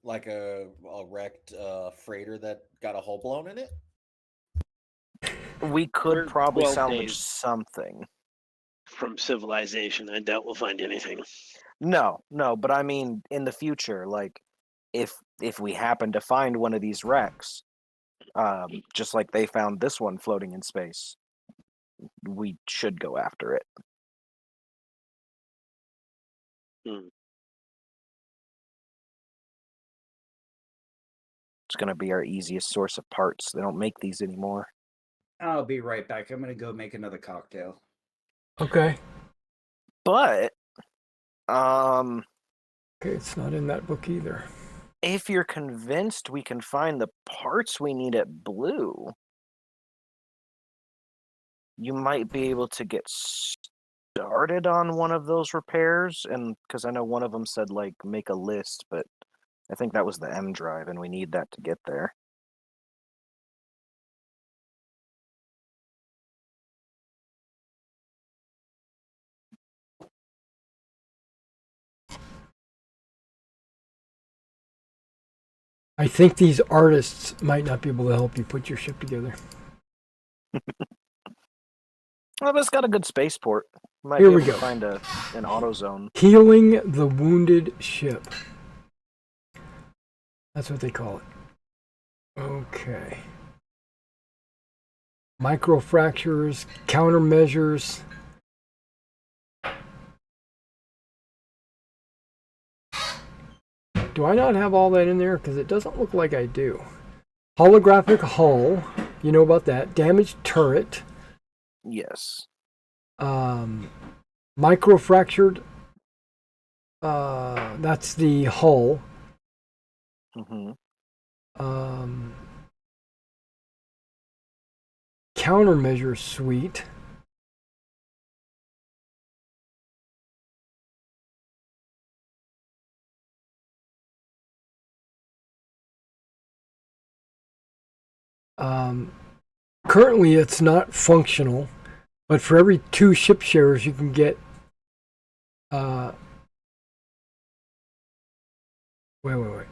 B: Like a wrecked freighter that got a hole blown in it.
D: We could
G: We're
D: probably
G: 12
D: salvage
G: days.
D: something.
G: From civilization, I doubt we'll find anything.
D: No, but I mean in the future, like if we happen to find one of these wrecks, just like they found this one floating in space, we should go after it.
G: Hmm.
D: It's going to be our easiest source of parts. They don't make these anymore.
E: I'll be right back. I'm gonna go make another cocktail.
A: Okay.
D: But
A: Okay, it's not in that book either.
D: if you're convinced we can find the parts we need at Blue, you might be able to get started on one of those repairs. And because I know one of them said like make a list, but I think that was the M drive, and we need that to get there.
A: I think these artists might not be able to help you put your ship together.
D: Well, but it's got a good spaceport. Might
A: Here
D: be
A: we
D: able
A: go.
D: to find an auto zone.
A: Healing the wounded ship. That's what they call it. Okay. Microfractures, countermeasures. Do I not have all that in there? Because it doesn't look like I do. Holographic hull. You know about that. Damaged turret.
D: Yes.
A: Microfractured. That's the hull.
D: Mm-hmm.
A: Countermeasure suite. Currently it's not functional, but for every 2 ship shares you can get wait.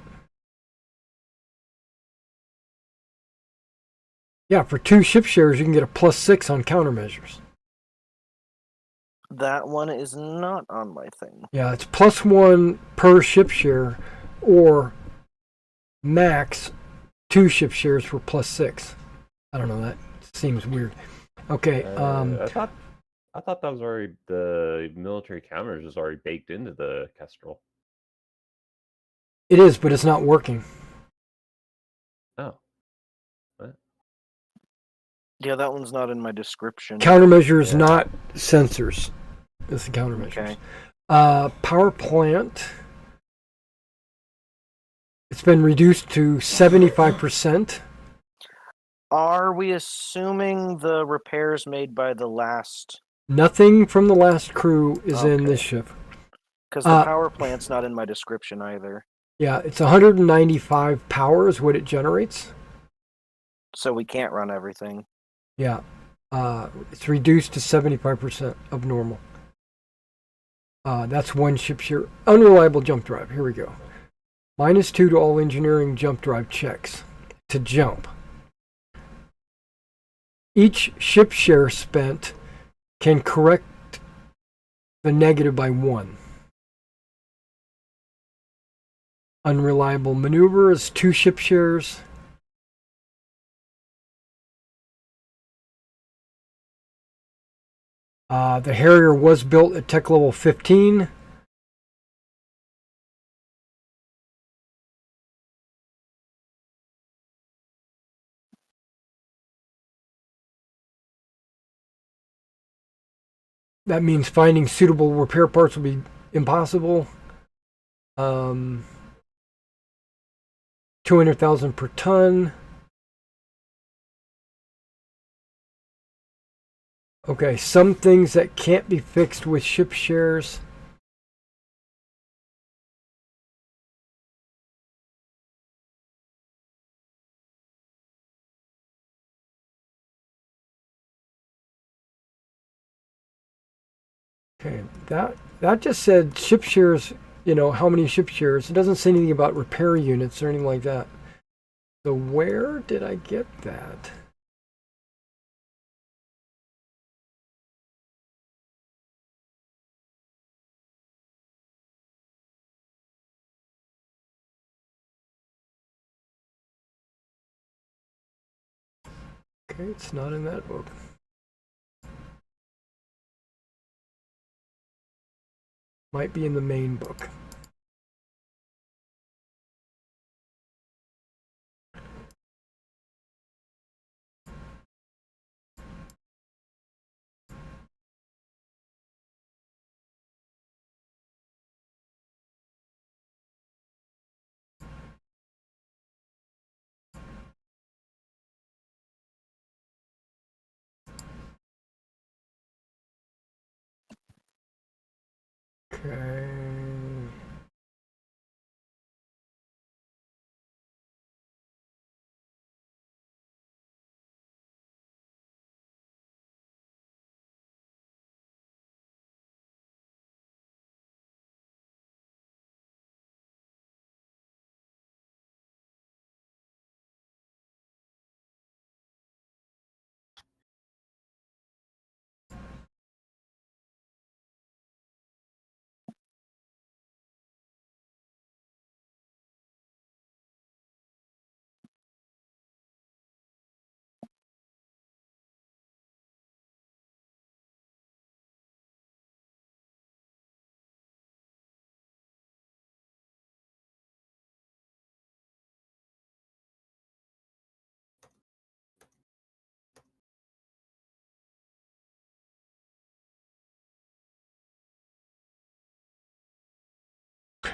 A: Yeah, for 2 ship shares you can get a +6 on countermeasures.
D: That one is not on my thing.
A: Yeah, it's +1 per ship share, or max 2 ship shares for +6. I don't know, that seems weird. Okay,
C: I thought that was already the military counters was already baked into the Kestrel.
A: it is, but it's not working.
C: Oh. What?
D: Yeah, that one's not in my description.
A: Countermeasures,
C: Yeah.
A: not sensors. It's the countermeasures.
D: Okay.
A: Power plant. It's been reduced to 75%.
D: Are we assuming the repairs made by the last?
A: Nothing from the last crew is in this
D: Okay.
A: ship.
D: Because the power plant's not in my description either.
A: Yeah, it's 195 power is what it generates.
D: So we can't run everything.
A: Yeah. It's reduced to 75% of normal. That's 1 ship share. Unreliable jump drive. Here we go. -2 to all engineering jump drive checks. To jump. Each ship share spent can correct the negative by 1. Unreliable maneuver is 2 ship shares. The Harrier was built at tech level 15. That means finding suitable repair parts will be impossible. 200,000 per ton. Okay, some things that can't be fixed with ship shares. Okay, that just said ship shares. You know, how many ship shares? It doesn't say anything about repair units or anything like that. So where did I get that? Okay, it's not in that book. Might be in the main book. Okay.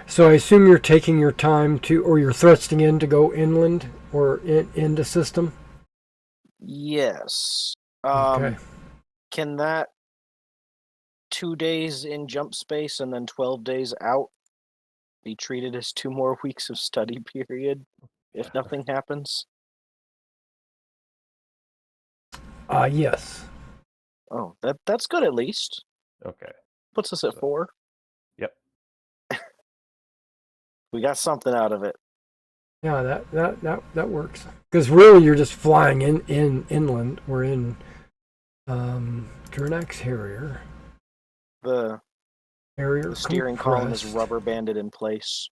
A: So I assume you're taking your time to, or you're thrusting in to go inland or into system.
D: Yes.
A: Okay.
D: Can that 2 days in jump space and then 12 days out be treated as 2 more weeks of study period if nothing happens?
A: Yes.
D: Oh, that's good at least.
C: Okay.
D: Puts us at 4.
C: Yep.
D: We got something out of it.
A: Yeah, that works. Because really, you're just flying in inland. We're in Drinax Harrier.
D: The
A: Harrier
D: steering column is
A: compressed.
D: rubber banded in place.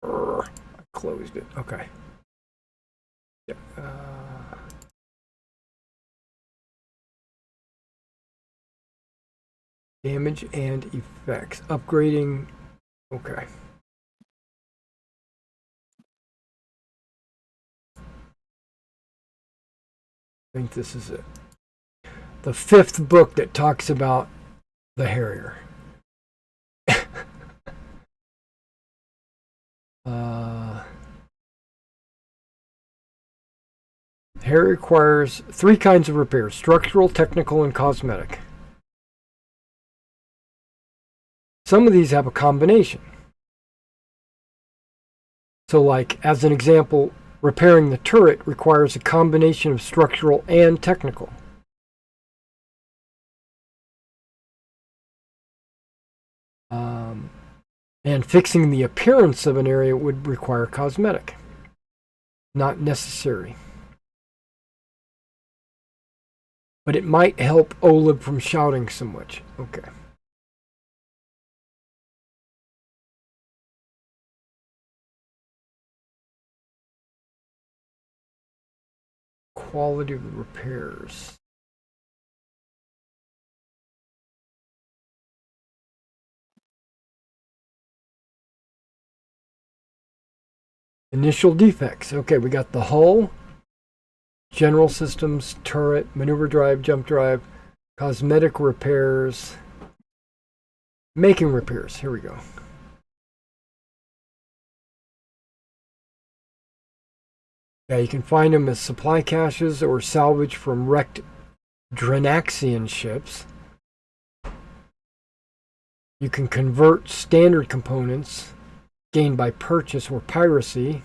A: I closed it. Okay. Yeah. Damage and effects. Upgrading. Okay. I think this is it. The 5th book that talks about the Harrier. Harrier requires 3 kinds of repairs: structural, technical, and cosmetic. Some of these have a combination. So, like, as an example, repairing the turret requires a combination of structural and technical. And fixing the appearance of an area would require cosmetic. Not necessary. But it might help Olib from shouting so much. Okay. Quality of the repairs. Initial defects. Okay, we got the hull, general systems, turret, maneuver drive, jump drive, cosmetic repairs, making repairs. Here we go. Yeah, you can find them as supply caches or salvage from wrecked Drinaxian ships. You can convert standard components gained by purchase or piracy.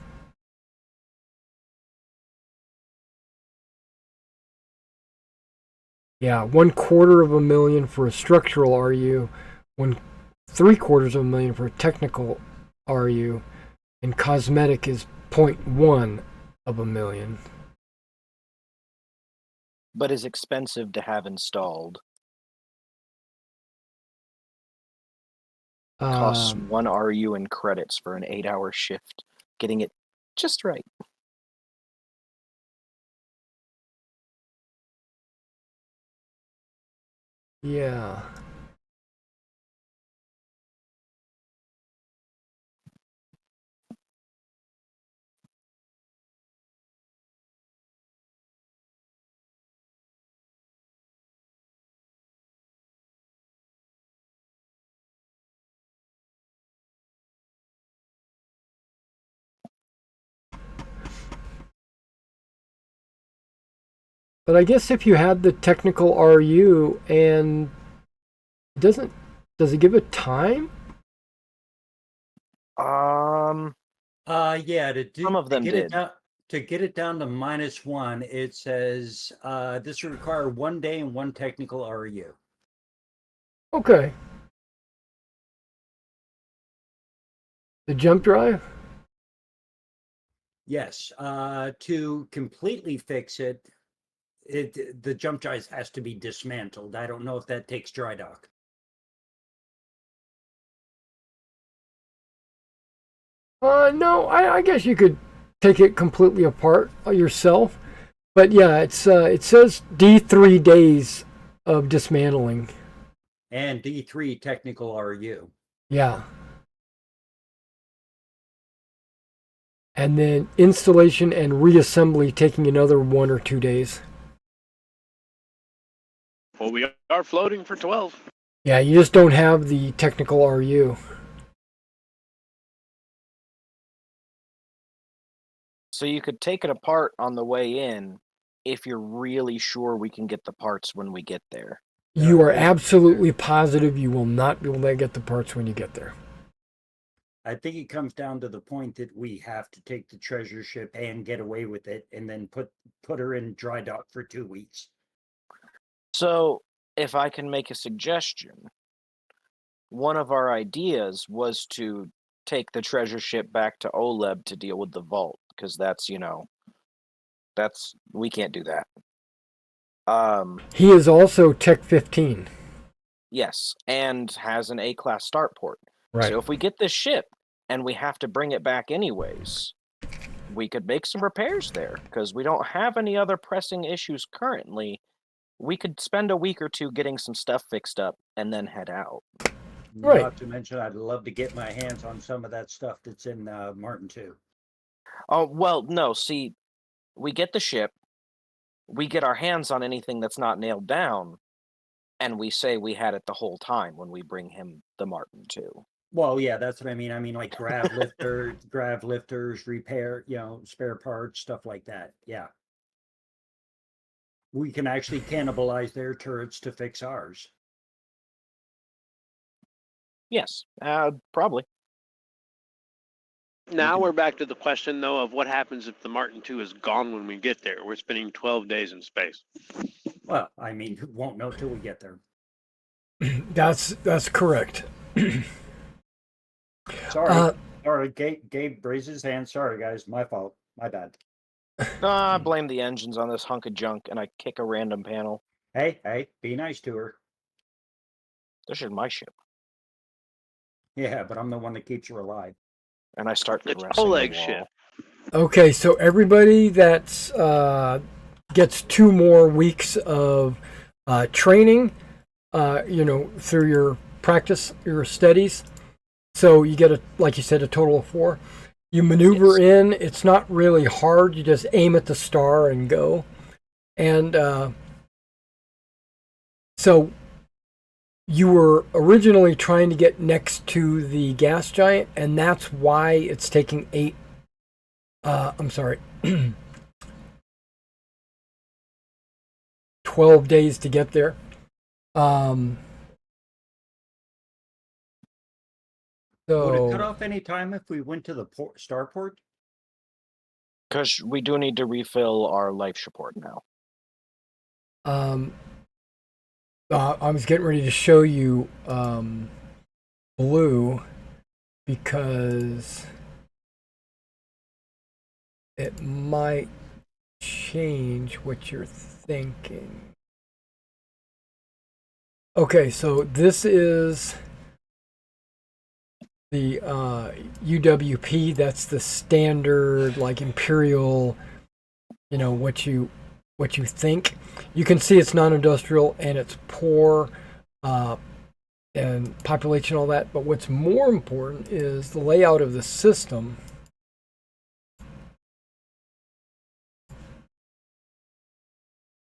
A: Yeah, 1/4 for a structural RU, 1/3 for a technical RU, and cosmetic is 0.1
D: But is expensive to have installed. Costs
A: million.
D: 1 RU in credits for an 8-hour shift. Getting it just right.
A: Yeah. But I guess if you had the technical RU and does it give a time?
E: Yeah,
D: Some of them
E: get it
D: did.
E: down to get it down to -1, it says this will require 1 day and 1 technical RU.
A: Okay. The jump drive?
E: Yes. To completely fix it, the jump drive has to be dismantled. I don't know if that takes dry dock.
A: No, I guess you could take it completely apart yourself. But yeah, it says D3 days of dismantling.
E: And D3 technical RU.
A: Yeah. And then installation and reassembly taking another 1 or 2 days.
G: Well, we are floating for 12.
A: Yeah, you just don't have the technical RU.
D: So you could take it apart on the way in if you're really sure we can get the parts when we get there.
A: You are absolutely positive you will not be able to get the parts when you get there.
E: I think it comes down to the point that we have to take the treasure ship and get away with it, and then put her in dry dock for 2 weeks.
D: So, if I can make a suggestion, one of our ideas was to take the treasure ship back to Oleb to deal with the vault, because that's we can't do that.
A: He is also Tech 15.
D: Yes, and has an A-class start port.
A: Right.
D: So if we get this ship and we have to bring it back anyways, we could make some repairs there, because we don't have any other pressing issues currently. We could spend a week or two getting some stuff fixed up and then head out.
A: Right.
E: Not to mention, I'd love to get my hands on some of that stuff that's in Martin 2.
D: Oh, well, no, see, we get the ship, we get our hands on anything that's not nailed down, and we say we had it the whole time when we bring him the Martin 2.
E: Well, yeah, that's what I mean. I mean, like grav lifters, repair, spare parts, stuff like that. Yeah. We can actually cannibalize their turrets to fix ours.
D: Yes, probably.
G: Now we're back to the question, though, of what happens if the Martin II is gone when we get there. We're spending 12 days in space.
E: Well, I mean, won't know till we get there.
A: That's correct.
E: Sorry. Sorry, Gabe raised his hand. Sorry, guys. My fault. My bad.
D: I blame the engines on this hunk of junk, and I kick a random panel.
E: Hey, be nice to her.
D: This is my ship.
E: Yeah, but I'm the one that keeps her alive.
D: And I start
G: It's
D: caressing the
G: Oleg's
D: wall.
G: ship.
A: Okay, so everybody that's gets 2 more weeks of training, through your practice, your studies. So you get like you said, a total of 4. You maneuver in. It's not really hard. You just aim at the star and go. And so you were originally trying to get next to the gas giant, and that's why it's taking 12 days to get there.
E: Would it cut off any time if we went to the starport?
D: Because we do need to refill our life support now.
A: I was getting ready to show you blue because it might change what you're thinking. Okay, so this is the UWP. That's the standard, like imperial. What you think. You can see it's non-industrial and it's poor, and population, all that. But what's more important is the layout of the system.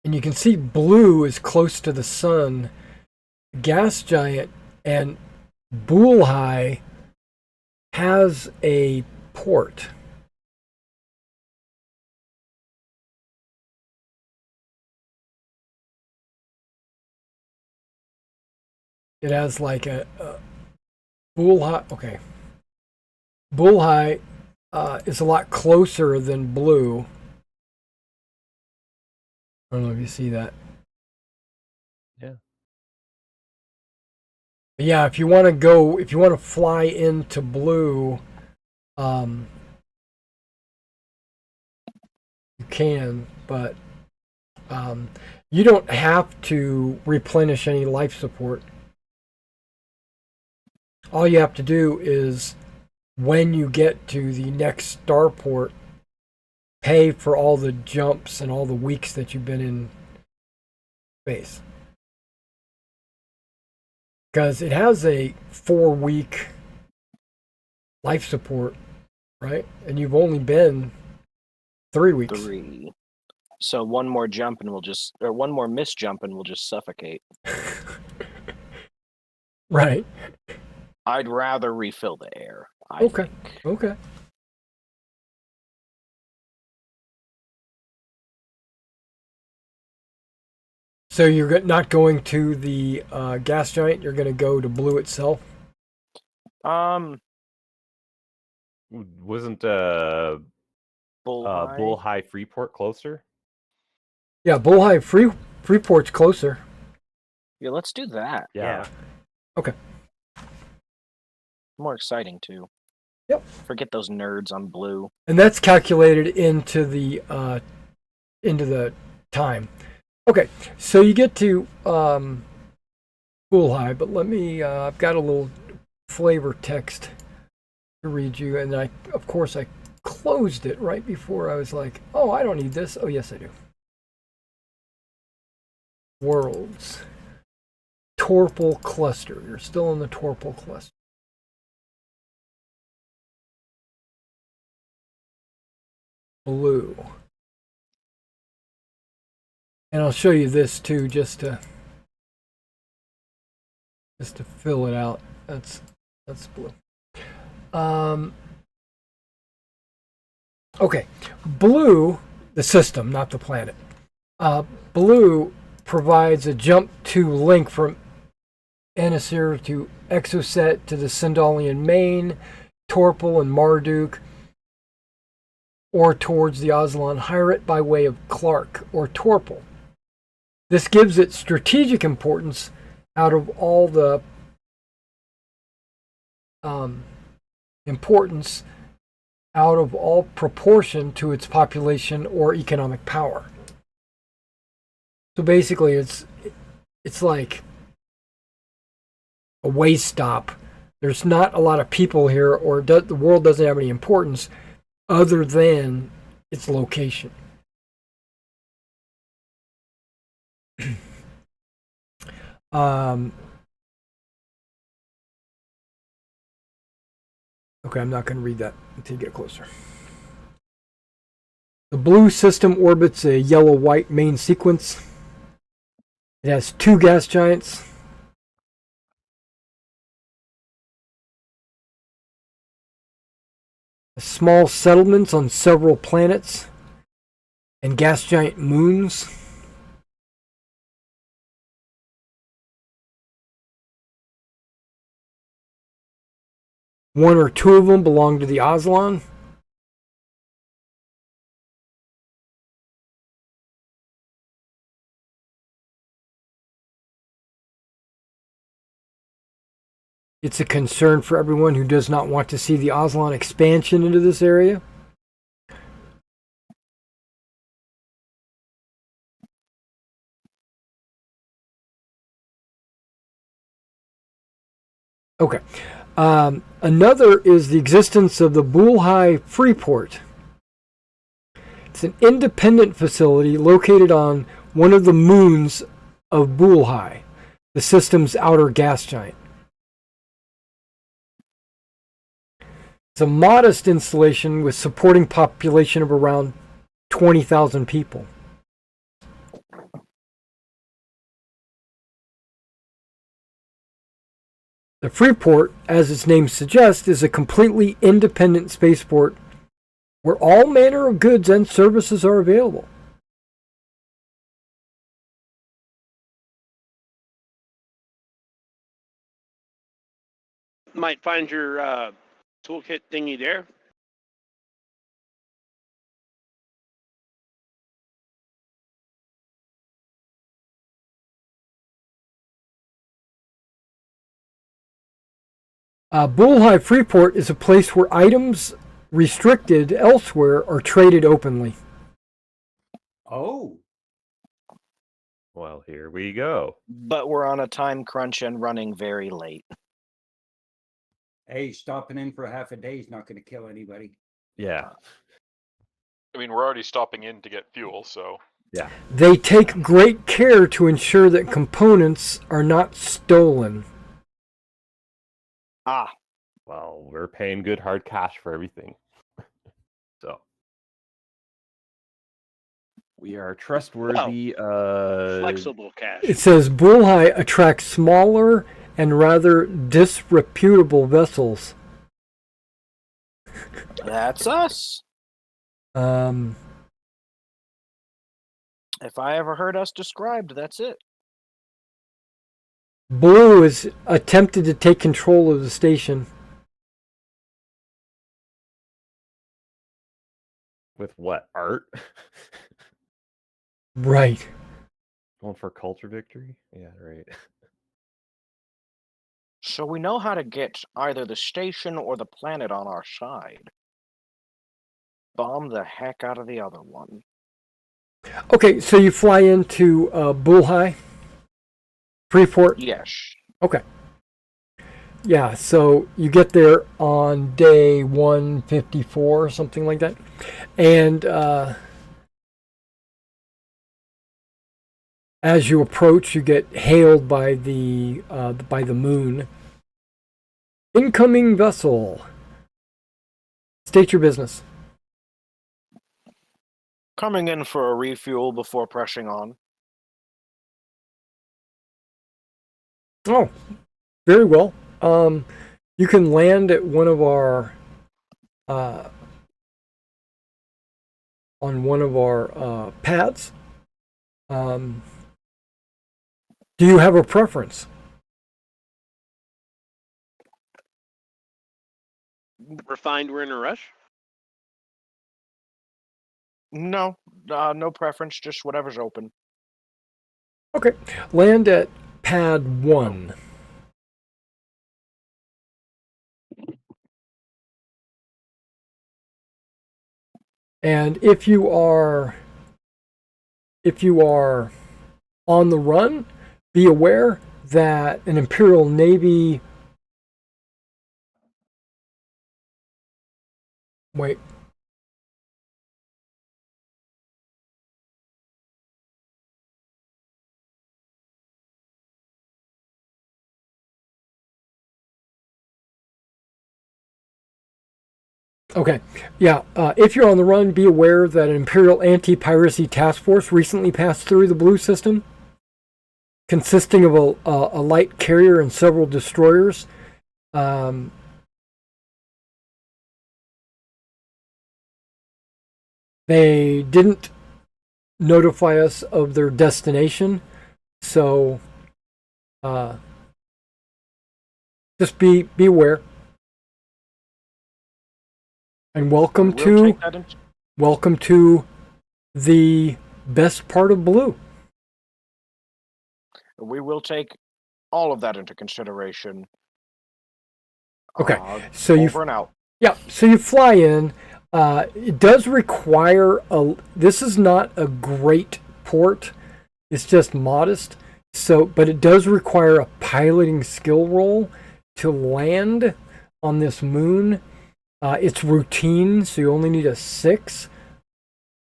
A: And you can see blue is close to the sun. Gas giant and Bullseye has a port. It has like a Bullseye. Okay, Bullseye is a lot closer than blue. I don't know if you see that.
C: Yeah.
A: But yeah, if you want to fly into blue, you can, but you don't have to replenish any life support. All you have to do is, when you get to the next starport, pay for all the jumps and all the weeks that you've been in space. Because it has a 4-week life support, right? And you've only been 3 weeks.
D: 3. So one more jump and one more miss jump and we'll just suffocate.
A: Right.
D: I'd rather refill the air. I
A: Okay.
D: think.
A: Okay. So you're not going to the gas giant. You're going to go to blue itself.
C: Wasn't
D: Bullseye.
C: Bullseye Freeport closer?
A: Yeah, Bullseye Freeport's closer.
D: Yeah, let's do that.
C: Yeah.
A: Okay.
D: More exciting too.
A: Yep.
D: Forget those nerds on blue.
A: And that's calculated into the time. Okay, so you get to Bullseye, but let me. I've got a little flavor text to read you, and of course, I closed it right before I was like, "Oh, I don't need this." Oh, yes, I do. Worlds. Torpal cluster. You're still in the Torpal cluster. Blue. And I'll show you this too, just to fill it out. That's blue. Okay, blue, the system, not the planet. Blue provides a jump to link from Anisir to Exocet to the Sindalian Main, Torpal and Marduk, or towards the Aslan Hyrate by way of Clark or Torpal. This gives it strategic importance out of all the importance out of all proportion to its population or economic power. So basically, it's like a way stop. There's not a lot of people here, or the world doesn't have any importance other than its location. Okay, I'm not going to read that until you get closer. The blue system orbits a yellow-white main sequence. It has 2 gas giants. Small settlements on several planets and gas giant moons. One or two of them belong to the Aslan. It's a concern for everyone who does not want to see the Aslan expansion into this area. Okay. Another is the existence of the Bulhai Freeport. It's an independent facility located on one of the moons of Bulhai, the system's outer gas giant. It's a modest installation with supporting population of around 20,000 people. The Freeport, as its name suggests, is a completely independent spaceport where all manner of goods and services are available.
G: Might find your toolkit thingy there.
A: Bulhai Freeport is a place where items restricted elsewhere are traded openly.
E: Oh,
C: Well, here we go.
D: But we're on a time crunch and running very late.
E: hey, stopping in for half a day is not going to kill anybody.
C: Yeah.
F: I mean, we're already stopping in to get fuel, so
C: Yeah.
A: They take great care to ensure that components are not stolen.
D: Ah,
C: Well, we're paying good hard cash for everything. So we are trustworthy.
G: Flexible cash.
A: It says Bulhai attracts smaller and rather disreputable vessels.
D: that's us.
A: Um,
D: If I ever heard us described, that's it.
A: Blue has attempted to take control of the station.
C: With what? Art?
A: Right.
C: Going for culture victory? Yeah, right.
D: So we know how to get either the station or the planet on our side. Bomb the heck out of the other one.
A: Okay, so you fly into Bulhai Freeport.
D: Yes.
A: Okay. Yeah, so you get there on day 154 or something like that. And as you approach, you get hailed by the moon. Incoming vessel. State your business.
D: Coming in for a refuel before pressing on.
A: Oh, very well. You can land at one of our on one of our pads. Do you have a preference?
G: Refined, we're in a rush.
D: No, no preference, just whatever's open.
A: Okay, land at pad 1. And if you are on the run, be aware that an Imperial Navy wait. Okay, yeah, if you're on the run, be aware that an Imperial Anti-Piracy Task Force recently passed through the Blue System, consisting of a light carrier and several destroyers. They didn't notify us of their destination, so just be aware. And welcome to the best part of Blue.
D: We will take all of that into consideration.
A: Okay, so you
D: over and out.
A: Yeah, so you fly in. It does require this is not a great port. It's just modest. So, but it does require a piloting skill roll to land on this moon. It's routine, so you only need a 6.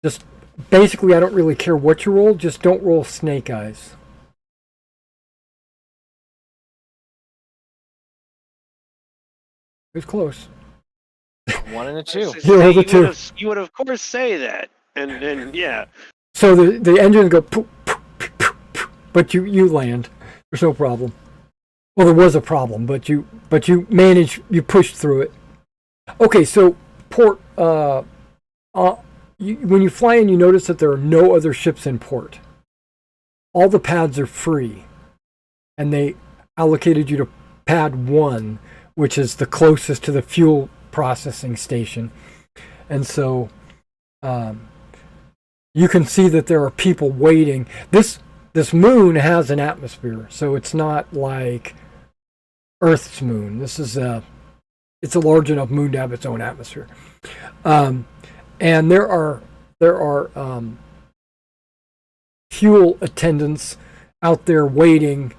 A: Just basically, I don't really care what you roll. Just don't roll snake eyes. It was close.
D: 1 and a
G: I
D: 2.
G: was just
A: You rolled
G: saying,
A: a 2.
G: You would of course say that, and yeah.
A: So the engines go poop, poop, poop, poop, poop, but you land. There's no problem. Well, there was a problem, but you managed. You pushed through it. Okay, so port. When you fly in, you notice that there are no other ships in port. All the pads are free, and they allocated you to pad 1, which is the closest to the fuel processing station, and so you can see that there are people waiting. This moon has an atmosphere, so it's not like Earth's moon. This is it's a large enough moon to have its own atmosphere, and there are fuel attendants out there waiting.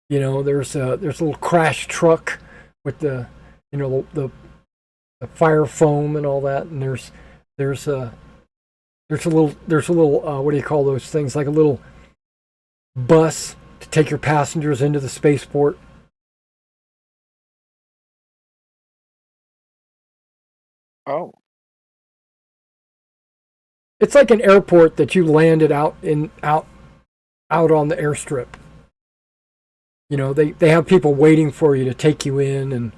A: You know, there's a little crash truck with the fire foam and all that, and there's a little what do you call those things, like a little bus to take your passengers into the spaceport.
D: Oh.
A: It's like an airport that you landed out on the airstrip. You know, they have people waiting for you to take you in, and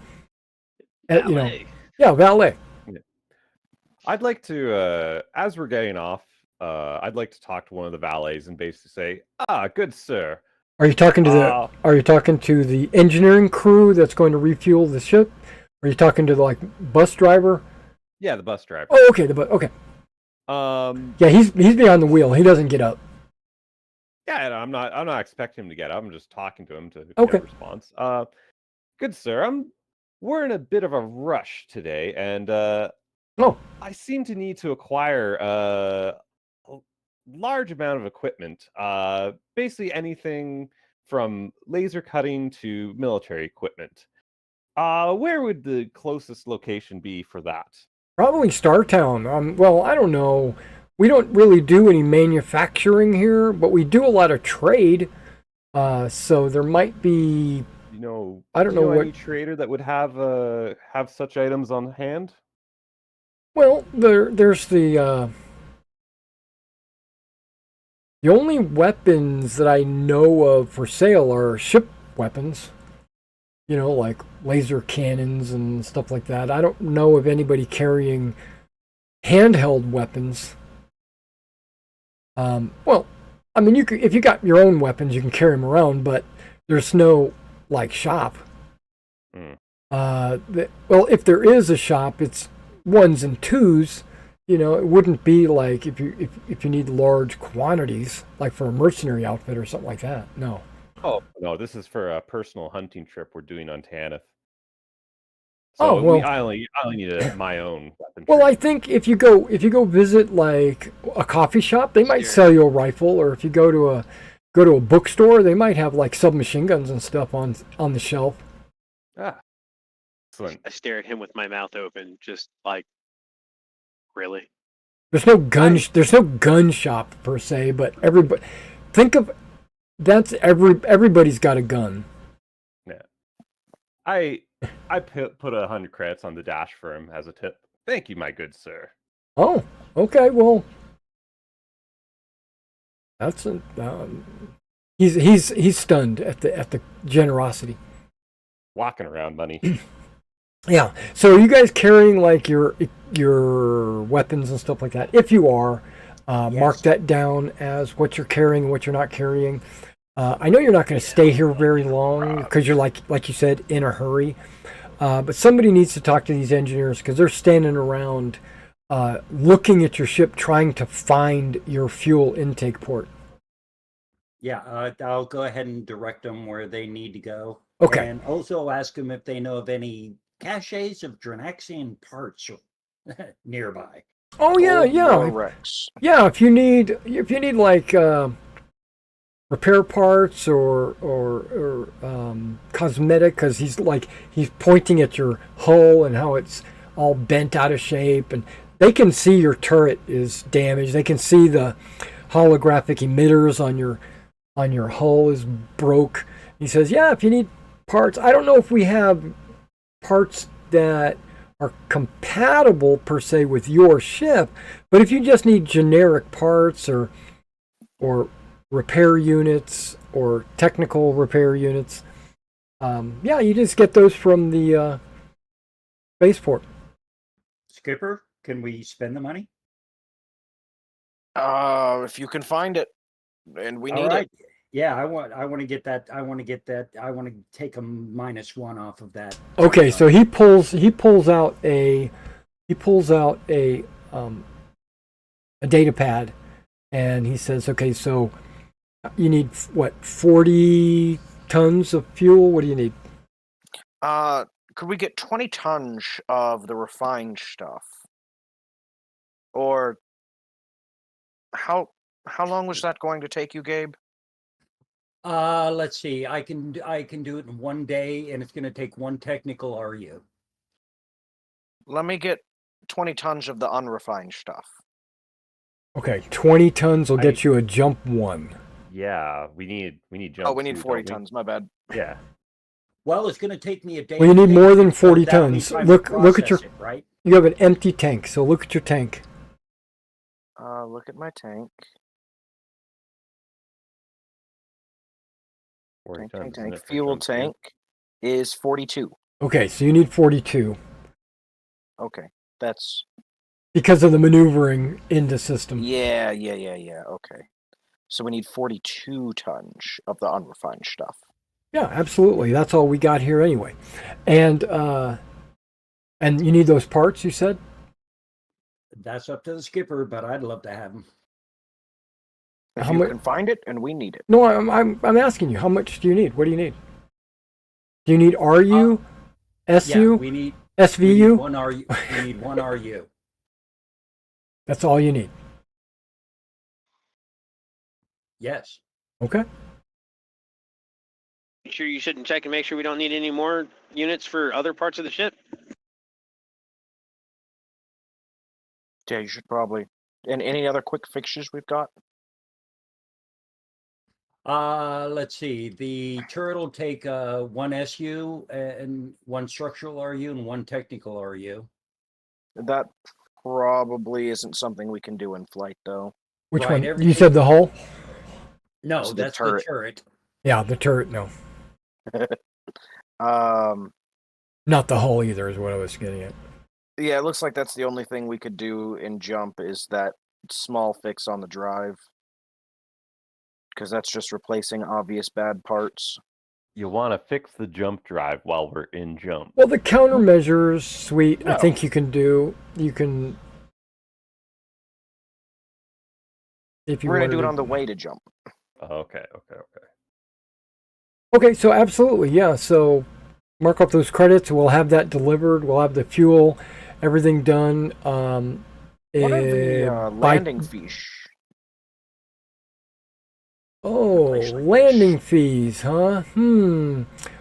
G: Valet.
A: Valet.
C: Yeah. I'd like to, as we're getting off, I'd like to talk to one of the valets and basically say, good sir.
A: Are you talking to the engineering crew that's going to refuel the ship? Are you talking to the bus driver?
C: Yeah, the bus driver.
A: Oh, okay, okay. Yeah, he's behind the wheel. He doesn't get up.
C: Yeah, I'm not expecting him to get up. I'm just talking to him to get
A: Okay.
C: a response. Good sir, we're in a bit of a rush today, and I seem to need to acquire a large amount of equipment. Basically anything from laser cutting to military equipment. Where would the closest location be for that?
A: Probably Startown. Well, I don't know. We don't really do any manufacturing here, but we do a lot of trade. So there might be. I don't know what
C: any trader that would have such items on hand.
A: Well, there's the only weapons that I know of for sale are ship weapons. You know, like laser cannons and stuff like that. I don't know of anybody carrying handheld weapons. Well, I mean, if you got your own weapons, you can carry them around, but there's no shop. Well, if there is a shop, it's 1s and 2s. You know, it wouldn't be like if you need large quantities, like for a mercenary outfit or something like that. No.
C: Oh no, this is for a personal hunting trip we're doing on Tanith.
A: So
C: I only need my own weapon.
A: Well, I think if you go visit like a coffee shop, they might sell you a rifle, or if you go to a bookstore, they might have like submachine guns and stuff on the shelf.
C: Excellent.
G: I stare at him with my mouth open, just like, really?
A: There's no gun shop per se, but everybody everybody's got a gun.
C: Yeah. I put 100 credits on the dash for him as a tip. Thank you, my good sir.
A: Oh, okay. Well, that's he's stunned at the generosity.
C: Walking around money.
A: Yeah. So are you guys carrying like your weapons and stuff like that? If you are,
E: Yes.
A: mark that down as what you're carrying and what you're not carrying. I know you're not going to stay here very long because you're like you said, in a hurry. But somebody needs to talk to these engineers because they're standing around looking at your ship, trying to find your fuel intake port.
E: Yeah, I'll go ahead and direct them where they need to go.
A: Okay.
E: And also ask them if they know of any caches of Drinaxian parts nearby.
A: Oh yeah,
D: Old
A: yeah,
D: Rex.
A: yeah. If you need like repair parts or cosmetic, because he's pointing at your hull and how it's all bent out of shape, and they can see your turret is damaged. They can see the holographic emitters on your hull is broke. He says, yeah, if you need parts, I don't know if we have parts that are compatible per se with your ship, but if you just need generic parts or repair units or technical repair units, yeah, you just get those from the spaceport.
E: Skipper, can we spend the money?
D: If you can find it, and we
E: All
D: need
E: right.
D: it.
E: Yeah, I want to get that. I want to take a -1 off of that.
A: Okay, so he pulls out a data pad, and he says, okay, so you need what, 40 tons of fuel? What do you need?
D: Could we get 20 tons of the refined stuff? Or how long was that going to take you, Gabe?
E: Let's see. I can do it in 1 day, and it's going to take 1 technical RU.
D: Let me get 20 tons of the unrefined stuff.
A: Okay, 20 tons will get you a jump 1.
C: Yeah, we need jump.
D: Oh, we need 40
C: don't we?
D: tons. My bad.
C: Yeah.
E: Well, it's going to take me a day.
A: Well, you need
E: to
A: more
E: make
A: than
E: it, so
A: 40
E: that'll be
A: tons.
E: time to
A: Look at your
E: process it, right.
A: You have an empty tank, so look at your tank.
D: Look at my tank.
C: 40
D: Tank,
C: tons,
D: tank,
C: isn't
D: tank.
C: it, for
D: Fuel
C: jump fuel?
D: tank is 42.
A: Okay, so you need 42
D: Okay, that's
A: because of the maneuvering in the system.
D: yeah. Okay, so we need 42 tons of the unrefined stuff.
A: Yeah, absolutely. That's all we got here anyway. And you need those parts, you said?
E: That's up to the skipper, but I'd love to have them.
D: If
A: How
D: you
A: mu-
D: can find it, and we need it.
A: No, I'm asking you. How much do you need? What do you need? Do you need RU, SU,
E: Yeah, we need
A: SVU?
E: one RU. We need 1 RU.
A: That's all you need.
E: Yes.
A: Okay.
G: Sure, you shouldn't check and make sure we don't need any more units for other parts of the ship.
D: Yeah, you should probably. And any other quick fixes we've got?
E: Let's see. The turret will take 1 SU and 1 structural RU and 1 technical RU.
D: That probably isn't something we can do in flight, though.
A: Which
E: Right,
A: one? You
E: everything-
A: said the hull?
E: No,
D: It's the
E: that's
D: turret.
E: the turret.
A: Yeah, the turret. No, not the hull either. Is what I was getting at.
D: Yeah, it looks like that's the only thing we could do in jump is that small fix on the drive. Because that's just replacing obvious bad parts.
C: You want to fix the jump drive while we're in jump.
A: Well, the countermeasures suite, I
D: No.
A: think you can do. You can. If you
D: We're going
A: wanted
D: to do it
A: to-
D: on the way to jump.
C: Okay.
A: Okay, so absolutely, yeah. So mark up those credits. We'll have that delivered. We'll have the fuel, everything done.
D: What are
A: eh,
D: the
A: by-
D: landing fees?
A: Oh,
D: place like
A: landing fees, huh?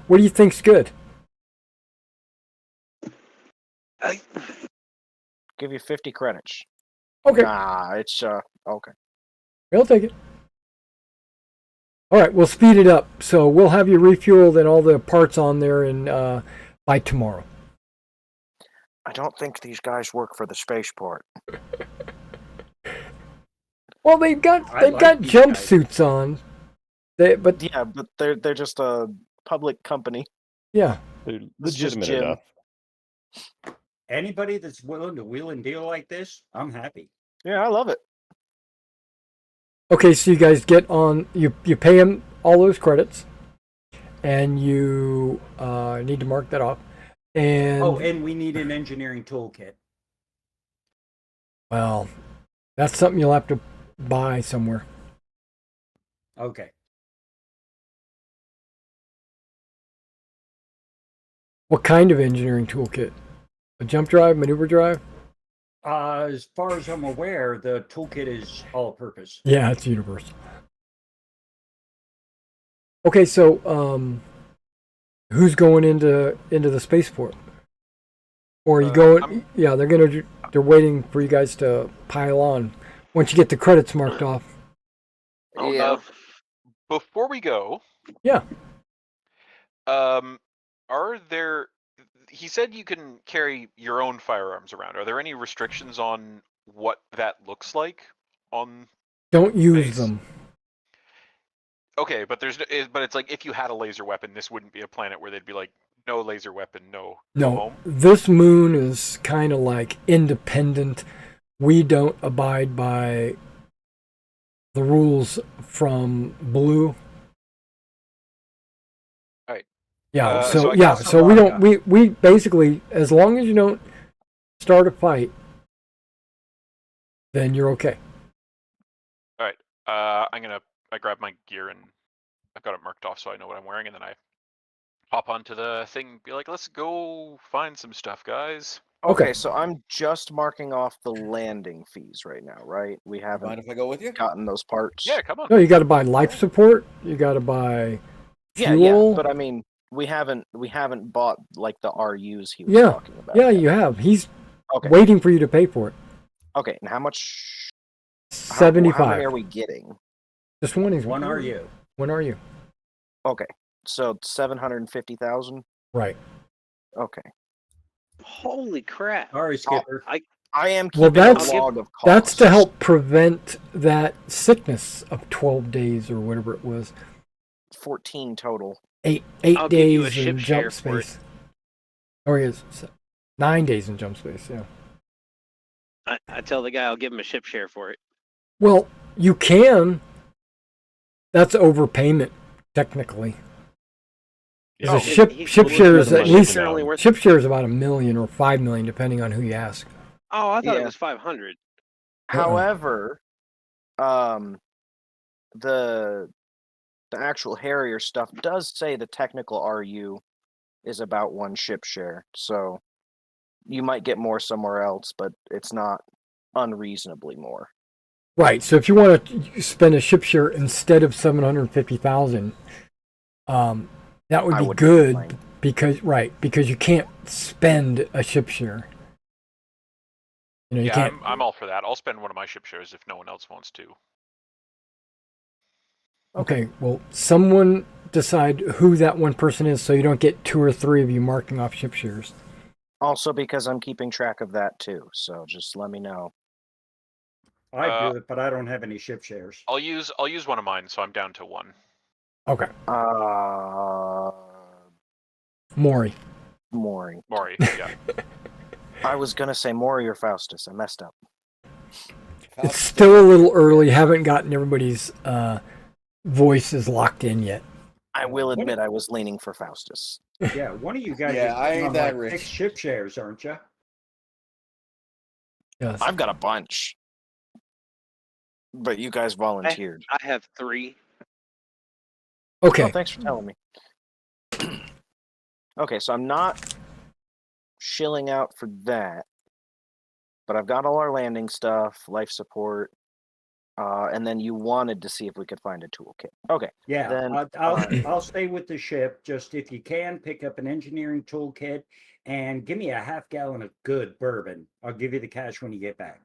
A: What do you think's good?
D: Give you 50 credits.
A: Okay,
D: Nah, it's okay.
A: I'll take it. All right, we'll speed it up. So we'll have you refueled and all the parts on there and by tomorrow.
D: I don't think these guys work for the spaceport.
A: Well, they've got
E: I like these
A: jumpsuits on. But
D: Yeah, but they're just a public company.
A: yeah,
C: They're
D: It's just
C: legitimate
D: Jim.
C: enough.
E: Anybody that's willing to wheel and deal like this, I'm happy.
D: Yeah, I love it.
A: okay. So you guys get on. You pay them all those credits, and you need to mark that off. And
E: Oh, and we need an engineering toolkit.
A: well, that's something you'll have to buy somewhere.
E: Okay.
A: What kind of engineering toolkit? A jump drive, maneuver drive?
E: As far as I'm aware, the toolkit is all-purpose.
A: Yeah, it's universal. Okay, so who's going into the spaceport? Or are you going?
F: I'm-
A: Yeah, they're waiting for you guys to pile on. Once you get the credits marked off.
G: Oh,
D: Yeah.
F: Before we go,
A: Yeah.
F: are there? He said you can carry your own firearms around. Are there any restrictions on what that looks like on?
A: Don't use
F: Base.
A: them.
F: Okay, but but it's like if you had a laser weapon, this wouldn't be a planet where they'd be like, no laser weapon, no go
A: No,
F: home.
A: this moon is kind of like independent. We don't abide by the rules from Blue.
F: Right.
A: Yeah.
F: So
A: So
F: I
A: yeah.
F: guess
A: So we don't. We basically, as long as you don't start a fight, then you're okay.
F: All right. I grab my gear and I've got it marked off so I know what I'm wearing, and then I hop onto the thing, be like, let's go find some stuff, guys.
A: Okay.
D: Okay, so I'm just marking off the landing fees right now, right? We
B: Mind
D: haven't
B: if I go with you?
D: gotten those parts.
F: Yeah, come on.
A: No, you got to buy life support. You got to buy
D: yeah,
A: fuel.
D: but I mean, we haven't bought like the RUs he was
A: Yeah.
D: talking about.
A: Yeah,
D: yet.
A: you have. He's
D: Okay.
A: waiting for you to pay for it.
D: Okay, and how much? How
A: 75.
D: many are we getting?
A: Just one is
E: One are you?
A: When are you?
D: Okay, so 750,000.
A: Right.
D: Okay,
G: Holy crap!
E: Sorry, Skipper.
D: I am
A: Well,
D: keeping
A: that's-
D: a log of costs.
A: That's to help prevent that sickness of 12 days or whatever it was.
D: 14 total.
A: Eight
G: I'll give you a
A: days
G: ship
A: in
G: share
A: jump
G: for it.
A: space. Or is 9 days in jump space, yeah.
G: I tell the guy I'll give him a ship share for it.
A: Well, you can. That's overpayment, technically.
C: Yeah.
A: The ship
G: He-
A: ship
G: he-
A: share is
C: he-
A: at
C: he-
A: least
C: he-
G: only worth-
A: ship share is about $1 million or $5 million, depending on who you ask.
G: Oh, I thought
D: Yeah.
G: it was 500.
D: However, the actual Harrier stuff does say the technical RU is about one ship share, so you might get more somewhere else, but it's not unreasonably more.
A: Right. So if you want to spend a ship share instead of 750,000, that would
D: I
A: be
D: would
A: good
D: complain.
A: because you can't spend a ship share. You know, you
F: Yeah,
A: can't.
F: I'm all for that. I'll spend one of my ship shares if no one else wants to.
A: Okay. Well, someone decide who that one person is, so you don't get 2 or 3 of you marking off ship shares.
D: Also, because I'm keeping track of that too, so just let me know.
E: I do it, but I don't have any ship shares.
F: I'll use one of mine, so I'm down to 1.
A: Okay. Maury.
D: Maury.
F: Maury, yeah.
D: I was gonna say Maury or Faustus. I messed up.
A: It's still a little early. Haven't gotten everybody's voices locked in yet.
D: I will admit I was leaning for Faustus.
E: Yeah, one of you guys
B: Yeah,
E: is
B: I ain't
E: on
B: that
E: like
B: rich.
E: 6 ship shares, aren't you?
A: Yes.
D: I've got a bunch, but you guys volunteered.
G: I have 3.
A: Okay.
D: Oh, thanks for telling me. Okay, so I'm not shilling out for that, but I've got all our landing stuff, life support, and then you wanted to see if we could find a toolkit. Okay,
E: Yeah,
D: Then,
E: I'll stay with the ship. Just if you can, pick up an engineering toolkit and give me a half gallon of good bourbon. I'll give you the cash when you get back.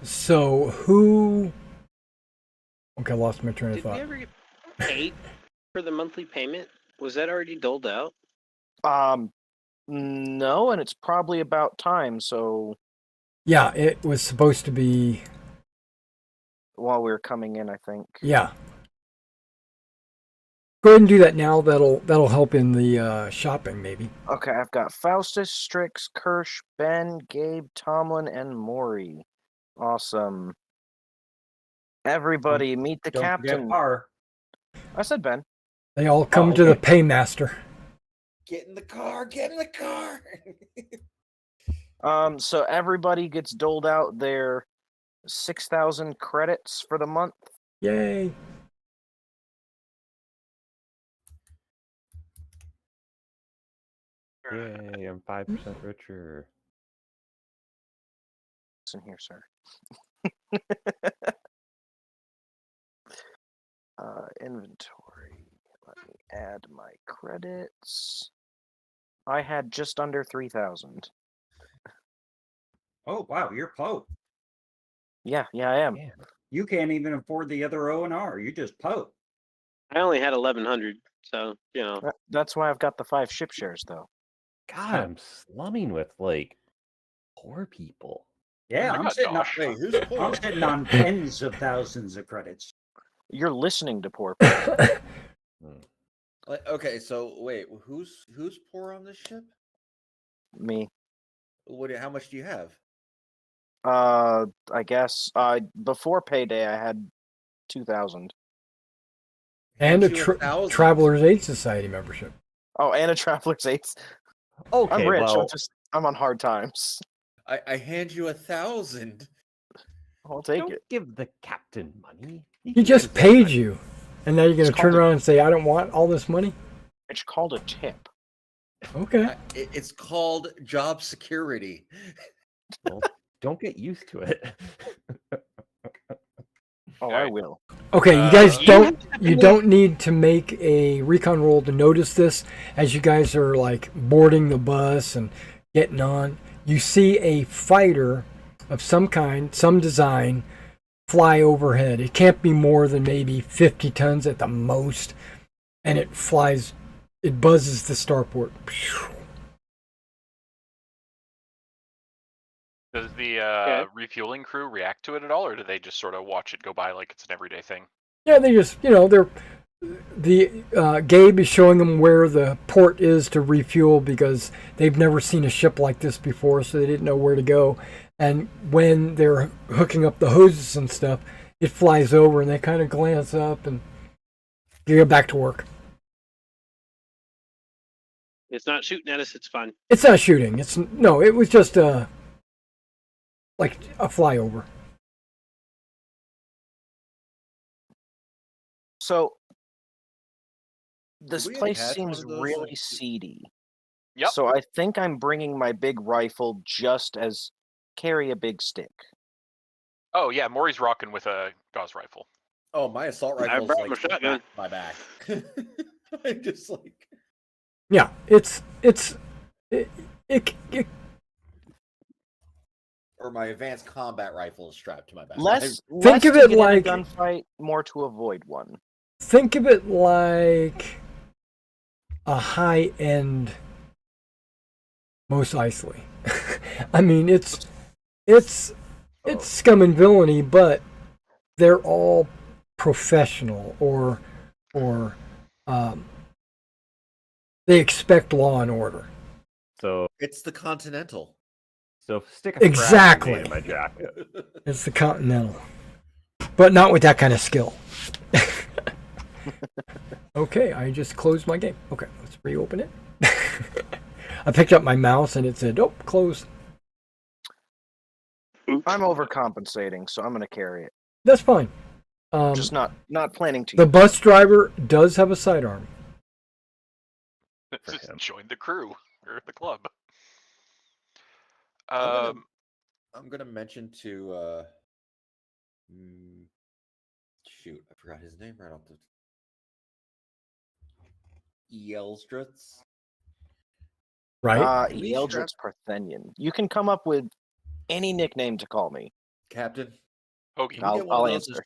A: So who? Okay, I lost my train of
G: Did we
A: thought.
G: ever get paid for the monthly payment? Was that already doled out?
D: no, and it's probably about time. So
A: Yeah, it was supposed to be.
D: while we were coming in, I think.
A: Yeah. Go ahead and do that now. That'll help in the shopping, maybe.
D: Okay, I've got Faustus, Strix, Kirsch, Ben, Gabe, Tomlin, and Maury. Awesome. Everybody, meet the
E: Don't
D: captain.
E: forget Par.
D: I said Ben.
A: They all come
E: Oh,
A: to the
E: okay.
A: paymaster.
B: Get in the car. Get in the car.
D: So everybody gets doled out their 6,000 credits for the month.
A: Yay!
C: Yay, I'm 5% richer.
D: Listen here, sir. Inventory. Let me add my credits. I had just under 3,000.
E: Oh wow, you're Pope.
D: Yeah, I am.
C: Man,
E: You can't even afford the other O&R. You just Pope.
G: I only had 1,100, so you know.
D: That's why I've got the 5 ship shares, though.
C: God, I'm slumming with like poor people.
E: Yeah,
F: I
E: I'm
F: got
E: sitting on,
F: Josh.
B: Wait, who's poor?
E: I'm sitting on tens of thousands of credits.
D: You're listening to poor people.
B: Like, okay, so wait, who's poor on this ship?
D: Me.
B: How much do you have?
D: I guess before payday I had 2,000.
A: And a
B: You 1,000.
A: Traveler's Aid Society membership.
D: Oh, and a Traveler's 8.
C: Okay,
D: I'm rich.
C: well,
D: I'm on hard times.
B: I hand you 1,000.
D: I'll take
C: don't
D: it.
C: give the captain money.
A: He
C: can
A: just
C: use that
A: paid
C: money.
A: you. And now you're going
D: It's
A: to turn
D: called
A: around and say, I don't want all this money?
D: It's called a tip.
A: Okay.
B: It's called job security.
C: Well, don't get used to it.
D: Oh, I will.
A: Okay, you guys
F: you
A: don't need to make a recon roll to notice this as you guys are like boarding the bus and getting on. You see a fighter of some kind, some design, fly overhead. It can't be more than maybe 50 tons at the most, and it flies, it buzzes the starport.
F: Does the refueling crew react to it at all, or do they just sort of watch it go by like it's an everyday thing?
A: Yeah, they just, Gabe is showing them where the port is to refuel because they've never seen a ship like this before, so they didn't know where to go. And when they're hooking up the hoses and stuff, it flies over and they kind of glance up and you get back to work.
G: It's not shooting at us. It's fun.
A: It's not shooting. It was just like a flyover.
D: So this
B: we
D: place
B: attach one
D: seems
B: of those,
D: really
B: like,
D: seedy.
F: Yep.
D: So I think I'm bringing my big rifle just as carry a big stick.
F: Oh yeah, Maury's rocking with a Gauss rifle.
B: Oh, my assault
G: I
B: rifle is
G: brought
B: like
G: my shotgun.
B: my back. I'm just like,
A: Yeah, it
B: or my advanced combat rifle is strapped to my back.
D: Less
A: Think of
D: to
A: it
D: get in a
A: like-
D: gunfight, more to avoid one.
A: think of it like a high-end Mos Eisley. I mean, it's scum and villainy, but they're all professional or they expect law and order.
C: So
B: It's the Continental.
C: stick a
A: Exactly.
C: frag in my jacket.
A: It's the Continental, but not with that kind of skill. Okay, I just closed my game. Okay, let's reopen it. I picked up my mouse and it said, "Oh, closed."
G: Oops.
D: I'm overcompensating, so I'm going to carry it.
A: That's fine.
D: Just not planning to.
A: The bus driver does have a sidearm.
F: Just
C: him.
F: join the crew or the club.
B: I'm gonna mention to shoot, I forgot his name right off the Elstrutz.
A: Right?
B: we
D: Eldritch Parthenian. You can come up with any nickname to call me.
B: Captain.
F: Hoagie.
B: Can we
D: I'll-
B: get one
D: I'll
B: of those
D: answer.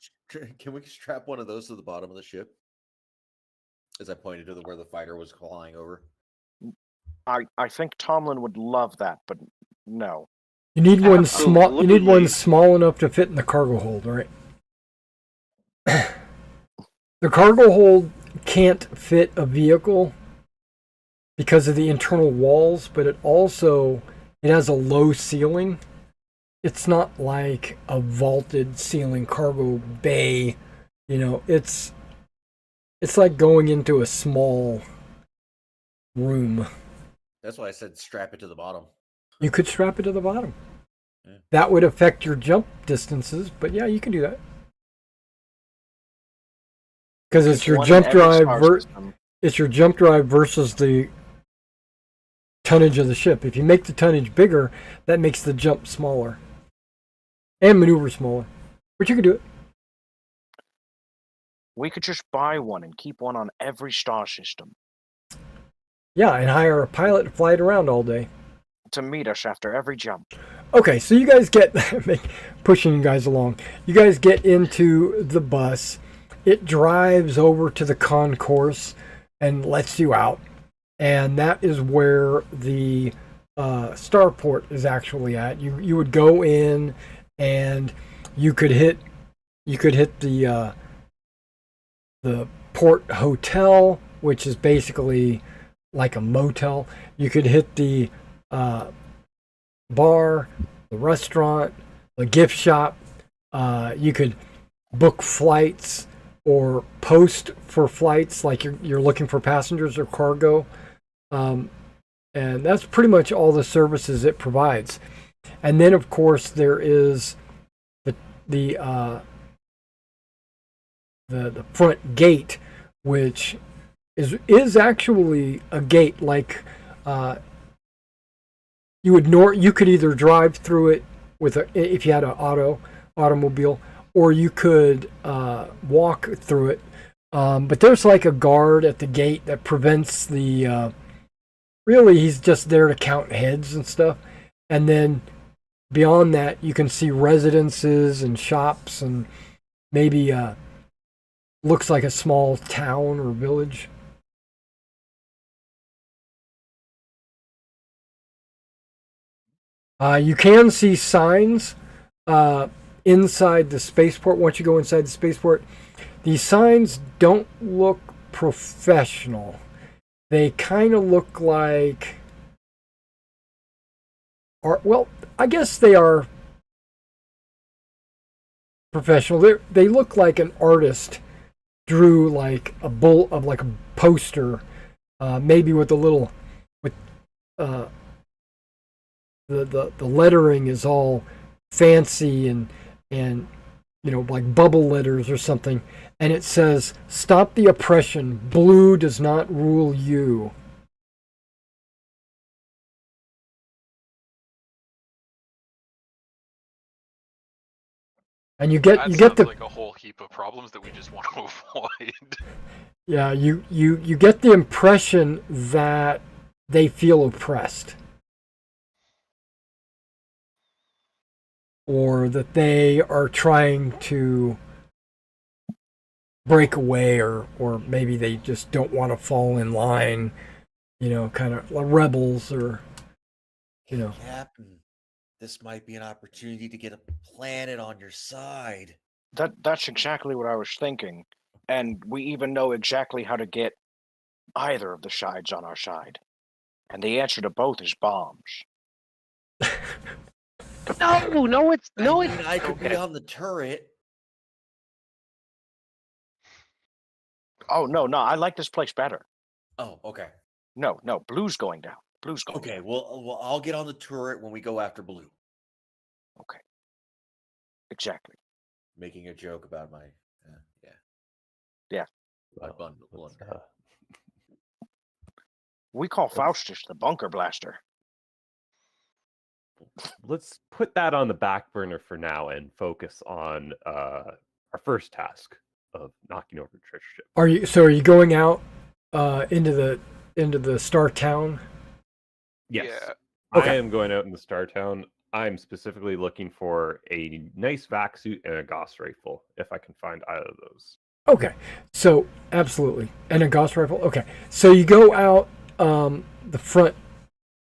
B: Can we strap one of those to the bottom of the ship? As I pointed to where the fighter was flying over.
D: I think Tomlin would love that, but no.
A: You need one small. You need one
G: Absolutely.
A: small enough to fit in the cargo hold, right? The cargo hold can't fit a vehicle because of the internal walls, but it has a low ceiling. It's not like a vaulted ceiling cargo bay. It's like going into a small room.
B: That's why I said strap it to the bottom.
A: You could strap it to the bottom.
B: Yeah.
A: That would affect your jump distances, but yeah, you can do that. Because it's your
D: One in
A: jump
D: every
A: drive
D: star system.
A: it's your jump drive versus the tonnage of the ship. If you make the tonnage bigger, that makes the jump smaller and maneuver smaller. But you can do it.
D: We could just buy one and keep one on every star system
A: Yeah, and hire a pilot to fly it around all day.
D: to meet us after every jump.
A: Okay, so you guys get pushing you guys along. You guys get into the bus. It drives over to the concourse and lets you out, and that is where the starport is actually at. You would go in, and you could hit the port hotel, which is basically like a motel. You could hit the bar, the restaurant, the gift shop. You could book flights or post for flights, like you're looking for passengers or cargo. And that's pretty much all the services it provides. And then, of course, there is the front gate, which is actually a gate like you could either drive through it if you had an automobile, or you could walk through it. But there's like a guard at the gate that prevents the. Really, he's just there to count heads and stuff. And then beyond that, you can see residences and shops and maybe looks like a small town or village. You can see signs inside the spaceport. Once you go inside the spaceport, these signs don't look professional. They kind of look like art. Well, I guess they are professional. They look like an artist drew like a poster, maybe with a little the lettering is all fancy and like bubble letters or something, and it says, "Stop the oppression. Blue does not rule you." And you get
F: like a whole heap of problems that we just want to avoid.
A: Yeah, you get the impression that they feel oppressed, or that they are trying to break away, or maybe they just don't want to fall in line, kind of like rebels, or
B: Captain, this might be an opportunity to get a planet on your side.
D: That's exactly what I was thinking. And we even know exactly how to get either of the sides on our side. And the answer to both is bombs.
G: No, it's
B: I could be on the turret.
D: Oh no, I like this place better.
B: Oh, okay.
D: No, blue's going down. Blue's going
B: Okay,
D: down.
B: well, I'll get on the turret when we go after blue.
D: Okay. Exactly.
B: Making a joke about my
D: Yeah.
B: my bundle.
D: We call Faustus the bunker blaster.
C: Let's put that on the back burner for now and focus on our first task of knocking over treasure ship.
A: Are you going out into the Star Town?
C: Yes.
F: Yeah.
A: Okay.
C: I am going out in the Star Town. I'm specifically looking for a nice vac suit and a Gauss rifle, if I can find either of those.
A: Okay, so absolutely, and a Gauss rifle. Okay, so you go out the front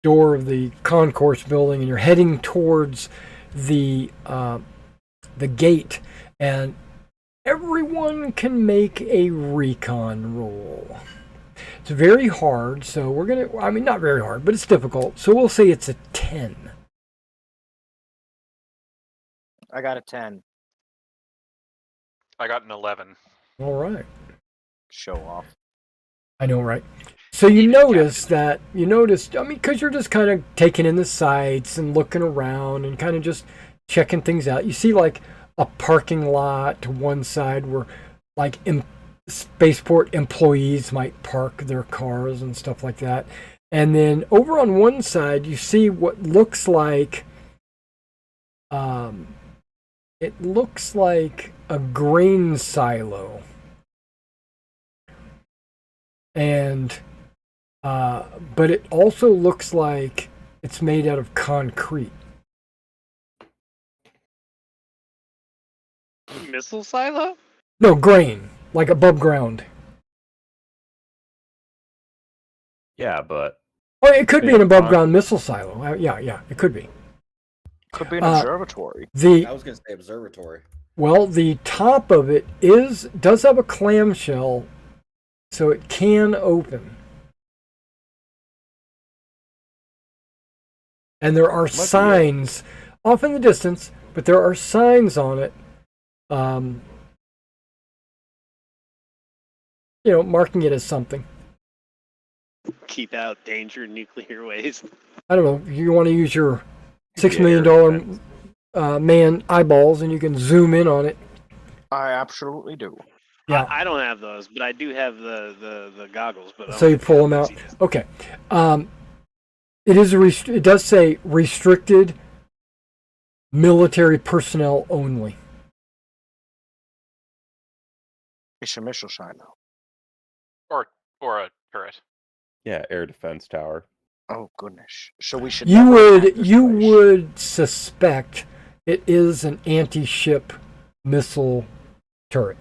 A: door of the concourse building, and you're heading towards the gate, and everyone can make a recon roll. It's very hard, so not very hard, but it's difficult. So we'll say it's a 10.
D: I got a 10.
F: I got an 11.
A: All right.
D: Show off.
A: I know, right? So you notice, because you're just kind of taking in the sights and looking around and kind of just checking things out. You see like a parking lot to one side where like spaceport employees might park their cars and stuff like that. And then over on one side, you see what looks like it looks like a grain silo. And but it also looks like it's made out of concrete.
G: Missile silo?
A: No, grain, like above ground.
C: Yeah, but
A: Or it could be an
C: Yeah,
A: above ground missile silo. Yeah, it could be.
D: Could be an
A: Uh,
D: observatory.
A: The
B: I was gonna say observatory.
A: Well, the top of it does have a clamshell, so it can open. And there are signs off in the distance, but there are signs on it, marking it as something.
G: Keep out danger nuclear waste.
A: I don't know. You want to use your $6
C: Yeah,
A: million
C: defense.
A: man eyeballs, and you can zoom in on it.
D: I absolutely do.
A: Yeah.
G: I don't have those, but I do have the goggles. But
A: So you pull them out. Okay. It does say restricted military personnel only.
D: It's a missile silo.
F: Or a turret.
C: yeah, air defense tower.
D: Oh goodness! So we should.
A: You
D: never attack this
A: you
D: place.
A: would suspect it is an anti-ship missile turret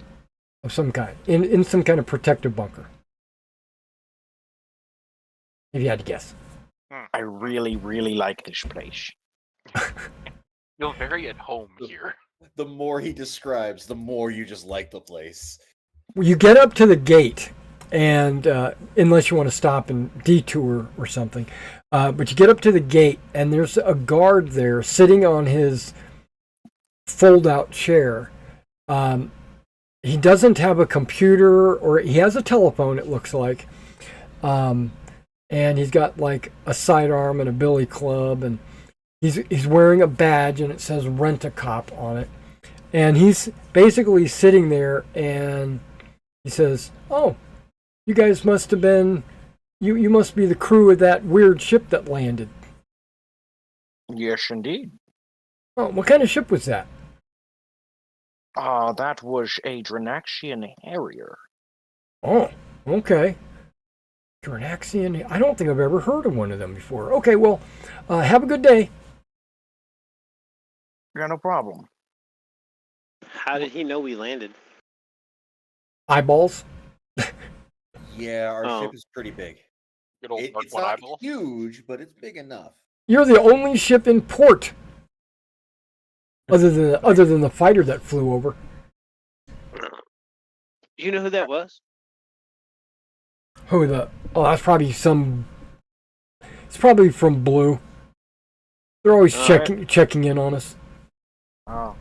A: of some kind in some kind of protective bunker. If you had to guess.
D: I really, really like this place.
F: Feel very at home here.
B: The more he describes, the more you just like the place.
A: You get up to the gate, and unless you want to stop and detour or something, but you get up to the gate, and there's a guard there sitting on his fold-out chair. He doesn't have a computer, or he has a telephone, it looks like, and he's got like a sidearm and a billy club, and he's wearing a badge, and it says Rent-A-Cop on it, and he's basically sitting there, and he says, "Oh, you guys must have been, you must be the crew of that weird ship that landed."
D: Yes, indeed.
A: "Oh, what kind of ship was that?"
D: That was a Drinaxian Harrier.
A: "Oh, okay. Drinaxian. I don't think I've ever heard of one of them before. Okay, well, have a good day."
D: Yeah, no problem.
G: How did he know we landed?
A: Eyeballs.
B: Yeah, our
G: Oh.
B: ship is pretty big.
F: Good old Mark
B: It's
F: One
B: not
F: eyeball.
B: huge, but it's big enough.
A: You're the only ship in port, other than the fighter that flew over.
G: You know who that was?
A: Who the? Oh, that's probably some. It's probably from Blue. They're always
G: All
A: checking in on us.
D: Oh.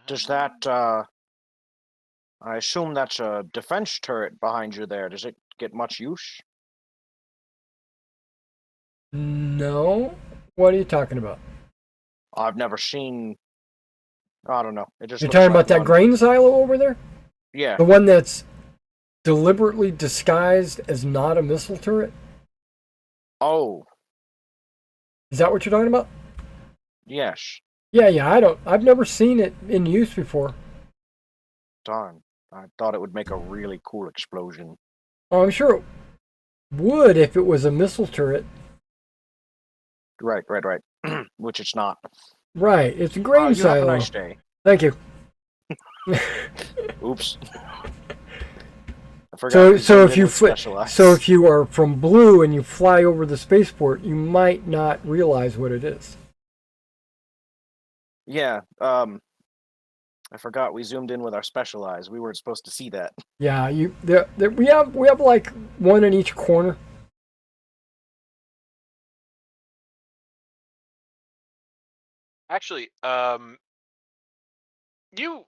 D: Does that, I assume that's a defense turret behind you there. Does it get much use?
A: No. What are you talking about?
D: I've never seen. I don't know. It just.
A: You're
D: looks
A: talking
D: like
A: about that
D: one.
A: grain silo over there?
D: Yeah.
A: The one that's deliberately disguised as not a missile turret?
D: Oh,
A: Is that what you're talking about?
D: yes.
A: Yeah, I've never seen it in use before.
D: Darn. I thought it would make a really cool explosion.
A: Oh, I'm sure it would if it was a missile turret.
D: Right. Which it's not.
A: Right, it's a grain
D: You have a
A: silo.
D: nice day.
A: Thank you.
D: Oops. I forgot
A: So
D: we
A: so
D: zoomed
A: if
D: in
A: you
D: with
A: fly,
D: Specialized.
A: so if you are from Blue and you fly over the spaceport, you might not realize what it is.
D: Yeah. I forgot we zoomed in with our Specialized. We weren't supposed to see that.
A: Yeah, we have like one in each corner.
F: Actually, you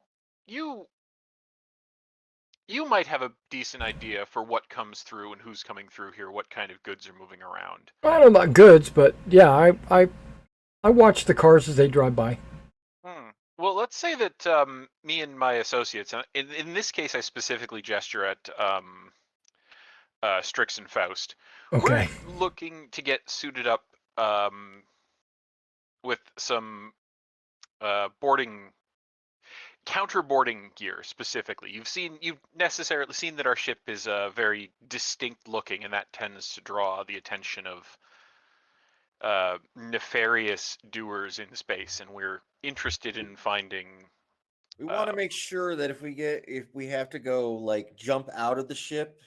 F: you might have a decent idea for what comes through and who's coming through here, what kind of goods are moving around.
A: I don't know about goods, but yeah, I watch the cars as they drive by.
F: Well, let's say that me and my associates, and in this case, I specifically gesture at Strix and Faust.
A: Okay.
F: We're looking to get suited up with some counterboarding gear specifically. You've necessarily seen that our ship is very distinct looking, and that tends to draw the attention of nefarious doers in space, and we're interested in finding.
B: We want to make sure that if we have to go like jump out of the ship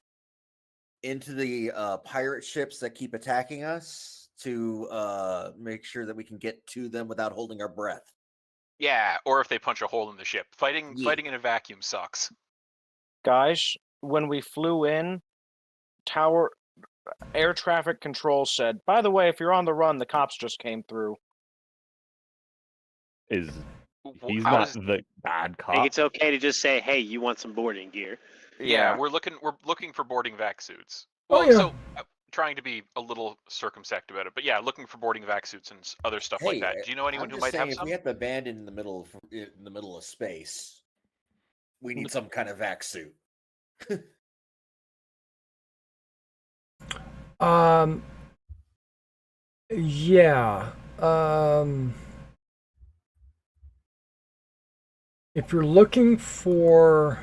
B: into the pirate ships that keep attacking us, to make sure that we can get to them without holding our breath.
F: Yeah, or if they punch a hole in the ship. Fighting in a vacuum sucks.
D: Guys, when we flew in, air traffic control said, by the way, if you're on the run, the cops just came through.
C: He's
F: How
C: not
F: is-
C: the bad
G: I
C: cop.
G: think it's okay to just say, "Hey, you want some boarding gear?"
F: Yeah, we're looking for boarding vac suits.
A: Oh,
F: Well,
A: yeah.
F: so trying to be a little circumspect about it, but yeah, looking for boarding vac suits and other stuff like that. Do you know anyone
B: I'm
F: who
B: just
F: might
B: saying,
F: have
B: if
F: some?
B: we have to abandon in the middle of space, we need some kind of vac suit.
A: Yeah. If you're looking for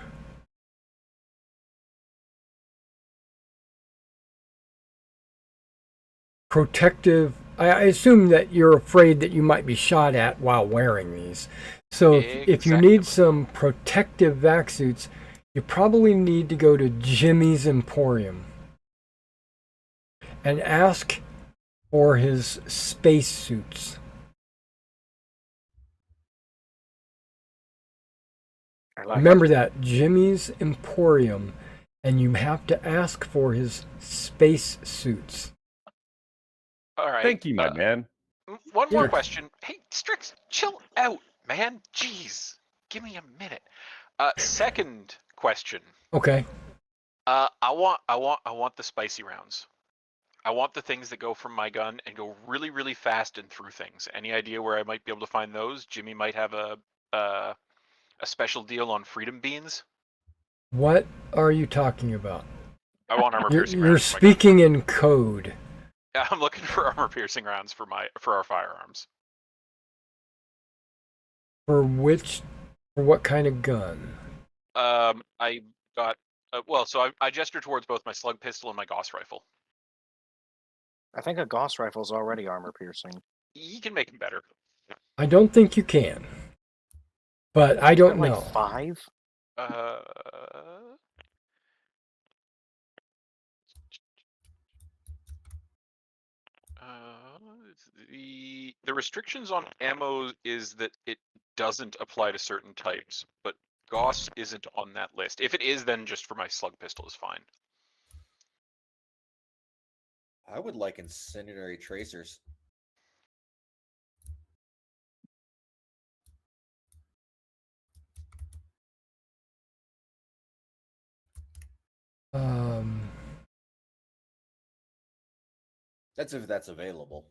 A: protective, I assume that you're afraid that you might be shot at while wearing these. So if you need some protective vac suits, you probably need to go to Jimmy's Emporium and ask for his space suits. Remember that, Jimmy's Emporium, and you have to ask for his space suits.
F: All right.
C: Thank you, my man.
F: One more question. Hey, Strix, chill out, man. Jeez, give me a minute. Second question.
A: Okay.
F: I want the spicy rounds. I want the things that go from my gun and go really, really fast and through things. Any idea where I might be able to find those? Jimmy might have a special deal on freedom beans.
A: What are you talking about?
F: I want armor piercing
A: You're
F: rounds. for my gun.
A: speaking in code.
F: Yeah, I'm looking for armor piercing rounds for our firearms.
A: For what kind of gun?
F: I got so I gestured towards both my slug pistol and my Gauss rifle.
D: I think a Gauss rifle's already armor piercing.
F: You can make them better.
A: I don't think you can. But I don't
D: Like
A: know.
D: 5?
F: The restrictions on ammo is that it doesn't apply to certain types, but Gauss isn't on that list. If it is, then just for my slug pistol is fine.
B: I would like incendiary tracers. That's if that's available.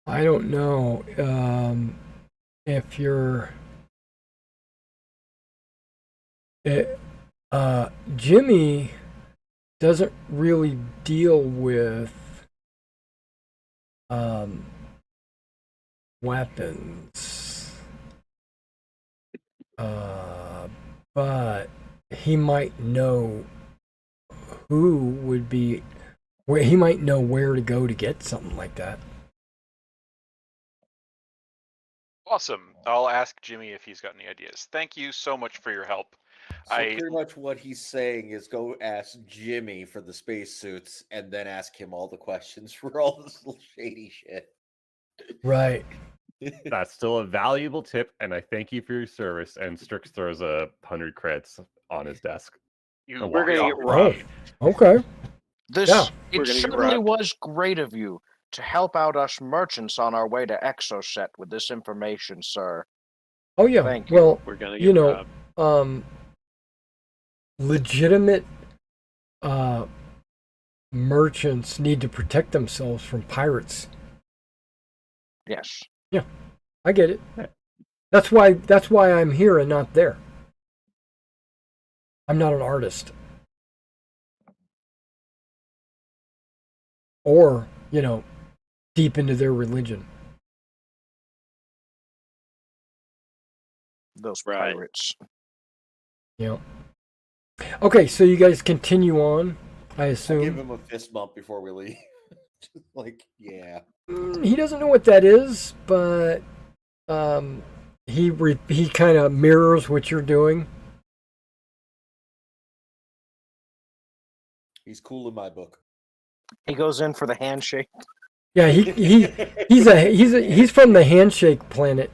A: I don't know if you're Jimmy doesn't really deal with weapons, but he might know who would be where. He might know where to go to get something like that.
F: Awesome. I'll ask Jimmy if he's got any ideas. Thank you so much for your help.
B: So pretty much what he's saying is go ask Jimmy for the spacesuits and then ask him all the questions for all this little shady shit.
A: Right.
C: That's still a valuable tip, and I thank you for your service. And Strix throws 100 credits on his desk.
G: We're gonna get robbed.
A: Okay.
D: It
G: We're gonna get
D: certainly
G: robbed.
D: was great of you to help out us merchants on our way to Exocet with this information, sir.
A: Oh yeah.
D: Thank you.
A: Well,
G: We're gonna
A: you
G: get
A: know,
G: robbed.
A: legitimate merchants need to protect themselves from pirates.
D: Yes.
A: I get it.
C: Yeah.
A: That's why I'm here and not there. I'm not an artist. Or, deep into their religion.
D: Those
G: Right.
D: pirates.
A: Okay, so you guys continue on, I
B: I'll give
A: assume.
B: him a fist bump before we leave. Like, yeah.
A: He doesn't know what that is, but he kind of mirrors what you're doing.
B: He's cool in my book.
D: He goes in for the handshake.
A: Yeah, he's from the handshake planet,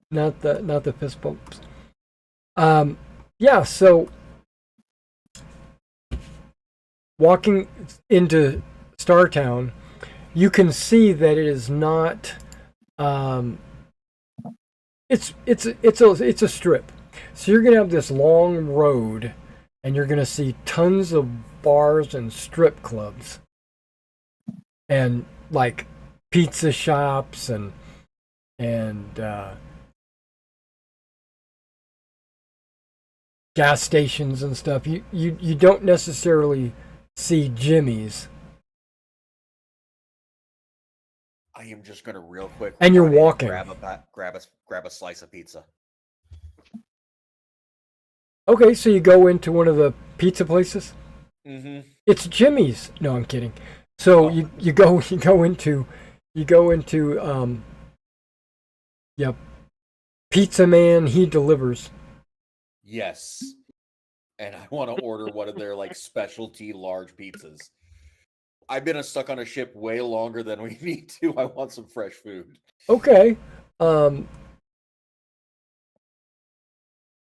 A: not the fist bumps. Yeah, so walking into Startown, you can see that it is not. It's a strip, so you're gonna have this long road, and you're gonna see tons of bars and strip clubs, and like pizza shops and gas stations and stuff. You don't necessarily see Jimmy's.
B: I am just gonna real quick.
A: And you're
B: run in,
A: walking.
B: Grab a slice of pizza.
A: Okay, so you go into one of the pizza places.
B: Mm-hmm.
A: It's Jimmy's. No, I'm kidding. So
B: Oh.
A: you go into yep, Pizza Man. He delivers.
B: Yes. And I want to order one of their like specialty large pizzas. I've been stuck on a ship way longer than we need to. I want some fresh food.
A: Okay.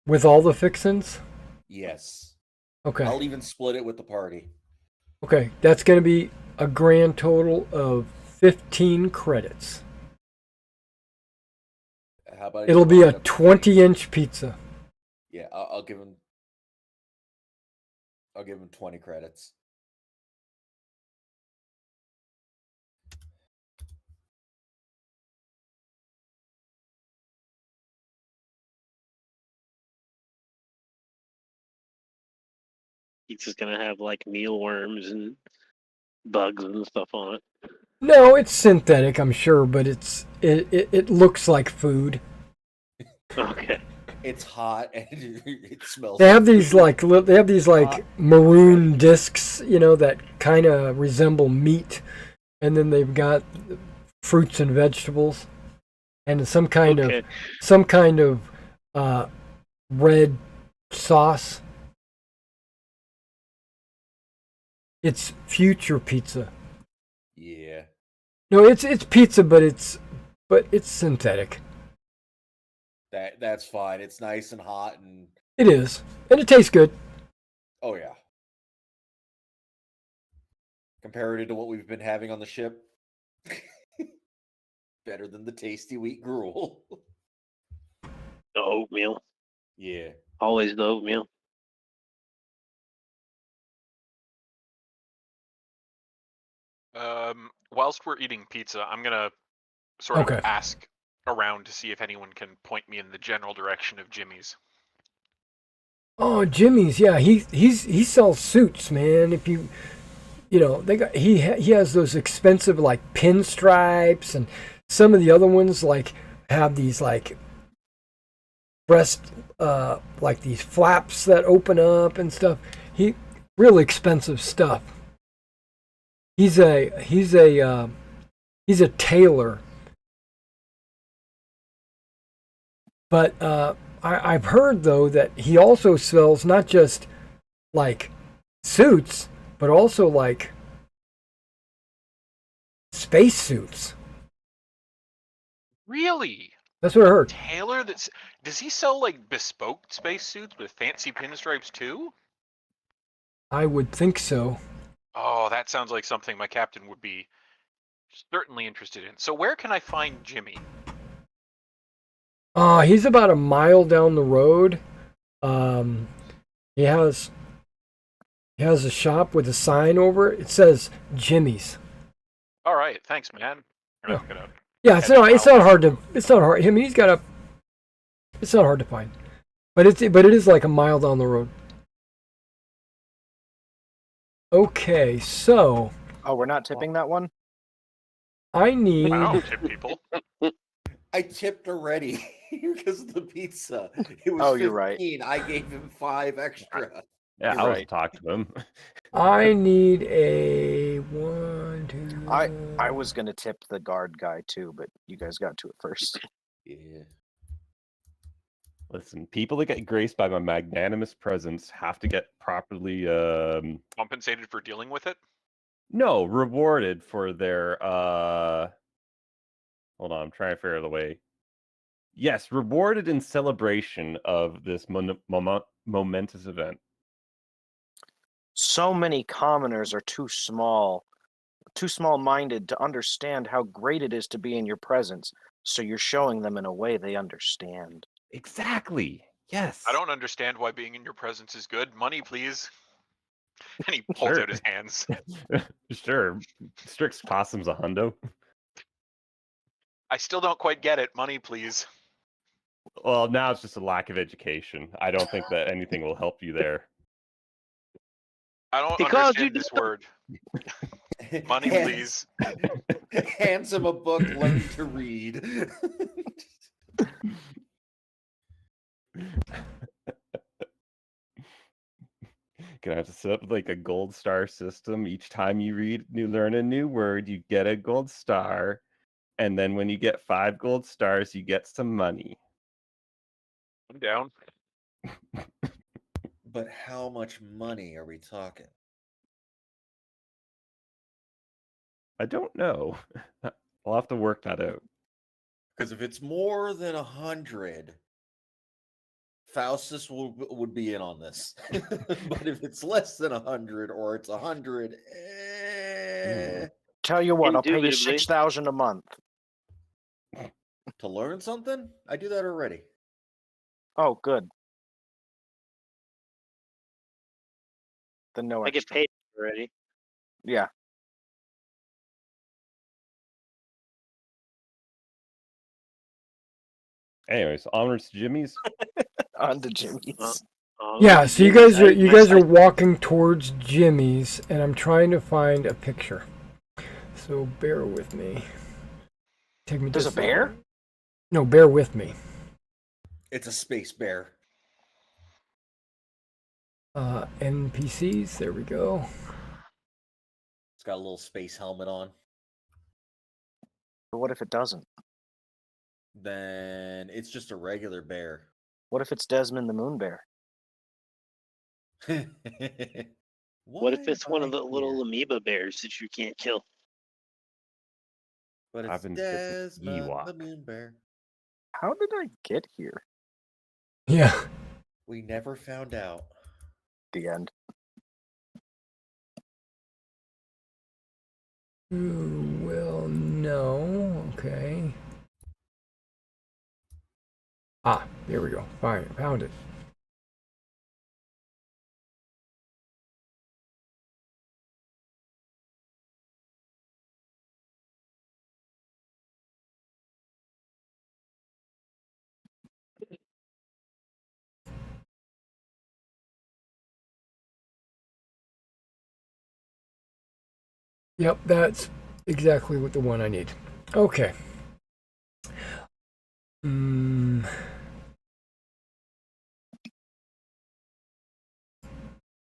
A: With all the fixins.
B: Yes.
A: Okay.
B: I'll even split it with the party.
A: Okay, that's going to be a grand total of 15 credits.
B: How about
A: It'll be a 20-inch pizza.
B: Yeah, I'll give him. I'll give him 20 credits.
G: Pizza's gonna have like mealworms and bugs and stuff on it.
A: No, it's synthetic, I'm sure, but it looks like food.
G: Okay.
B: It's hot and it smells.
A: They have these like maroon discs, that kind of resemble meat, and then they've got fruits and vegetables, and some kind of red sauce. It's future pizza.
B: Yeah.
A: No, it's pizza, but it's synthetic.
B: That's fine. It's nice and hot and
A: It is, and it tastes good.
B: oh yeah. Compared to what we've been having on the ship, better than the tasty wheat gruel.
G: The oatmeal.
B: Yeah.
G: Always the oatmeal.
F: Whilst we're eating pizza, I'm gonna sort
A: Okay.
F: of ask around to see if anyone can point me in the general direction of Jimmy's.
A: Oh, Jimmy's, yeah, he sells suits, man. If they got he has those expensive like pinstripes, and some of the other ones like have these like breast like these flaps that open up and stuff. He really expensive stuff. He's a tailor. But I've heard though that he also sells not just like suits, but also like space suits.
F: Really?
A: That's what I heard.
F: Taylor, does he sell like bespoke spacesuits with fancy pinstripes too?
A: I would think so.
F: Oh, that sounds like something my captain would be certainly interested in. So where can I find Jimmy?
A: He's about a mile down the road. Um, he has a shop with a sign over it. It says Jimmy's.
F: All right, thanks, man. And
A: Yeah.
F: I'm gonna.
A: Yeah, it's
F: head
A: not
F: south.
A: hard to. It's not hard. I mean, he's got a. It's not hard to find, but it is like a mile down the road. Okay, so
D: Oh, we're not tipping that one?
A: I need.
F: I don't tip people.
B: I tipped already because of the pizza. It was
D: Oh, you're right.
B: 15. I gave him 5 extra.
C: Yeah,
D: You're
C: I was
D: right.
C: talking to him.
A: I need a 1, 2.
D: I was gonna tip the guard guy too, but you guys got to it first.
B: Yeah.
C: Listen, people that get graced by my magnanimous presence have to get properly
F: Compensated for dealing with it.
C: no, rewarded for their hold on, I'm trying to figure out the way. Yes, rewarded in celebration of this momentous event.
D: So many commoners are too small-minded to understand how great it is to be in your presence. So you're showing them in a way they understand.
C: Exactly. Yes.
F: I don't understand why being in your presence is good. Money, please. And he pulls
C: Sure.
F: out his hands.
C: Sure. Strix costs him a hundo.
F: I still don't quite get it. Money, please.
C: Well, now it's just a lack of education. I don't think that anything will help you there.
F: I don't
G: He called
F: understand
G: you
F: this word. Money, please.
B: Hands him a book, learn to read.
C: Gonna have to set up like a gold star system. Each time you learn a new word, you get a gold star, and then when you get 5 gold stars, you get some money.
F: I'm down.
B: But how much money are we talking?
C: I don't know. I'll have to work that out.
B: Because if it's more than 100, Faustus would be in on this. But if it's less than 100 or it's 100,
D: Tell you what, I'll pay you
G: Indubitably.
D: 6,000 a month.
B: to learn something, I do that already.
D: Oh, good. Then no
G: I get
D: extra.
G: paid already.
D: Yeah.
C: Anyways, onwards to Jimmy's.
D: On to Jimmy's.
A: Yeah, so you guys are walking towards Jimmy's, and I'm trying to find a picture. So bear with me. Take me.
D: There's a
A: just
D: bear?
A: No, bear with me.
B: It's a space bear.
A: NPCs. There we go.
B: It's got a little space helmet on.
D: But what if it doesn't?
B: Then it's just a regular bear.
D: What if it's Desmond the Moon Bear?
G: What if it's
B: am
G: one
B: I
G: of the little
B: here?
G: amoeba bears that you can't kill?
B: But
C: I've
B: it's
C: been kissing
B: Desmond
C: Ewok.
B: the Moon Bear.
D: How did I get here?
A: Yeah.
B: We never found out.
D: The end.
A: You will know. Okay. Ah, here we go. Fine, found it. Yep, that's exactly what the one I need. Okay. Let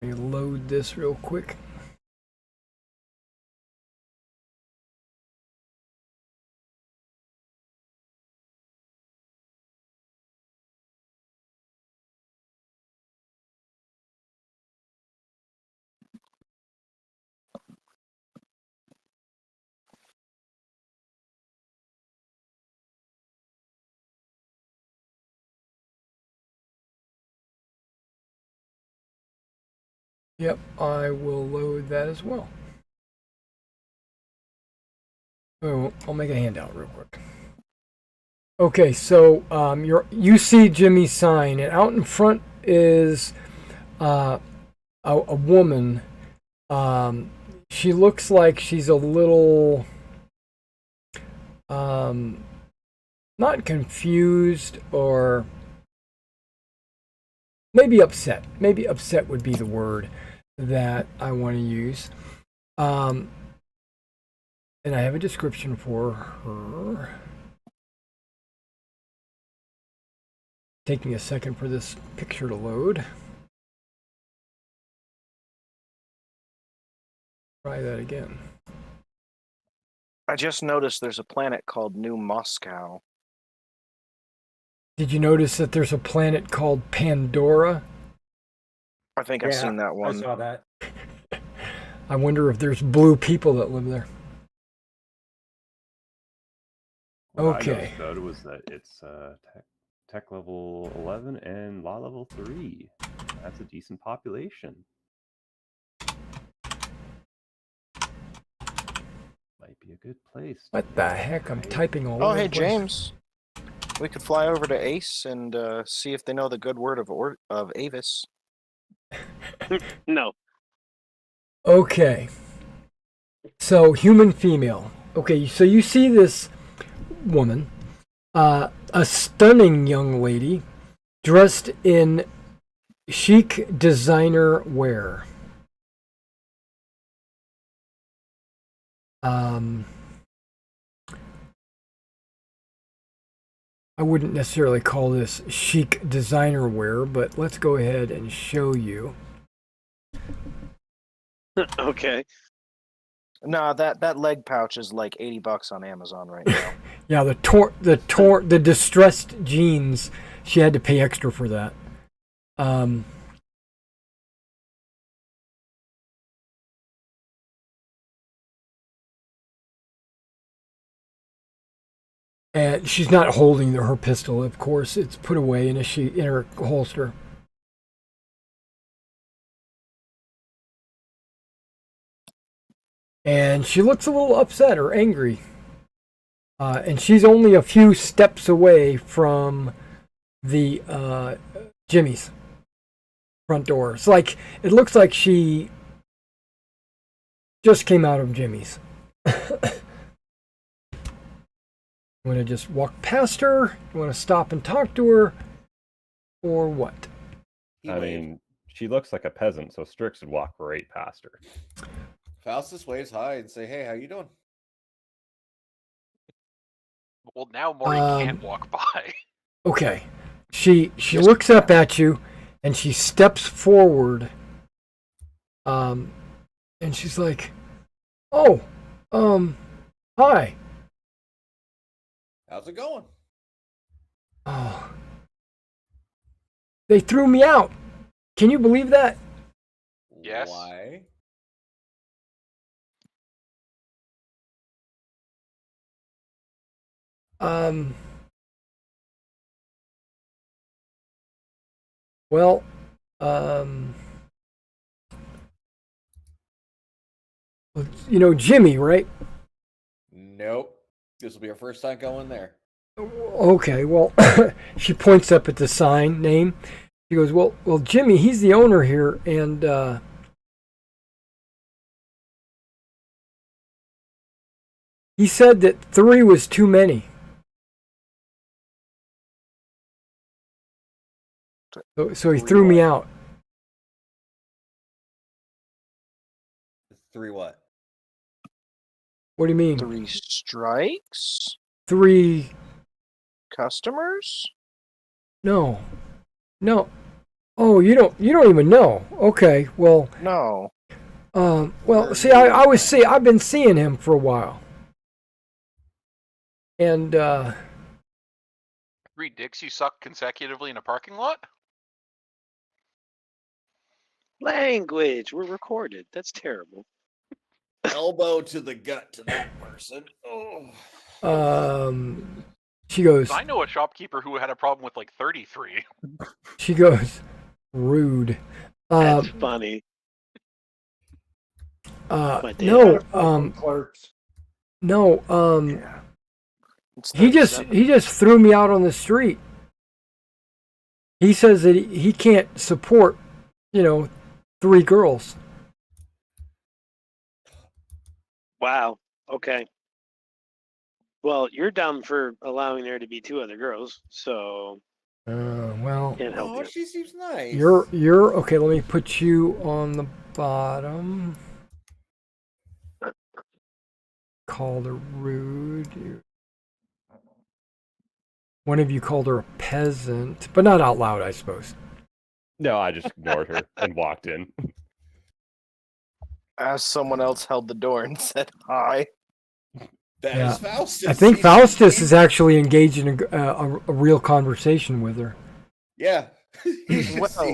A: me load this real quick. Yep, I will load that as well. Oh, I'll make a handout real quick. Okay, so you see Jimmy's sign, and out in front is a woman. She looks like she's a little not confused, or maybe upset. Maybe upset would be the word that I want to use. And I have a description for her. Taking a second for this picture to load. Try that again.
D: I just noticed there's a planet called New Moscow.
A: Did you notice that there's a planet called Pandora?
D: I think I've seen that
E: I
D: one.
E: saw that.
A: I wonder if there's blue people that live there.
C: What I
A: Okay.
C: noticed, though, was that it's tech level 11 and law level 3. That's a decent population. Might be a good place.
A: What the heck? I'm typing all
D: Oh,
A: over
D: hey,
A: the place.
D: James. We could fly over to Ace and see if they know the good word of Avis.
G: No.
A: Okay. So, human female. Okay, so you see this woman, a stunning young lady, dressed in chic designer wear. I wouldn't necessarily call this chic designer wear, but let's go ahead and show you.
G: Okay.
D: No, that leg pouch is like $80 on Amazon right now.
A: Yeah, the distressed jeans. She had to pay extra for that. And she's not holding her pistol, of course. It's put away in her holster. And she looks a little upset or angry. And she's only a few steps away from the Jimmy's front door. It's like, it looks like she just came out of Jimmy's. You want to just walk past her? You want to stop and talk to her? Or what?
C: I mean, she looks like a peasant, so Strix would walk right past her.
B: Faustus waves hi and say, "Hey, how you doing?"
F: Well, now Maury can't walk by.
A: Okay. She looks up at you and she steps forward. And she's like, "Oh, hi.
B: How's it going?"
A: Oh. They threw me out. Can you believe that?"
F: Yes.
B: Why?
A: Well, you know Jimmy, right?
B: Nope. This will be our first time going there.
A: Okay, well, she points up at the sign name. She goes, well, Jimmy, he's the owner here, and he said that 3 was too many. So he threw me out.
B: 3 what?
A: What do you mean?
D: 3 strikes?
A: 3?
D: Customers?
A: No. Oh, you don't even know. Okay, well.
D: No.
A: Well, see, I've been seeing him for a while, and
F: 3 dicks you suck consecutively in a parking lot?
G: Language. We're recorded. That's terrible.
B: Elbow to the gut to that person. Oh.
A: She goes.
F: I know a shopkeeper who had a problem with like 33.
A: She goes, rude.
G: That's funny.
A: No,
E: Clerks.
A: no,
D: Yeah. It's
A: he
D: 37.
A: just threw me out on the street. He says that he can't support, 3 girls.
G: Wow. Okay. Well, you're down for allowing there to be 2 other girls, so
A: Well,
G: can't help
B: Oh,
G: you.
B: she seems nice.
A: you're okay. Let me put you on the bottom. Called her rude. One of you called her a peasant, but not out loud, I suppose.
C: No, I just ignored her and walked in.
D: As someone else held the door and said hi.
B: That
A: Yeah.
B: is Faustus.
A: I think
B: He's-
A: Faustus
B: he's-
A: is actually engaged in a real conversation with her.
B: Yeah. He's just,
D: Well-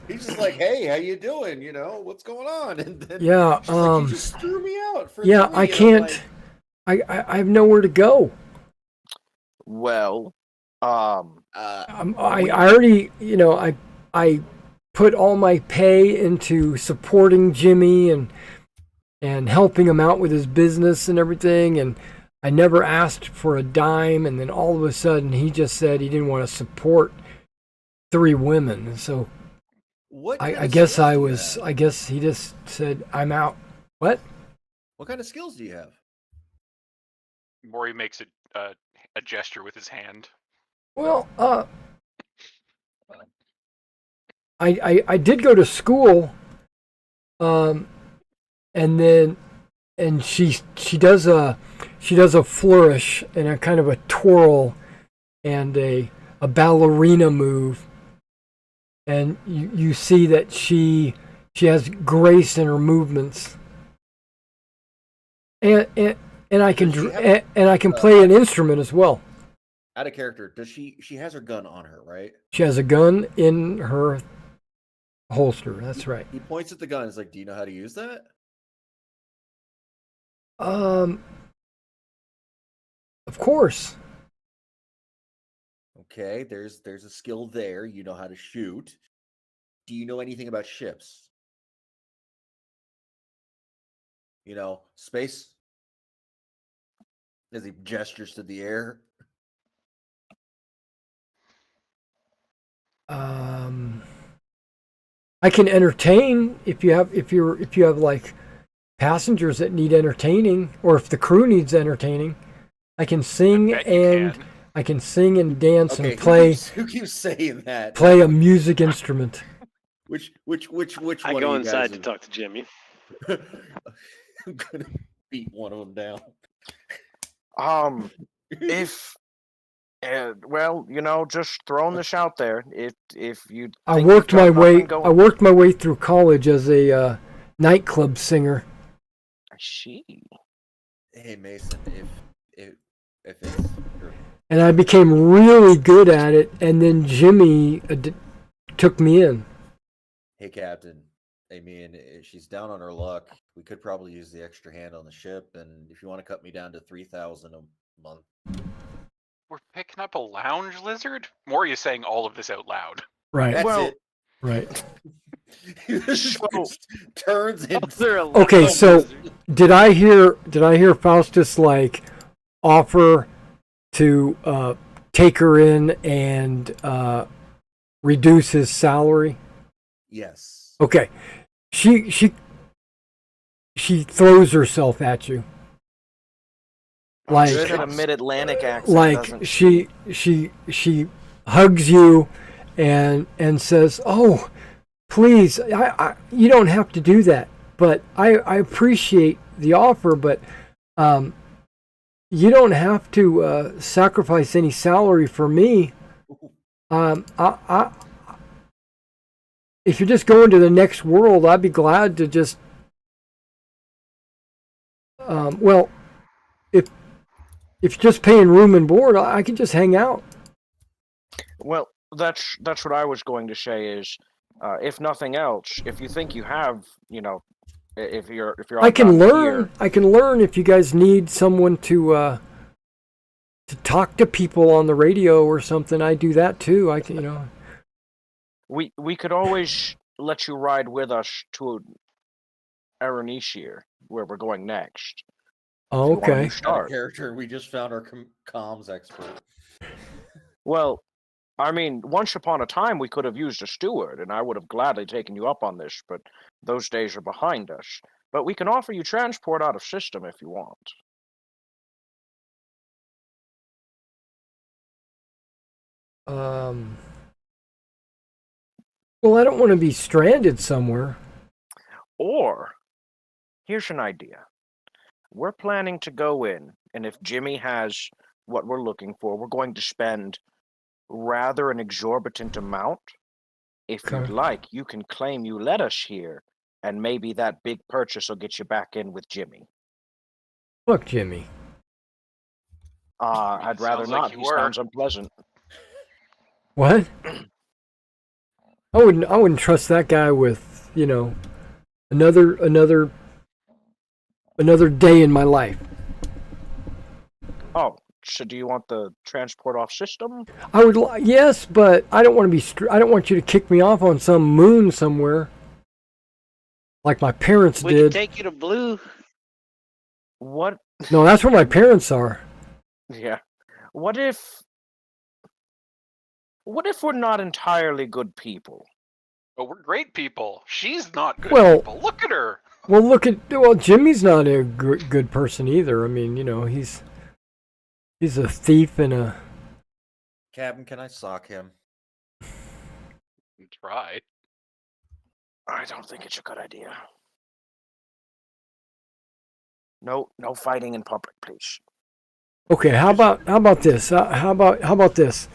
B: he's just like, hey, how you doing? What's going on? And then
A: Yeah,
B: she's like, you just threw me out for
A: yeah,
B: 3.
A: I
B: And I'm
A: can't.
B: like,
A: I have nowhere to go.
D: Well,
A: I already, I put all my pay into supporting Jimmy and helping him out with his business and everything, and I never asked for a dime, and then all of a sudden he just said he didn't want to support 3 women. So
B: what
A: I
B: kind of
A: guess
B: skills
A: I
B: do you
A: was.
B: have?
A: I guess he just said I'm out. What?
B: What kind of skills do you have?
F: Maury makes a gesture with his hand.
A: Well, I did go to school, and she does a flourish and a kind of a twirl and a ballerina move, and you see that she has grace in her movements, and I can
B: Does she have
A: and I can play an instrument as well.
B: Out of character, does she has her gun on her, right?
A: She has a gun in her holster. That's right.
B: He points at the gun. He's like, do you know how to use that?
A: Of course.
B: Okay, there's a skill there. You know how to shoot. Do you know anything about ships? Space? As he gestures to the air.
A: I can entertain if you have like passengers that need entertaining, or if the crew needs entertaining. I can sing
F: bet you
A: and
F: can.
A: I can sing and dance
B: Okay,
A: and play
B: who keeps saying that?
A: play a music instrument.
B: Which
G: I
B: one
G: go
B: of you
G: inside to
B: guys
G: talk to Jimmy.
B: I'm gonna beat one of them down.
D: if well, just throwing this out there. If you
A: I
D: think
A: worked
D: you've
A: my
D: got
A: way.
D: nothing going-
A: I worked my way through college as a nightclub singer,
D: She.
B: Hey Mason, if it's
A: and I became really good at it. And then Jimmy took me in.
B: hey Captain, I mean, she's down on her luck. We could probably use the extra hand on the ship, and if you want to cut me down to 3,000 a month.
F: We're picking up a lounge lizard? Maury is saying all of this out loud.
A: Right.
B: That's
D: Well-
B: it.
A: Right.
B: Turns
G: Oh,
B: into
G: they're a
A: Okay,
G: lounge
A: so
G: lizard.
A: did I hear Faustus like offer to take her in and reduce his salary?
B: yes.
A: Okay. She throws herself at you. Like
D: Good at a mid-Atlantic accent.
A: like
D: doesn't
A: she hugs you and says, "Oh, please, I you don't have to do that, but I appreciate the offer, but you don't have to sacrifice any salary for me. I if you're just going to the next world, I'd be glad to just well, if you're just paying room and board, I could just hang out."
D: Well, that's what I was going to say is, if nothing else, if you think you have, if you're
A: I can
D: all done
A: learn.
D: here,
A: I can learn if you guys need someone to talk to people on the radio or something. I do that too. I can,
D: we could always let you ride with us to Aranishir, where we're going next.
A: Oh,
D: If you want a
A: okay.
D: new
B: Out of
D: start.
B: character, we just found our comms expert.
D: Well, I mean, once upon a time we could have used a steward, and I would have gladly taken you up on this, but those days are behind us. But we can offer you transport out of system if you want.
A: Well, I don't want to be stranded somewhere.
D: Or, here's an idea. We're planning to go in, and if Jimmy has what we're looking for, we're going to spend rather an exorbitant amount. If
A: Okay.
D: you'd like, you can claim you let us here, and maybe that big purchase will get you back in with Jimmy.
A: Look, Jimmy.
D: I'd rather
F: Sounds like
D: not.
F: you
D: He
F: were.
D: sounds unpleasant.
A: What? I wouldn't trust that guy with, another day in my life.
D: Oh, so do you want the transport off system?
A: I would, yes, but I don't want to be. I don't want you to kick me off on some moon somewhere, like my parents
G: We can
A: did.
G: take you to Blue.
D: What?
A: No, that's where my parents are.
D: Yeah. What if we're not entirely good people?
F: But we're great people. She's not good
A: Well-
F: people. Look at her.
A: Well, Jimmy's not a good person either. I mean, he's a thief and a.
B: Captain, can I sock him?
F: Try.
D: I don't think it's a good idea. No fighting in public, please.
A: Okay, how about this? How about this?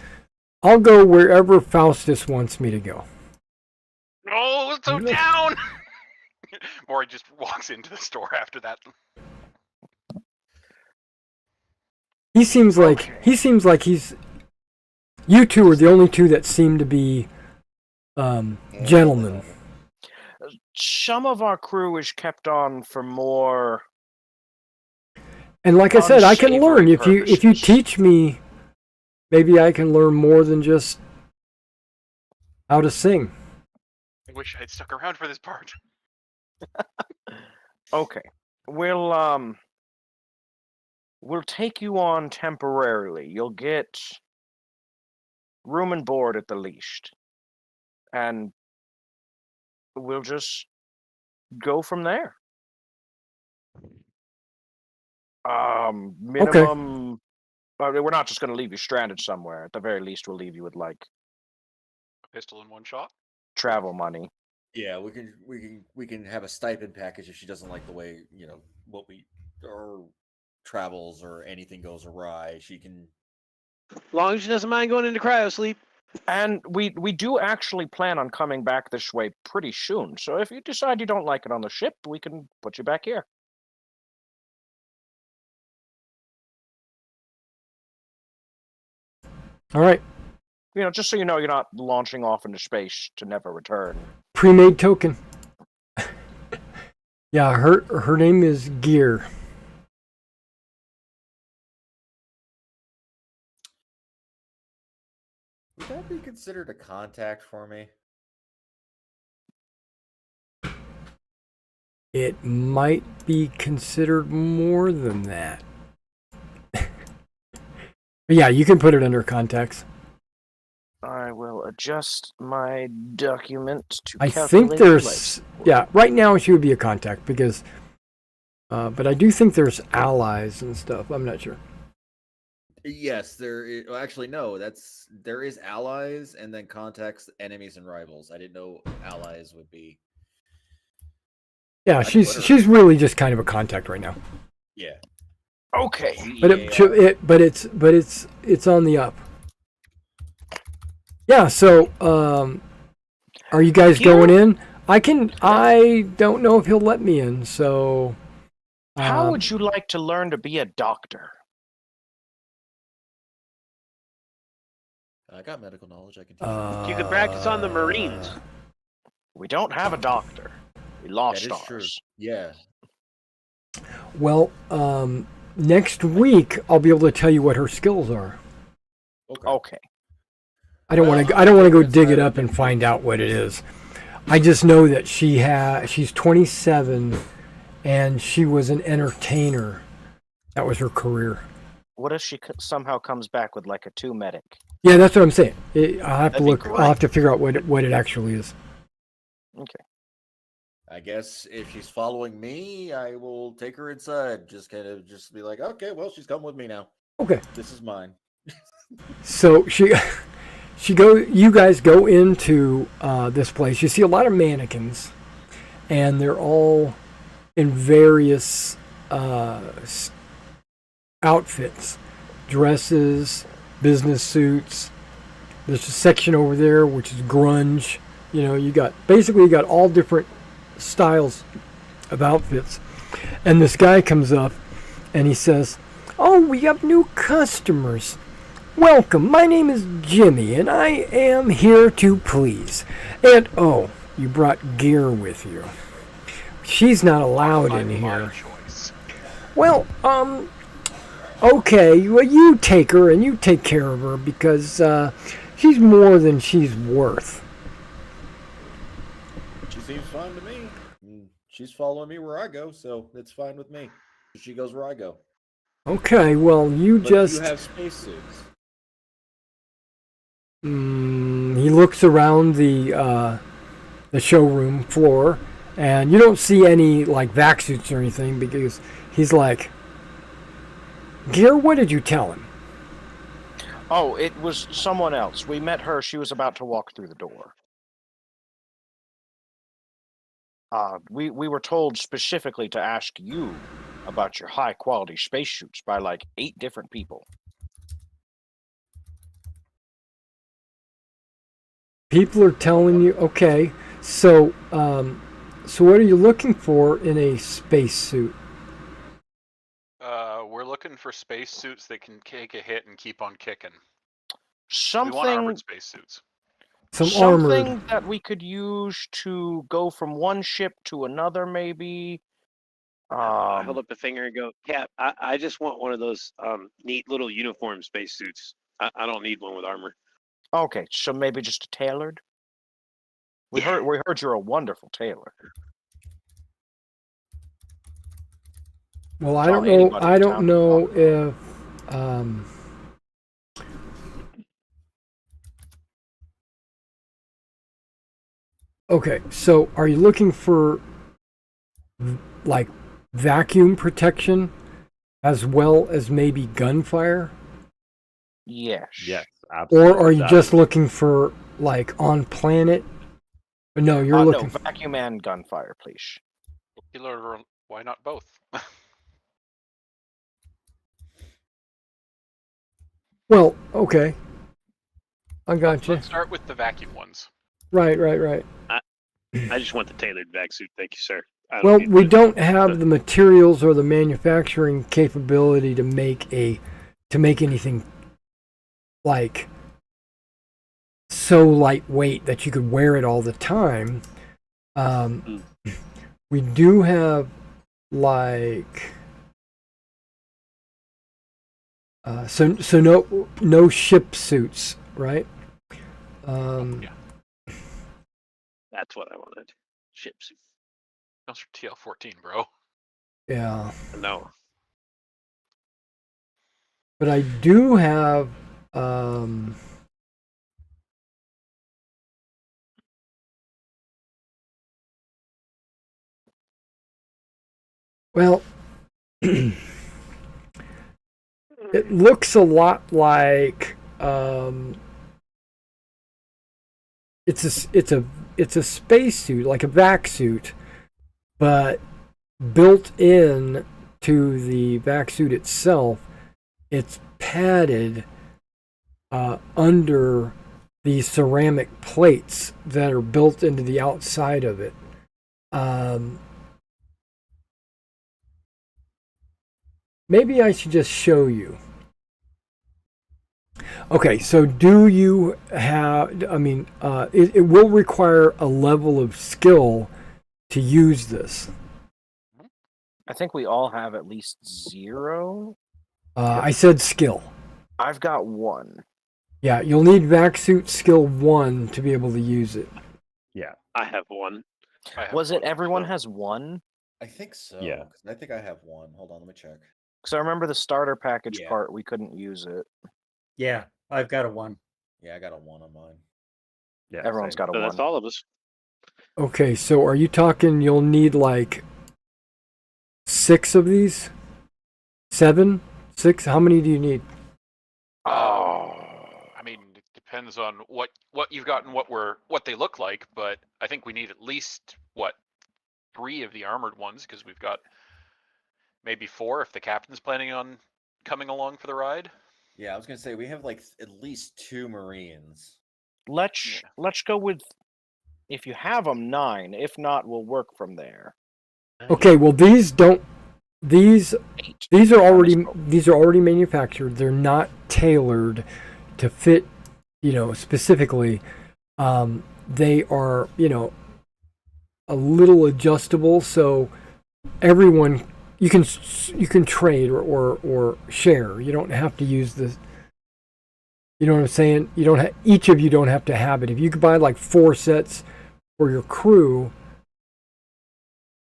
A: I'll go wherever Faustus wants me to go.
F: Oh, it's so down. Maury just walks into the store after that.
A: He seems like he's. You two are the only two that seem to be gentlemen.
D: Some of our crew is kept on for more.
A: And like I said, I can learn
D: unsavory
A: if you
D: purposes.
A: teach me. Maybe I can learn more than just how to sing.
F: I wish I'd stuck around for this part.
D: Okay, we'll take you on temporarily. You'll get room and board at the least, and we'll just go from there. Minimum. We're not just going to leave you stranded somewhere. At the very least, we'll leave you with like
F: A pistol in one shot.
D: travel money.
B: Yeah, we can have a stipend package if she doesn't like the way what we or travels or anything goes awry. She can.
G: As long as she doesn't mind going into cryo sleep.
D: And we do actually plan on coming back this way pretty soon. So if you decide you don't like it on the ship, we can put you back here.
A: All right,
D: Just so you know, you're not launching off into space to never return.
A: pre-made token. Yeah, her name is Gear.
B: Would that be considered a contact for me?
A: It might be considered more than that. But yeah, you can put it under contacts.
D: I will adjust my document to
A: I
D: calculate
A: think
D: the
A: there's
D: life
A: yeah. Right now she would be a contact because, but I do think there's allies and stuff. I'm not sure.
B: Yes, there is. Well, actually, no. There is allies and then contacts, enemies, and rivals. I didn't know allies would be.
A: Yeah,
B: I put her-
A: she's really just kind of a contact right now.
B: Yeah.
D: Okay.
A: But it's on the up. Yeah. So are you guys going in? I don't know if he'll let me in. So
D: How would you like to learn to be a doctor?
B: I got medical knowledge. I can teach
G: You could practice on the Marines.
D: We don't have a doctor. We
B: you.
D: lost
B: That is true.
D: ours.
B: Yeah.
A: Well, next week I'll be able to tell you what her skills are.
B: Okay.
A: I don't want to go dig it up and find out what it is. I just know that she's 27 and she was an entertainer. That was her career.
D: What if she somehow comes back with like a 2 medic?
A: Yeah, that's what I'm saying. I'll have to
D: That'd be
A: look. I'll have to figure out what it actually is.
D: Okay.
B: I guess if she's following me, I will take her inside. Just kind of just be like, okay, well, she's come with me now.
A: Okay.
B: This is mine.
A: So you guys go into this place. You see a lot of mannequins, and they're all in various outfits, dresses, business suits. There's a section over there which is grunge. You know, you got all different styles of outfits. And this guy comes up and he says, "Oh, we have new customers. Welcome. My name is Jimmy and I am here to please. And oh, you brought gear with you. She's not allowed in
F: My
A: here."
F: choice.
A: Well, okay, well, you take her and you take care of her because she's more than she's worth.
B: She seems fine to me. She's following me where I go, so it's fine with me. She goes where I go.
A: Okay, well, you
B: But
A: just...
B: you have spacesuits.
A: He looks around the showroom floor, and you don't see any, like, vac suits or anything because he's like, "Gear, what did you tell him?"
D: Oh, it was someone else. We met her. She was about to walk through the door. We were told specifically to ask you about your high quality spacesuits by like 8 different people.
A: People are telling you, okay, so what are you looking for in a spacesuit?
F: We're looking for spacesuits that can take a hit and keep on kicking. We want
D: Something
F: armored spacesuits.
A: Something armored.
D: that we could use to go from one ship to another, maybe.
G: I hold up a finger and go, Cap, I just want one of those neat little uniform spacesuits. I don't need one with armor.
D: Okay, so maybe just a tailored. We heard you're a wonderful tailor.
A: Well, I
D: Saw
A: don't know.
D: anybody
A: I
D: in
A: don't
D: town
A: know
D: talk
A: if. Okay, so are you looking for like vacuum protection as well as maybe gunfire,
D: Yes.
C: Yes, absolutely.
A: or are you
C: That
A: just
C: is-
A: looking for like on planet? No, you're
D: No,
A: looking.
D: vacuum and gunfire, please.
F: Why not both?
A: Well, okay, I got you.
F: Let's start with the vacuum ones.
A: Right.
G: I just want the tailored vac suit. Thank you, sir. I don't
A: Well,
G: need
A: we
G: the-
A: don't have the materials or the manufacturing capability to make anything like so lightweight that you could wear it all the time. We do have like so no ship suits, right?
F: Yeah.
G: That's what I wanted. Ships.
F: Those are TL-14, bro.
A: Yeah,
G: No.
A: but I do have well, it looks a lot like it's a spacesuit, like a vac suit, but built in to the vac suit itself, it's padded under the ceramic plates that are built into the outside of it. Maybe I should just show you. Okay, so do you have, I mean, it will require a level of skill to use this.
D: I think we all have at least 0.
A: I said skill.
D: I've got 1.
A: Yeah, you'll need vac suit skill 1 to be able to use it.
C: Yeah.
G: I have one.
F: I have
D: Was it
F: one.
D: everyone has 1?
B: I think so.
C: Yeah.
B: 'Cause I think I have one. Hold on, let me check.
D: Because I remember the starter package
B: Yeah.
D: part, we couldn't use it.
E: Yeah, I've got a 1.
B: Yeah, I got a 1 on mine.
C: Yeah,
D: Everyone's
C: same.
D: got a
G: So that's
D: 1.
G: all of us.
A: Okay, so are you talking you'll need like 6 of these? 7? 6? How many do you need?
D: Oh.
F: I mean, it depends on what you've got and what they look like, but I think we need at least 3 of the armored ones because we've got maybe 4 if the captain's planning on coming along for the ride.
B: Yeah, I was gonna say we have like at least 2 Marines.
D: Let's go with, if you have them, 9. If not, we'll work from there.
A: Okay, well these don't these
D: 8.
A: these are already
D: misspoke.
A: these are already manufactured. They're not tailored to fit, specifically. They are, a little adjustable, so everyone you can trade or share. You don't have to use this. You know what I'm saying? You don't each of you don't have to have it. If you could buy like 4 sets for your crew,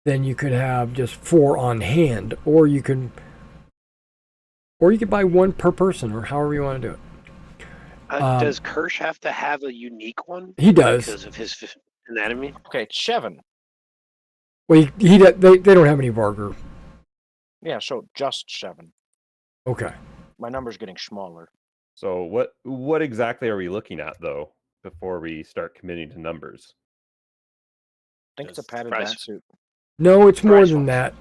A: then you could have just 4 on hand, or you could buy 1 per person, or however you want to do it.
G: Does Kirsch have to have a unique one
A: He does.
G: because of his anatomy?
D: Okay, 7.
A: Well, they don't have any Vargur.
D: Yeah, so just 7.
A: Okay.
D: My number's getting smaller.
C: So what exactly are we looking at though before we start committing to numbers?
D: I think it's a
B: Does-
D: padded
G: Price.
D: bat suit.
A: No, it's more
G: Price
A: than
G: wise.
A: that.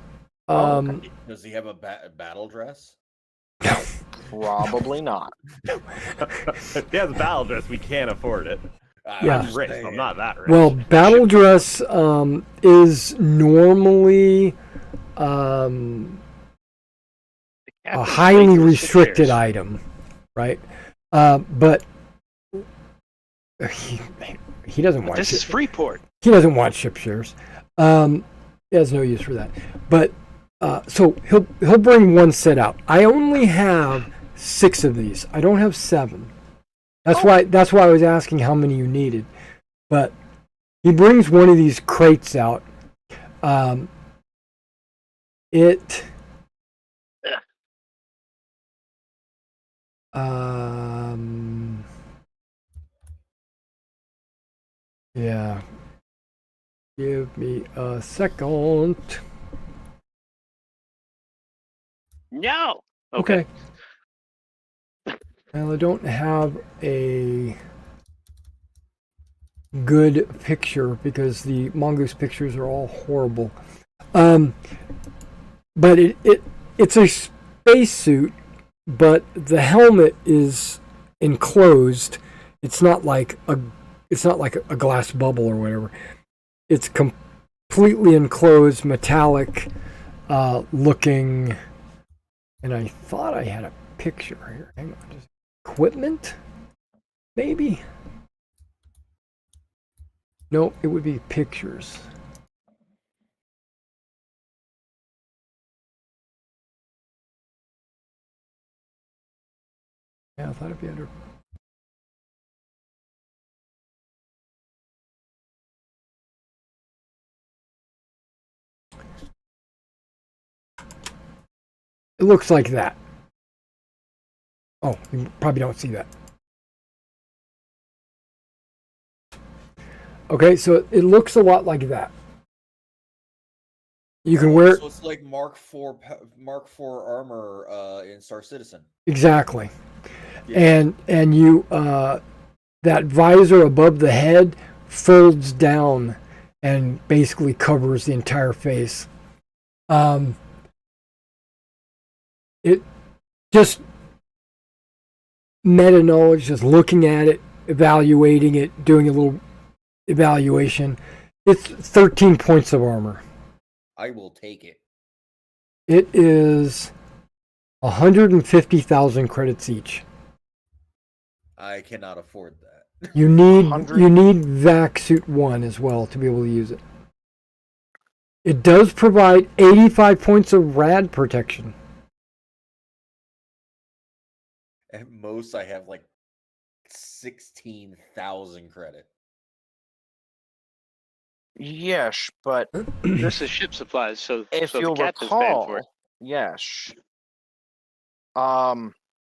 D: Oh, okay.
B: Does he have a battle dress?
D: Probably not.
C: If he has a battle dress, we can't afford it.
A: Yeah.
C: I'm rich, I'm not that rich.
A: Well, battle dress is normally
G: The
A: a
G: captain's
A: highly
G: making
A: restricted
G: shares.
A: item, right? But he doesn't want
G: This is
A: ship.
G: Freeport.
A: He doesn't want ship shares. He has no use for that. But so he'll bring 1 set out. I only have 6 of these. I don't have 7. That's why I was asking how many you needed. But he brings one of these crates out. It yeah. Give me a second.
G: No.
A: Okay. Well, I don't have a good picture because the Mongoose pictures are all horrible. But it's a spacesuit, but the helmet is enclosed. It's not like a glass bubble or whatever. It's completely enclosed, metallic looking. And I thought I had a picture here. Hang on, just equipment, maybe. No, it would be pictures. Yeah, I thought it'd be under. It looks like that. Oh, you probably don't see that. Okay, so it looks a lot like that. You can wear
B: So it's like Mark IV armor in Star Citizen.
A: exactly,
B: Yeah.
A: and you that visor above the head folds down and basically covers the entire face. It just meta knowledge, just looking at it, evaluating it, doing a little evaluation. It's 13 points of armor.
B: I will take it.
A: It is 150,000 credits each.
B: I cannot afford that.
A: You need
D: 100?
A: Vac Suit 1 as well to be able to use it. It does provide 85 points of rad protection.
B: At most, I have like 16,000 credit.
D: Yes, but
G: This is ship supplies, so
D: if
G: so
D: you'll
G: the captain's paying for it.
D: recall, yes.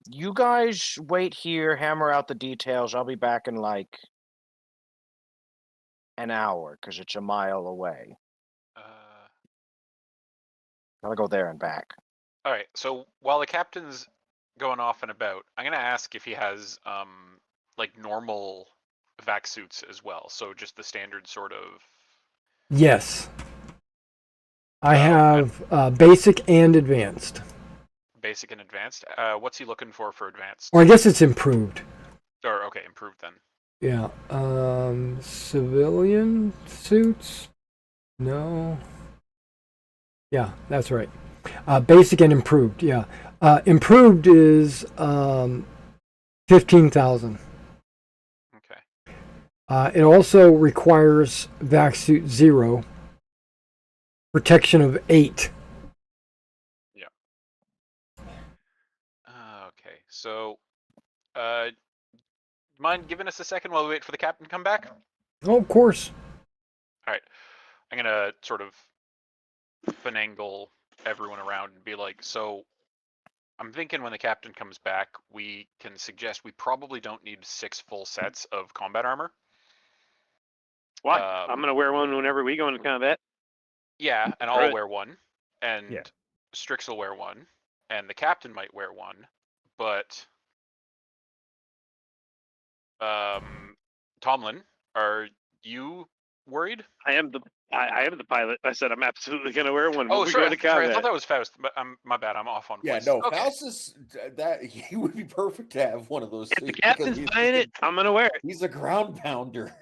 D: You guys wait here, hammer out the details. I'll be back in like an hour because it's a mile away. I'll go there and back.
F: All right. So while the captain's going off and about, I'm gonna ask if he has like normal vac suits as well. So just the standard sort of
A: Yes. I have basic and advanced.
F: basic and advanced. What's he looking for advanced?
A: Or I guess it's improved.
F: Or okay, improved then.
A: Yeah. Civilian suits? No. Yeah, that's right. Basic and improved, yeah. Improved is 15,000.
F: Okay.
A: It also requires vac suit 0, protection of 8.
F: Okay. So, mind giving us a second while we wait for the captain to come back?
A: Oh, of course.
F: All right. I'm gonna sort of finagle everyone around and be like, so I'm thinking when the captain comes back, we can suggest we probably don't need 6 full sets of combat armor.
G: Why? I'm gonna wear one whenever we go into combat.
F: Yeah, and I'll
G: Right.
F: wear one, and
C: Yeah.
F: Strix will wear one, and the captain might wear one, but Tomlin, are you worried?
G: I am the pilot. I said I'm absolutely gonna wear one when
F: Oh,
G: we
F: sorry,
G: go to
F: sorry, I
G: combat.
F: thought that was Faust, but my bad, I'm off on
B: Yeah,
F: voice.
B: no,
F: Okay.
B: Faust is that he would be perfect to have one of those
G: If the
B: suits
G: captain's
B: because
G: buying it, I'm gonna wear it.
B: he's a ground pounder.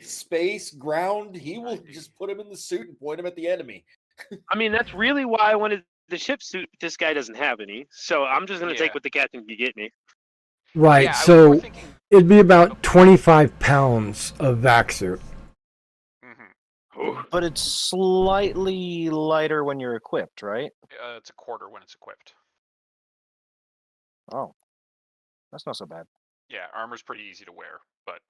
B: Space, ground, he will
F: Ninety.
B: just put him in the suit and point him at the enemy.
G: I mean, that's really why I wanted the ship suit. This guy doesn't have any, so I'm just gonna
F: Yeah.
G: take what the captain can get me.
A: Right,
F: Yeah, I was
A: so
F: more thinking.
A: it'd be about 25 pounds of vac suit.
F: Mhm.
D: But it's slightly lighter when you're equipped, right?
F: It's a quarter when it's equipped.
D: Oh, that's not so bad.
F: Yeah, armor's pretty easy to wear, but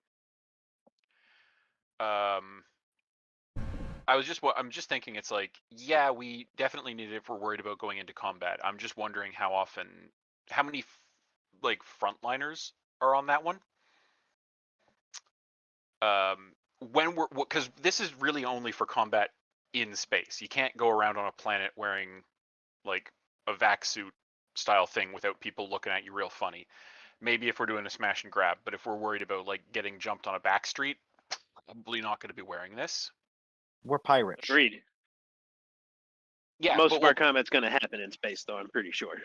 F: I'm just thinking it's like, yeah, we definitely need it if we're worried about going into combat. I'm just wondering how many like frontliners are on that one. When because this is really only for combat in space. You can't go around on a planet wearing like a vac suit style thing without people looking at you real funny. Maybe if we're doing a smash and grab, but if we're worried about like getting jumped on a back street, probably not going to be wearing this.
D: We're pirates.
G: Agreed.
F: Yeah,
G: Most
F: but
G: of our combat's gonna happen in space, though. I'm pretty sure.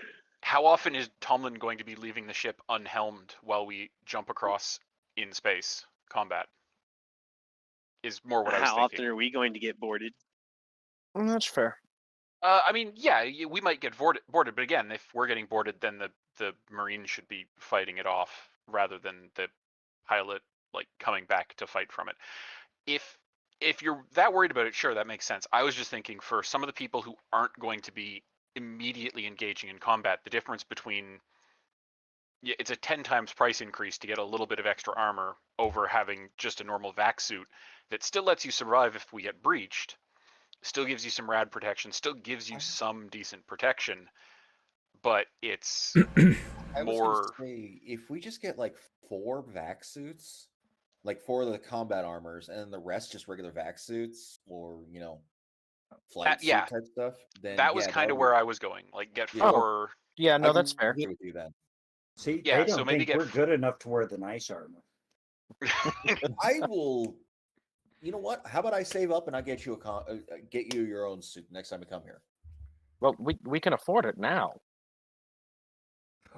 F: how often is Tomlin going to be leaving the ship unhelmed while we jump across in space combat? Is more what I was
G: How
F: thinking.
G: often are we going to get boarded?
D: That's fair.
F: I mean, yeah, we might get boarded, but again, if we're getting boarded, then the Marines should be fighting it off rather than the pilot like coming back to fight from it. If you're that worried about it, sure, that makes sense. I was just thinking for some of the people who aren't going to be immediately engaging in combat, the difference between it's a 10 times price increase to get a little bit of extra armor over having just a normal vac suit that still lets you survive if we get breached. Still gives you some rad protection, still gives you some decent protection, but it's
B: I was
F: more.
B: gonna say if we just get like 4 vac suits, like 4 of the combat armors, and then the rest just regular vac suits or flight
F: yeah,
B: suit type stuff, then
F: that was
B: yeah,
F: kind of
B: would be-
F: where I was going. Like get
B: Yeah.
F: 4.
D: Yeah, no,
B: I
D: that's
B: can
D: fair.
B: agree with you then.
E: See,
F: Yeah,
E: they
F: so
E: don't
F: maybe
E: think
F: get
E: we're good enough to wear the nice armor.
B: I will. You know what? How about I save up and I get you get you your own suit next time you come here?
D: Well, we can afford it now.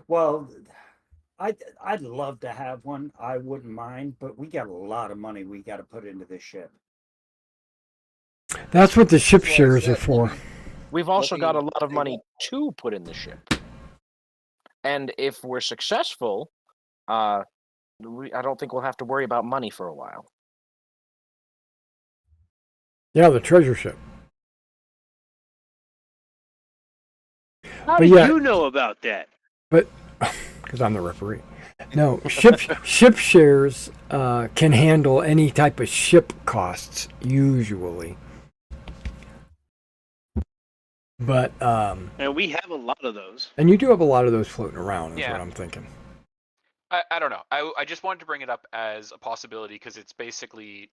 E: Well, I'd love to have one. I wouldn't mind, but we got a lot of money we got to put into this ship.
A: That's what the ship
B: That's what I
A: shares are
B: said,
A: for.
D: We've also got a
B: Looking-
D: lot of money to put in the ship. And if we're successful, I don't think we'll have to worry about money for a while.
A: Yeah, the treasure ship.
G: How
A: But
G: do
A: yeah-
G: you know about that?
A: But because I'm the referee. No, ship shares can handle any type of ship costs usually. But
G: And we have a lot of those.
A: and you do have a lot of those floating around, is
F: Yeah.
A: what I'm thinking.
F: I don't know. I just wanted to bring it up as a possibility because it's basically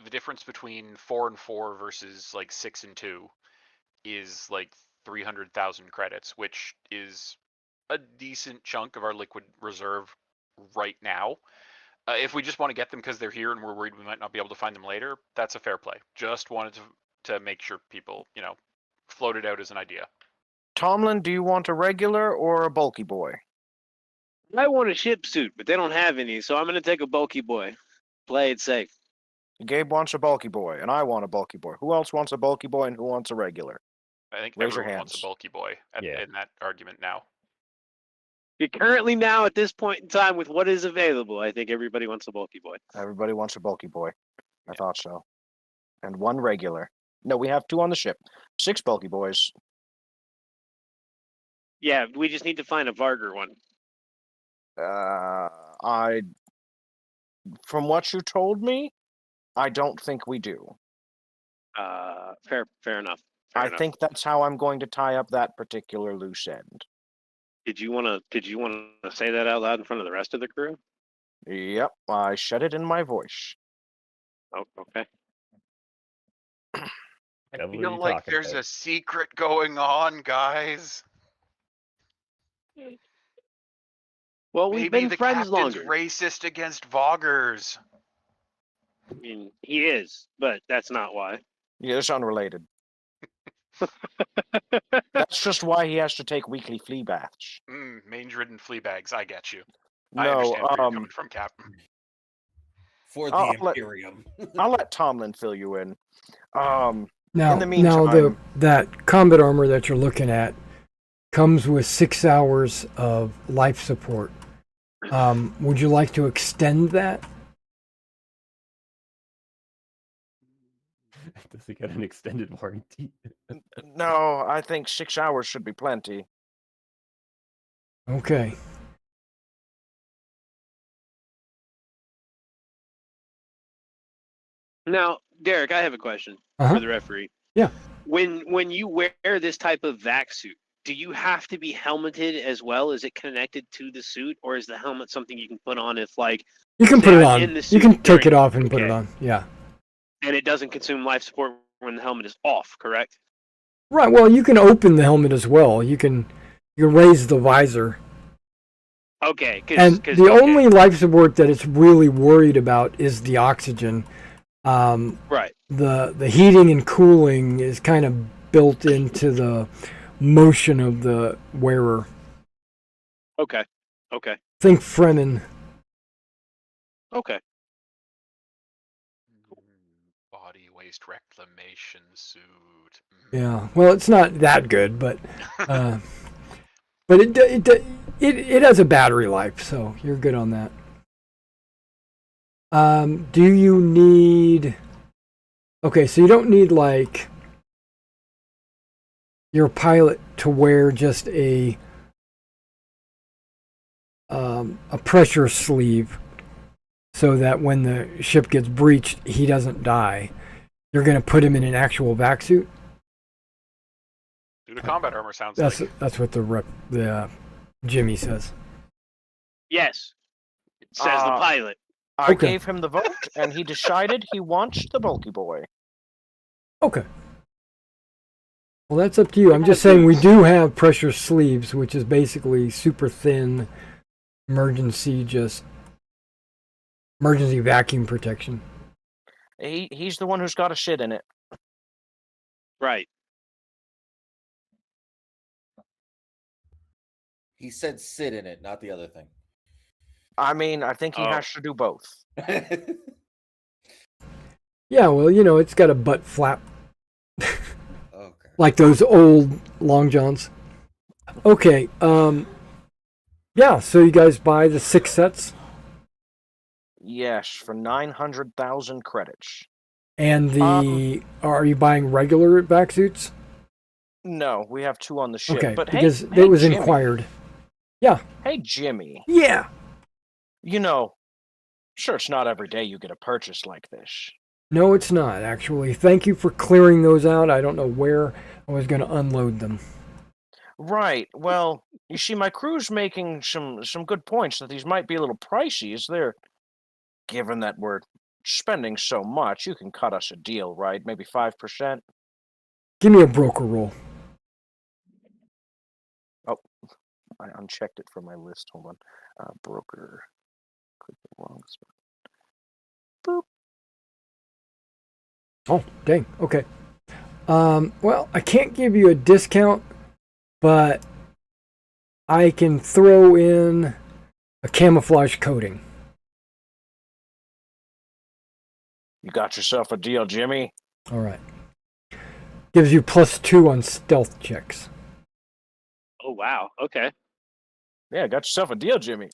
F: the difference between 4 and 4 versus like 6 and 2 is like 300,000 credits, which is a decent chunk of our liquid reserve right now. If we just want to get them because they're here and we're worried we might not be able to find them later, that's a fair play. Just wanted to make sure people, float it out as an idea.
D: Tomlin, do you want a regular or a bulky boy?
G: I want a ship suit, but they don't have any, so I'm going to take a bulky boy. Play it safe.
D: Gabe wants a bulky boy, and I want a bulky boy. Who else wants a bulky boy and who wants a regular?
F: I think
D: Raise your
F: everyone wants a
D: hands.
F: bulky boy in that argument now.
G: You're currently now at this point in time with what is available. I think everybody wants a bulky boy.
D: Everybody wants a bulky boy. I thought so. And 1 regular. No, we have 2 on the ship. 6 bulky boys.
G: Yeah, we just need to find a Varger one.
D: From what you told me, I don't think we do.
G: Fair enough.
D: I think that's how I'm going to tie up that particular loose end.
G: Did you want to say that out loud in front of the rest of the crew?
D: Yep, I said it in my voice.
G: Oh, okay.
F: I
C: Yeah, what are
F: feel
C: you
F: like
C: talking
F: there's
C: about?
F: a secret going on, guys.
G: Well, we've
F: Maybe
G: been
F: the
G: friends
F: captain's
G: longer.
F: racist against Voggers.
G: I mean, he is, but that's not why.
D: Yeah, it's unrelated. That's just why he has to take weekly flea baths.
F: Mange-ridden flea bags. I get you. I
D: No,
F: understand where you're coming from, Captain.
B: For the Imperium.
D: I'll let Tomlin fill you in.
A: Now,
D: In the meantime-
A: that combat armor that you're looking at comes with 6 hours of life support. Would you like to extend that?
C: Does it get an extended warranty?
D: No, I think 6 hours should be plenty.
A: Okay.
G: Now, Derek, I have a question
A: Uh-huh.
G: for the referee.
A: Yeah.
G: When you wear this type of vac suit, do you have to be helmeted as well? Is it connected to the suit, or is the helmet something you can put on if, like,
A: You can
G: say
A: put it
G: I'm
A: on.
G: in the
A: You
G: suit
A: can take it
G: during-
A: off and put it
G: okay.
A: on. Yeah.
G: and it doesn't consume life support when the helmet is off, correct?
A: Right. Well, you can open the helmet as well. You can raise the visor.
G: Okay.
A: And the only life support that it's really worried about is the oxygen.
G: Right.
A: The heating and cooling is kind of built into the motion of the wearer.
G: Okay.
A: Think Fremen.
G: Okay.
F: Body waste reclamation suit.
A: Yeah. Well, it's not that good, but it has a battery life, so you're good on that. Do you need? Okay, so you don't need like your pilot to wear just a pressure sleeve, so that when the ship gets breached, he doesn't die. You're going to put him in an actual vac suit.
F: Suit of combat armor sounds
A: That's
F: like.
A: that's what the Jimmy says.
G: Yes. Says the pilot.
D: I
A: Okay.
D: gave him the vote, and he decided he wants the bulky boy.
A: Okay. Well, that's up to you. I'm just saying we do have pressure sleeves, which is basically super thin emergency vacuum protection.
D: He's the one who's got a shit in it.
G: Right.
B: He said sit in it, not the other thing.
D: I mean, I think he
G: Oh.
D: has to do both.
A: Yeah, well, it's got a butt flap
B: Okay.
A: like those old long johns. Okay. Yeah, so you guys buy the 6 sets,
D: Yes, for 900,000 credits.
A: and are you buying regular vac suits?
D: No, we have 2 on the ship.
A: Okay,
D: but
A: because
D: hey,
A: it was
D: Jimmy.
A: inquired.
D: Hey, Jimmy.
A: Yeah.
D: Sure, it's not every day you get a purchase like this.
A: No, it's not, actually. Thank you for clearing those out. I don't know where I was going to unload them.
D: Right. Well, you see, my crew's making some good points that these might be a little pricey. Is there, given that we're spending so much, you can cut us a deal, right? Maybe 5%.
A: Give me a broker roll.
D: Oh, I unchecked it from my list. Hold on. Broker. Click the wrong spot. Boop.
A: Oh, dang. Okay. Well, I can't give you a discount, but I can throw in a camouflage coating.
D: You got yourself a deal, Jimmy.
A: All right. Gives you +2 on stealth checks.
G: Oh wow. Okay.
D: Yeah, got yourself a deal, Jimmy.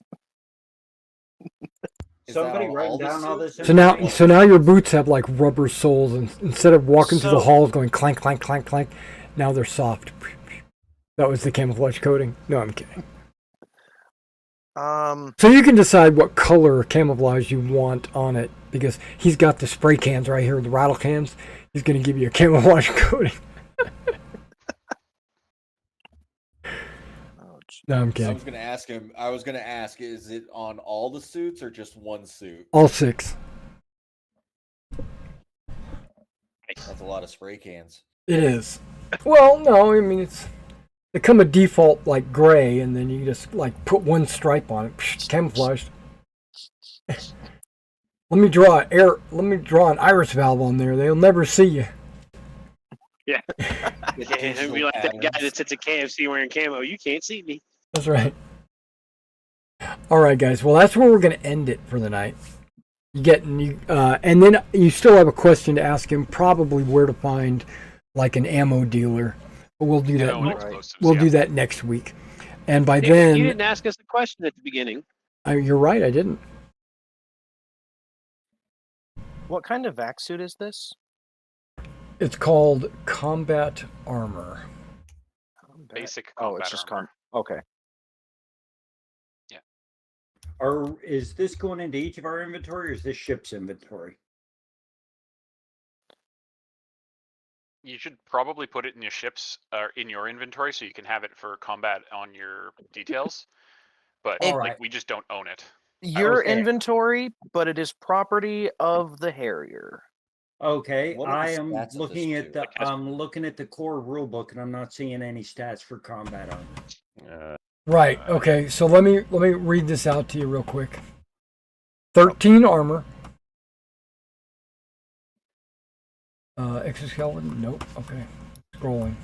B: Is that
E: Somebody
B: on
E: writing
B: all the
E: down all this
B: suits?
A: So now your boots have like rubber soles, and instead of walking through the
D: So-
A: halls going clank, clank, clank, clank, now they're soft. That was the camouflage coating. No, I'm kidding. So you can decide what color camouflage you want on it, because he's got the spray cans right here, the rattle cans. He's going to give you a camouflage coating. No, I'm
B: I
A: kidding.
B: was gonna ask him. I was gonna ask, is it on all the suits or just one suit?
A: All 6.
B: That's a lot of spray cans.
A: It is. Well, no, I mean they come a default like gray, and then you just like put one stripe on it, camouflaged. Let me draw an iris valve on there. They'll never see you.
G: Yeah. And be like that guy that sits at KFC wearing camo. You can't see me.
A: That's right. All right, guys. Well, that's where we're going to end it for the night. And then you still have a question to ask him, probably where to find like an ammo dealer. But we'll do that. We'll do that next week. And by then,
G: you didn't ask us the question at the beginning.
A: You're right. I didn't.
D: What kind of vac suit is this?
A: It's called combat armor.
F: Basic
D: Oh,
F: combat
D: it's just
F: armor.
D: Okay.
E: Is this going into each of our inventory, or is this ship's inventory?
F: You should probably put it in your ships or in your inventory so you can have it for combat on your details. But
E: All
F: like
E: right.
F: we just don't own it.
D: Your
E: Okay.
D: inventory, but it is property of the Harrier.
E: Okay,
B: What are the
E: I am
B: stats of
E: looking
B: this
E: at
B: suit?
E: looking at the core rulebook, and I'm not seeing any stats for combat armor.
A: Right. Okay. So let me read this out to you real quick. 13 armor. Exoskeleton. Nope. Okay. Scrolling.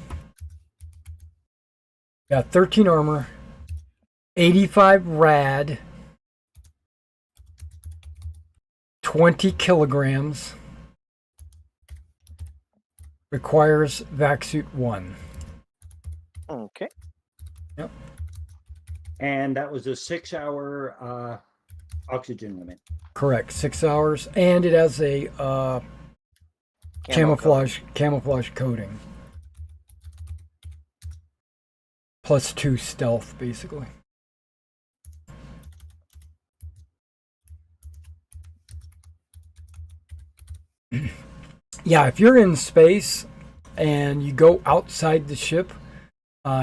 A: Yeah, 13 armor. 85 rad. 20 kilograms. Requires vac suit 1.
D: Okay.
A: Yep.
E: And that was a 6-hour oxygen limit.
A: Correct. 6 hours, and it has a camouflage coating. +2 stealth, basically. Yeah, if you're in space and you go outside the ship,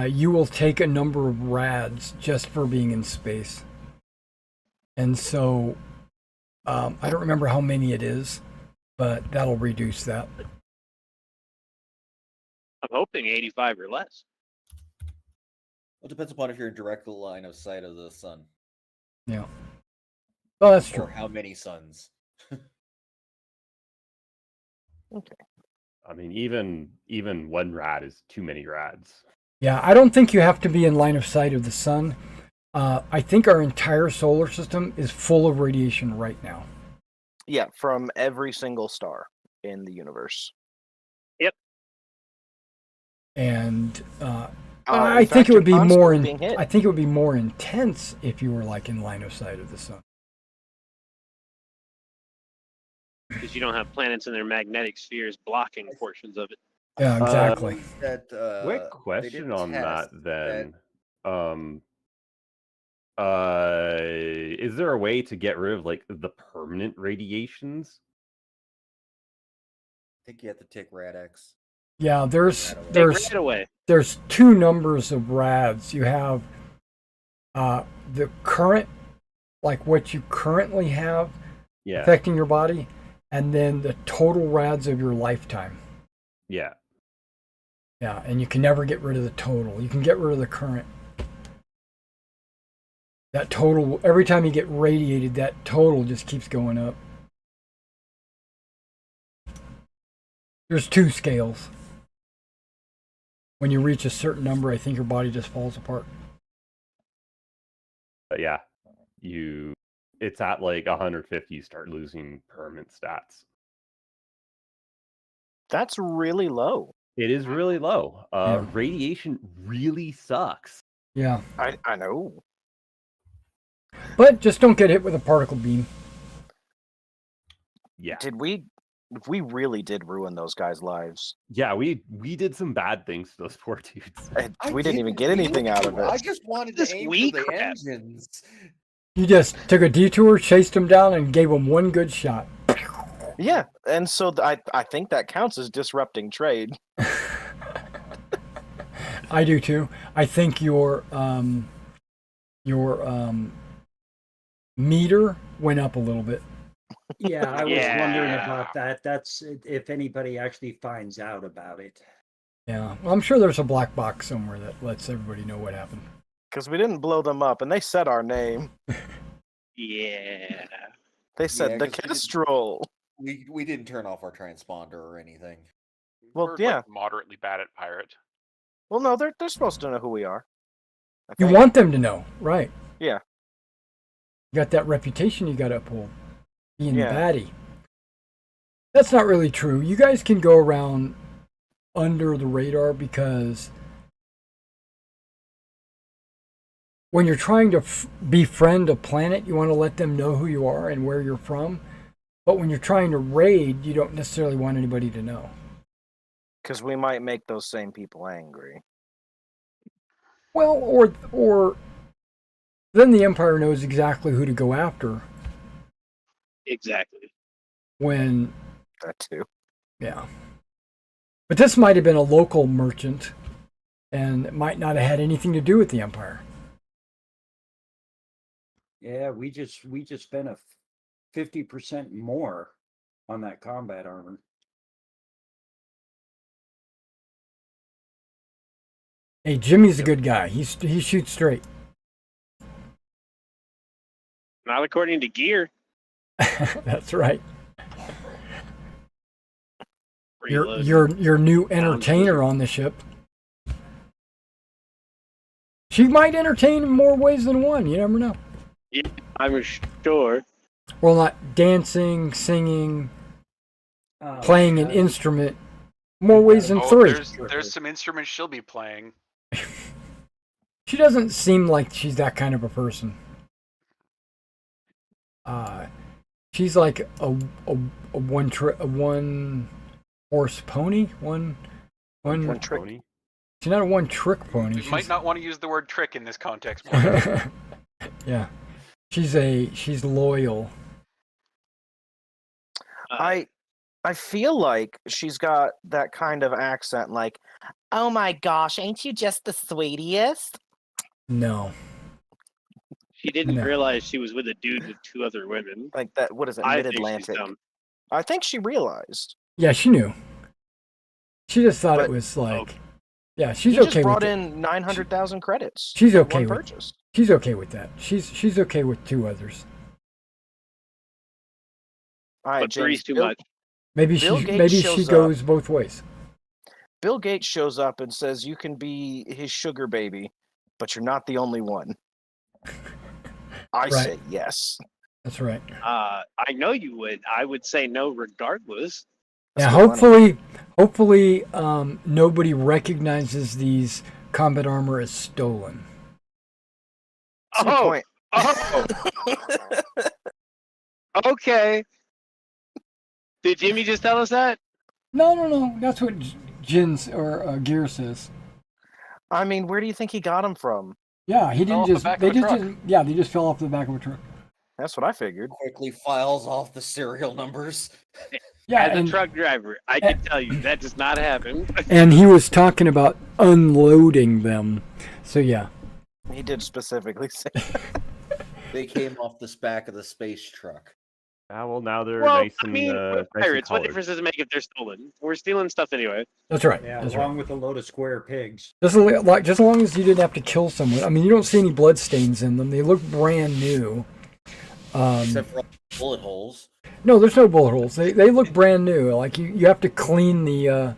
A: you will take a number of rads just for being in space. And so, I don't remember how many it is, but that'll reduce that.
G: I'm hoping 85 or less.
B: Well, it depends upon if you're in direct line of sight of the sun.
A: Yeah. Oh, that's true.
B: Or how many suns.
D: Okay.
C: I mean, even 1 rad is too many rads.
A: Yeah, I don't think you have to be in line of sight of the sun. I think our entire solar system is full of radiation right now.
D: Yeah, from every single star in the universe.
A: And
D: In
A: I think
D: fact,
A: it would
D: you're
A: be more.
D: constantly being hit.
A: I think it would be more intense if you were like in line of sight of the sun.
G: Because you don't have planets in their magnetic spheres blocking portions of it.
A: Yeah, exactly.
B: That,
C: Quick
B: they
C: question
B: did
C: on that
B: test
C: then. Is there a way to get rid of like the permanent radiations?
B: think you have to take Radx.
A: Yeah, there's
B: Right away.
G: Take
A: there's
G: right away.
A: there's two numbers of rads. You have the current, like what you currently have
C: Yeah.
A: affecting your body, and then the total rads of your lifetime.
C: Yeah.
A: Yeah, and you can never get rid of the total. You can get rid of the current. That total, every time you get radiated, that total just keeps going up. There's two scales. When you reach a certain number, I think your body just falls apart.
C: But yeah, it's at like 150, you start losing permanent stats.
D: That's really low.
C: It is really low.
A: Yeah.
C: Radiation really sucks.
A: Yeah.
D: I know.
A: But just don't get hit with a particle beam.
C: Yeah.
D: We really did ruin those guys' lives.
C: Yeah, we did some bad things to those poor dudes.
D: We didn't even get anything out of
B: I
D: it.
B: just wanted
G: This
B: to aim
G: weak
B: for the
G: crap.
B: engines.
A: You just took a detour, chased him down, and gave him one good shot.
D: Yeah, and so I think that counts as disrupting trade.
A: I do too. I think your meter went up a little bit.
E: Yeah, I was
G: Yeah.
E: wondering about that. That's if anybody actually finds out about it.
A: Yeah, well, I'm sure there's a black box somewhere that lets everybody know what happened.
D: Because we didn't blow them up, and they said our name.
G: Yeah.
D: They said
B: Yeah,
D: the
B: 'cause we didn't-
D: Kestrel.
B: We didn't turn off our transponder or anything.
D: Well,
F: We're
D: yeah.
F: like moderately bad at pirate.
D: Well, no, they're supposed to know who we are. I
A: You
D: think.
A: want them to know, right?
D: Yeah.
A: You got that reputation you got to uphold. Being
D: Yeah.
A: batty. That's not really true. You guys can go around under the radar because when you're trying to befriend a planet, you want to let them know who you are and where you're from. But when you're trying to raid, you don't necessarily want anybody to know.
D: Because we might make those same people angry.
A: Well, or then the Empire knows exactly who to go after
G: Exactly.
A: when,
D: That too.
A: yeah. But this might have been a local merchant and it might not have had anything to do with the Empire.
E: Yeah, we just spent a 50% more on that combat armor.
A: Hey, Jimmy's a good guy. He shoots straight.
G: Not according to gear.
A: That's right.
G: Reload.
A: Your new entertainer on the ship. She might entertain in more ways than one. You never know.
G: Yeah, I'm sure.
A: Well, not dancing, singing, playing an instrument. More ways than
F: Oh,
A: three.
F: there's some instruments she'll be playing.
A: She doesn't seem like she's that kind of a person. She's like a one horse pony. One
D: trick.
C: Pony.
A: She's not a one trick pony.
F: You might not want to use the word trick in this context.
A: Yeah, she's loyal.
D: I feel like she's got that kind of accent, like, "Oh my gosh, ain't you just the sweetiest?"
A: No.
G: She didn't
A: No.
G: realize she was with a dude with two other women.
D: Like that. What is it?
G: I
D: Mid
G: think she's
D: Atlantic.
G: dumb.
D: I think she realized.
A: Yeah, she knew. She just thought it
D: But-
A: was like,
G: Okay.
A: yeah, she's
D: He
A: okay
D: just
A: with
D: brought
A: it.
D: in 900,000 credits.
A: She's
D: for
A: okay
D: one
A: with
D: purchase.
A: She's okay with that. She's okay with two others.
D: All right,
G: But
D: James,
G: three's too
D: Bill,
G: much.
A: Maybe
D: Bill
A: she
D: Gates
A: she
D: shows
A: goes both ways.
D: Bill Gates shows up and says you can be his sugar baby, but you're not the only one. I
A: Right.
D: say yes.
A: That's right.
G: I know you would. I would say no regardless.
A: Yeah,
D: That's good
A: hopefully, nobody recognizes these combat armor as stolen.
D: That's a good
G: Oh,
D: point.
G: oh, okay. Did Jimmy just tell us that?
A: No. That's what Jin's or Gear says.
D: I mean, where do you think he got him from?
A: Yeah, he
F: Fell
A: didn't
F: off the
A: just.
F: back
A: They
F: of a
A: just
F: truck.
A: didn't. Yeah, they just fell off the back of a truck.
D: That's what I figured.
B: Quickly files off the serial numbers.
A: Yeah,
G: As a
A: and,
G: truck driver, I can tell you that does not happen.
A: and he was talking about unloading them. So yeah.
D: He did specifically say.
B: They came off the back of the space truck.
C: Ah, well, now they're
G: Well,
C: nice
G: I
C: and
G: mean, we're
C: nice and
G: pirates. What
C: colored.
G: difference does it make if they're stolen? We're stealing stuff anyway.
A: That's right.
E: Yeah,
A: That's
E: along
A: right.
E: with a load of square pigs.
A: Just as long as you didn't have to kill someone. I mean, you don't see any blood stains in them. They look brand new.
B: Except for all the bullet holes.
A: No, there's no bullet holes. They look brand new. Like you have to clean the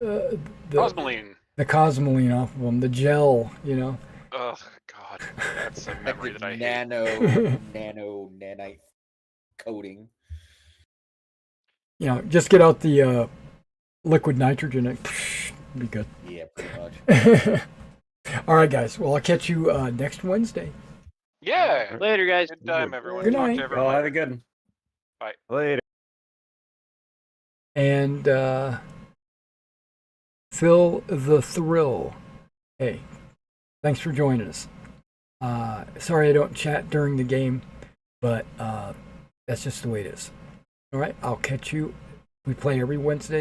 F: Cosmoline.
A: cosmoline off of them, the gel.
F: Oh God, that's a memory that I hate.
B: Nanite coating.
A: Just get out the liquid nitrogen and be good.
B: Yeah, pretty much.
A: All right, guys. Well, I'll catch you next Wednesday.
F: Yeah.
G: Later, guys.
F: Good time, everyone.
A: Good
F: Talk
A: night.
F: to everyone.
E: Well, have a
F: later.
E: good one.
C: Later.
A: And Phil the Thrill. Hey, thanks for joining us. Sorry I don't chat during the game, but that's just the way it is. All right, I'll catch you. We play every Wednesday.